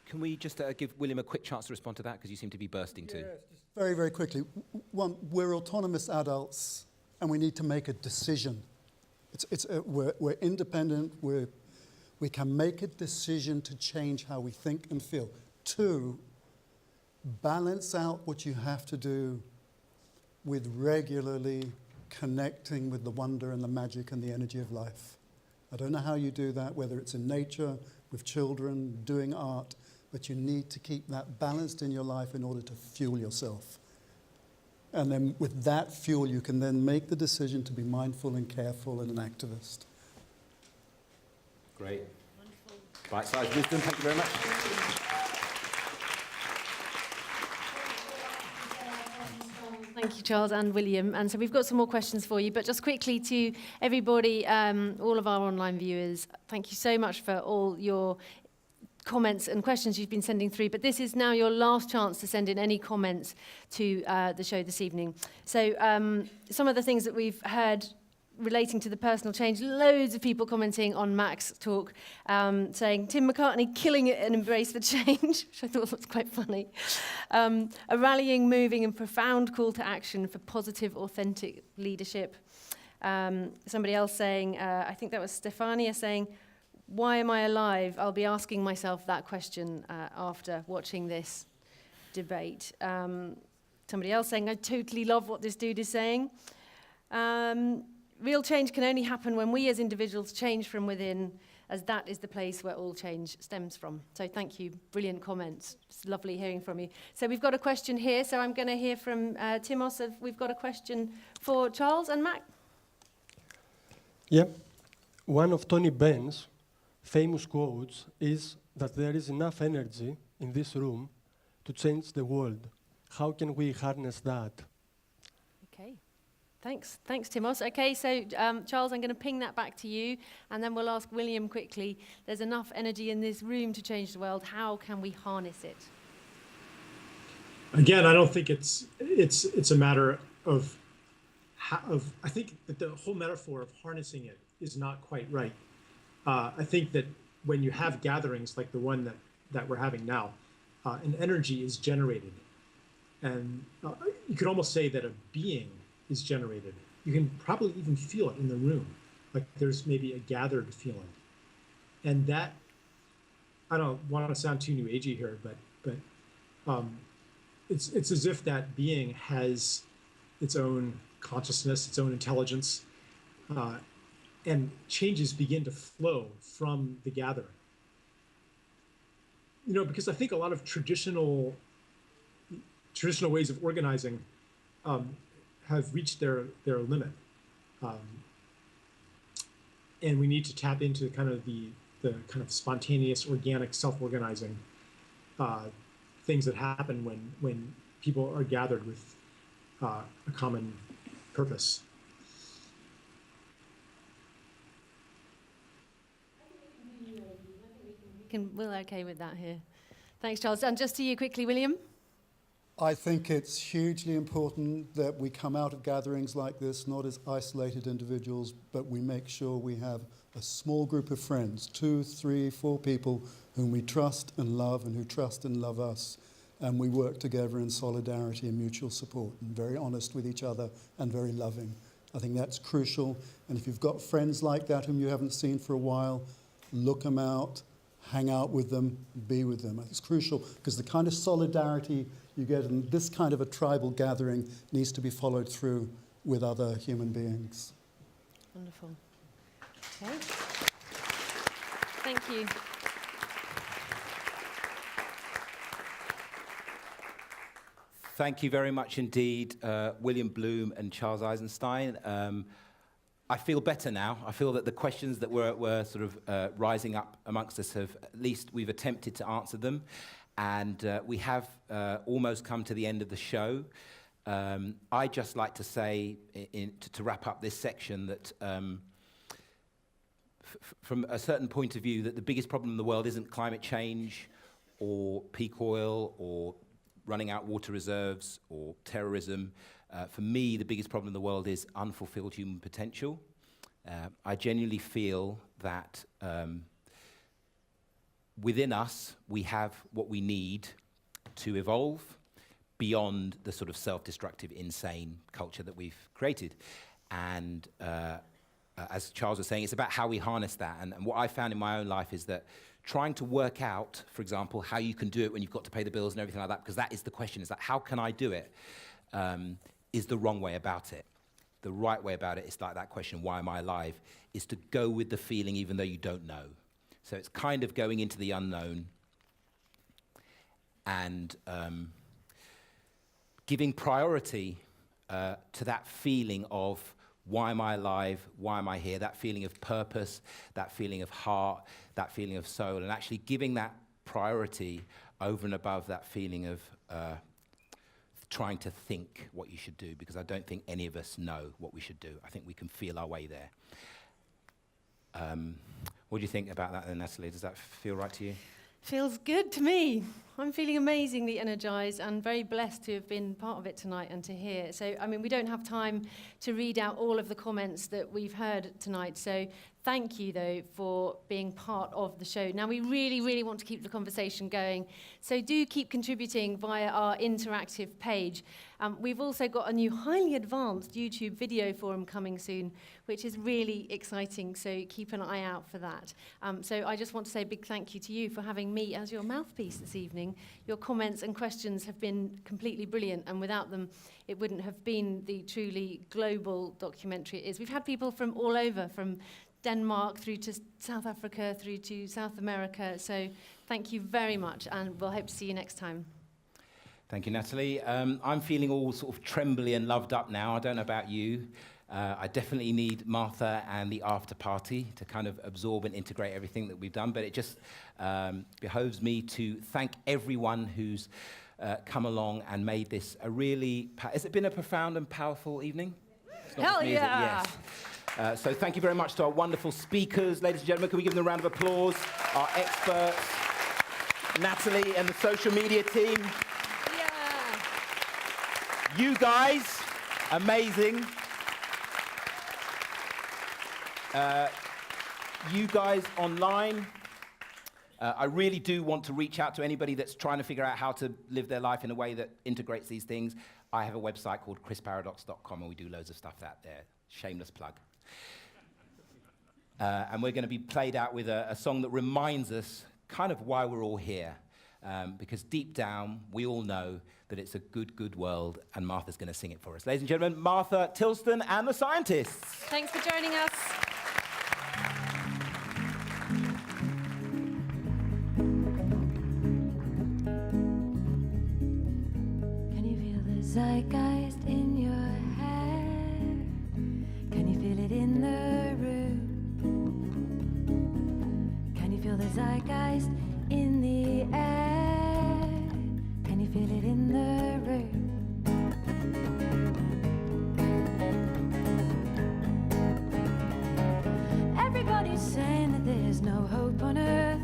Can we just give William a quick chance to respond to that, because you seem to be bursting too? Yes, just very, very quickly. One, we're autonomous adults, and we need to make a decision. We're independent. We can make a decision to change how we think and feel. Two, balance out what you have to do with regularly connecting with the wonder and the magic and the energy of life. I don't know how you do that, whether it's in nature, with children, doing art, but you need to keep that balanced in your life in order to fuel yourself. And then with that fuel, you can then make the decision to be mindful and careful and an activist. Great. Bite-sized wisdom, thank you very much. Thank you, Charles and William. And so we've got some more questions for you, but just quickly to everybody, all of our online viewers, thank you so much for all your comments and questions you've been sending through, but this is now your last chance to send in any comments to the show this evening. So some of the things that we've heard relating to the personal change, loads of people commenting on Mac's talk, saying Tim McCartney killing it and embrace the change, which I thought was quite funny. A rallying, moving and profound call to action for positive, authentic leadership. Somebody else saying, I think that was Stefania saying, why am I alive? I'll be asking myself that question after watching this debate. Somebody else saying, I totally love what this dude is saying. Real change can only happen when we as individuals change from within, as that is the place where all change stems from. So thank you, brilliant comments. It's lovely hearing from you. So we've got a question here, so I'm going to hear from Timos. We've got a question for Charles and Mac. Yeah, one of Tony Benn's famous quotes is that there is enough energy in this room to change the world. How can we harness that? Okay, thanks, Timos. Okay, so Charles, I'm going to ping that back to you, and then we'll ask William quickly. There's enough energy in this room to change the world. How can we harness it? Again, I don't think it's a matter of I think that the whole metaphor of harnessing it is not quite right. I think that when you have gatherings like the one that we're having now, an energy is generated. And you could almost say that a being is generated. You can probably even feel it in the room, like there's maybe a gathered feeling. And that, I don't want to sound too new agey here, but it's as if that being has its own consciousness, its own intelligence, and changes begin to flow from the gathering. You know, because I think a lot of traditional ways of organizing have reached their limit, and we need to tap into kind of the kind of spontaneous, organic, self-organizing things that happen when people are gathered with a common purpose. We're okay with that here. Thanks, Charles. And just to you quickly, William. I think it's hugely important that we come out of gatherings like this, not as isolated individuals, but we make sure we have a small group of friends, 2, 3, 4 people whom we trust and love and who trust and love us. And we work together in solidarity and mutual support and very honest with each other and very loving. I think that's crucial. And if you've got friends like that whom you haven't seen for a while, look them out, hang out with them, be with them. It's crucial because the kind of solidarity you get in this kind of a tribal gathering needs to be followed through with other human beings. Wonderful. Okay. Thank you. Thank you very much indeed, William Bloom and Charles Eisenstein. I feel better now. I feel that the questions that were sort of rising up amongst us at least we've attempted to answer them. And we have almost come to the end of the show. I'd just like to say, to wrap up this section, that from a certain point of view, that the biggest problem in the world isn't climate change or peak oil or running out water reserves or terrorism. For me, the biggest problem in the world is unfulfilled human potential. I genuinely feel that within us, we have what we need to evolve beyond the sort of self-destructive, insane culture that we've created. And as Charles was saying, it's about how we harness that. And what I found in my own life is that trying to work out, for example, how you can do it when you've got to pay the bills and everything like that, because that is the question, is that how can I do it, is the wrong way about it. The right way about it is like that question, why am I alive, is to go with the feeling even though you don't know. So it's kind of going into the unknown and giving priority to that feeling of why am I alive, why am I here, that feeling of purpose, that feeling of heart, that feeling of soul, and actually giving that priority over and above that feeling of trying to think what you should do, because I don't think any of us know what we should do. I think we can feel our way there. What do you think about that then, Natalie? Does that feel right to you? Feels good to me. I'm feeling amazingly energized and very blessed to have been part of it tonight and to hear. So, I mean, we don't have time to read out all of the comments that we've heard tonight. So thank you, though, for being part of the show. Now, we really, really want to keep the conversation going. So do keep contributing via our interactive page. We've also got a new highly advanced YouTube video forum coming soon, which is really exciting. So keep an eye out for that. So I just want to say a big thank you to you for having me as your mouthpiece this evening. Your comments and questions have been completely brilliant, and without them, it wouldn't have been the truly global documentary it is. We've had people from all over, from Denmark through to South Africa, through to South America. So thank you very much, and we'll hope to see you next time. Thank you, Natalie. I'm feeling all sort of trembly and loved up now. I don't know about you. I definitely need Martha and the after party to kind of absorb and integrate everything that we've done, but it just behoves me to thank everyone who's come along and made this a really... Has it been a profound and powerful evening? Hell yeah! Yes. So thank you very much to our wonderful speakers. Ladies and gentlemen, can we give them a round of applause? Our experts, Natalie and the social media team. Yeah. You guys, amazing. You guys online, I really do want to reach out to anybody that's trying to figure out how to live their life in a way that integrates these things. I have a website called chrisparadox.com, and we do loads of stuff out there. Shameless plug. And we're going to be played out with a song that reminds us kind of why we're all here. Because deep down, we all know that it's a good, good world, and Martha's going to sing it for us. Ladies and gentlemen, Martha Tilston and the Scientists. Thanks for joining us. Zeitgeist in your hair. Can you feel it in the room? Can you feel the zeitgeist in the air? Can you feel it in the room? Everybody's saying that there's no hope on earth.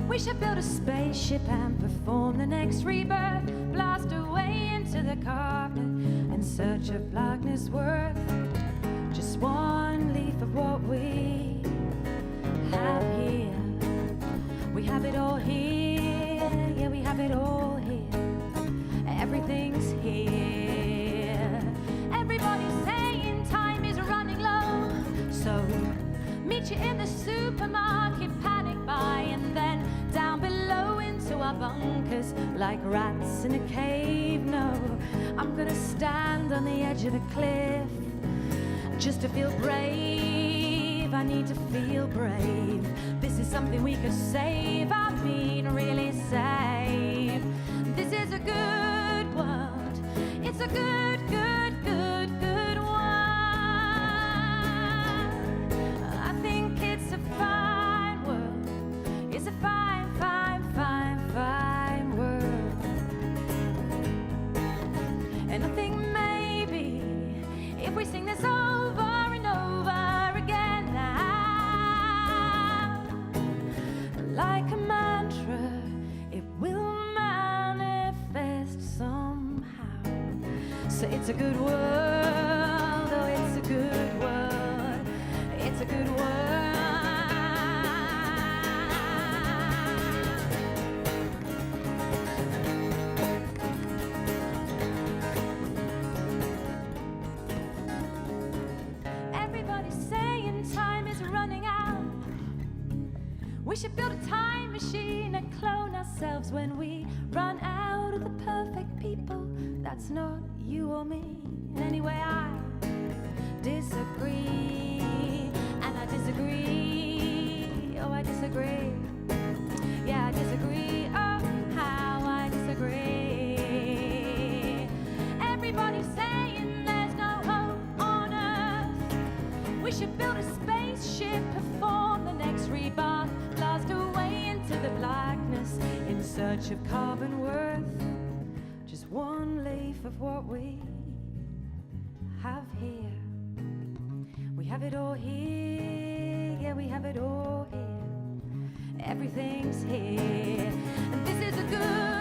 We should build a spaceship and perform the next rebirth. Blast away into the carpet in search of blackness worth just one leaf of what we have here. We have it all here, yeah, we have it all here. Everything's here. Everybody's saying time is running low, so meet you in the supermarket, panic buy, and then down below into our bunkers like rats in a cave. No, I'm gonna stand on the edge of the cliff just to feel brave. I need to feel brave. This is something we could save. I mean, really save. This is a good world. It's a good, good, good, good one. I think it's a fine world. It's a fine, fine, fine, fine world. And I think maybe if we sing this over and over again now, like a mantra, it will manifest. So it's a good world, oh, it's a good world, it's a good world. Everybody's saying time is running out. We should build a time machine and clone ourselves when we run out of the perfect people. That's not you or me. Anyway, I disagree, and I disagree. Oh, I disagree. Yeah, I disagree. Oh, how I disagree. Everybody's saying there's no hope on Earth. We should build a spaceship, perform the next rebirth, blast away into the blackness in search of carbon worth. Just one leaf of what we have here. We have it all here, yeah, we have it all here. Everything's here, and this is a good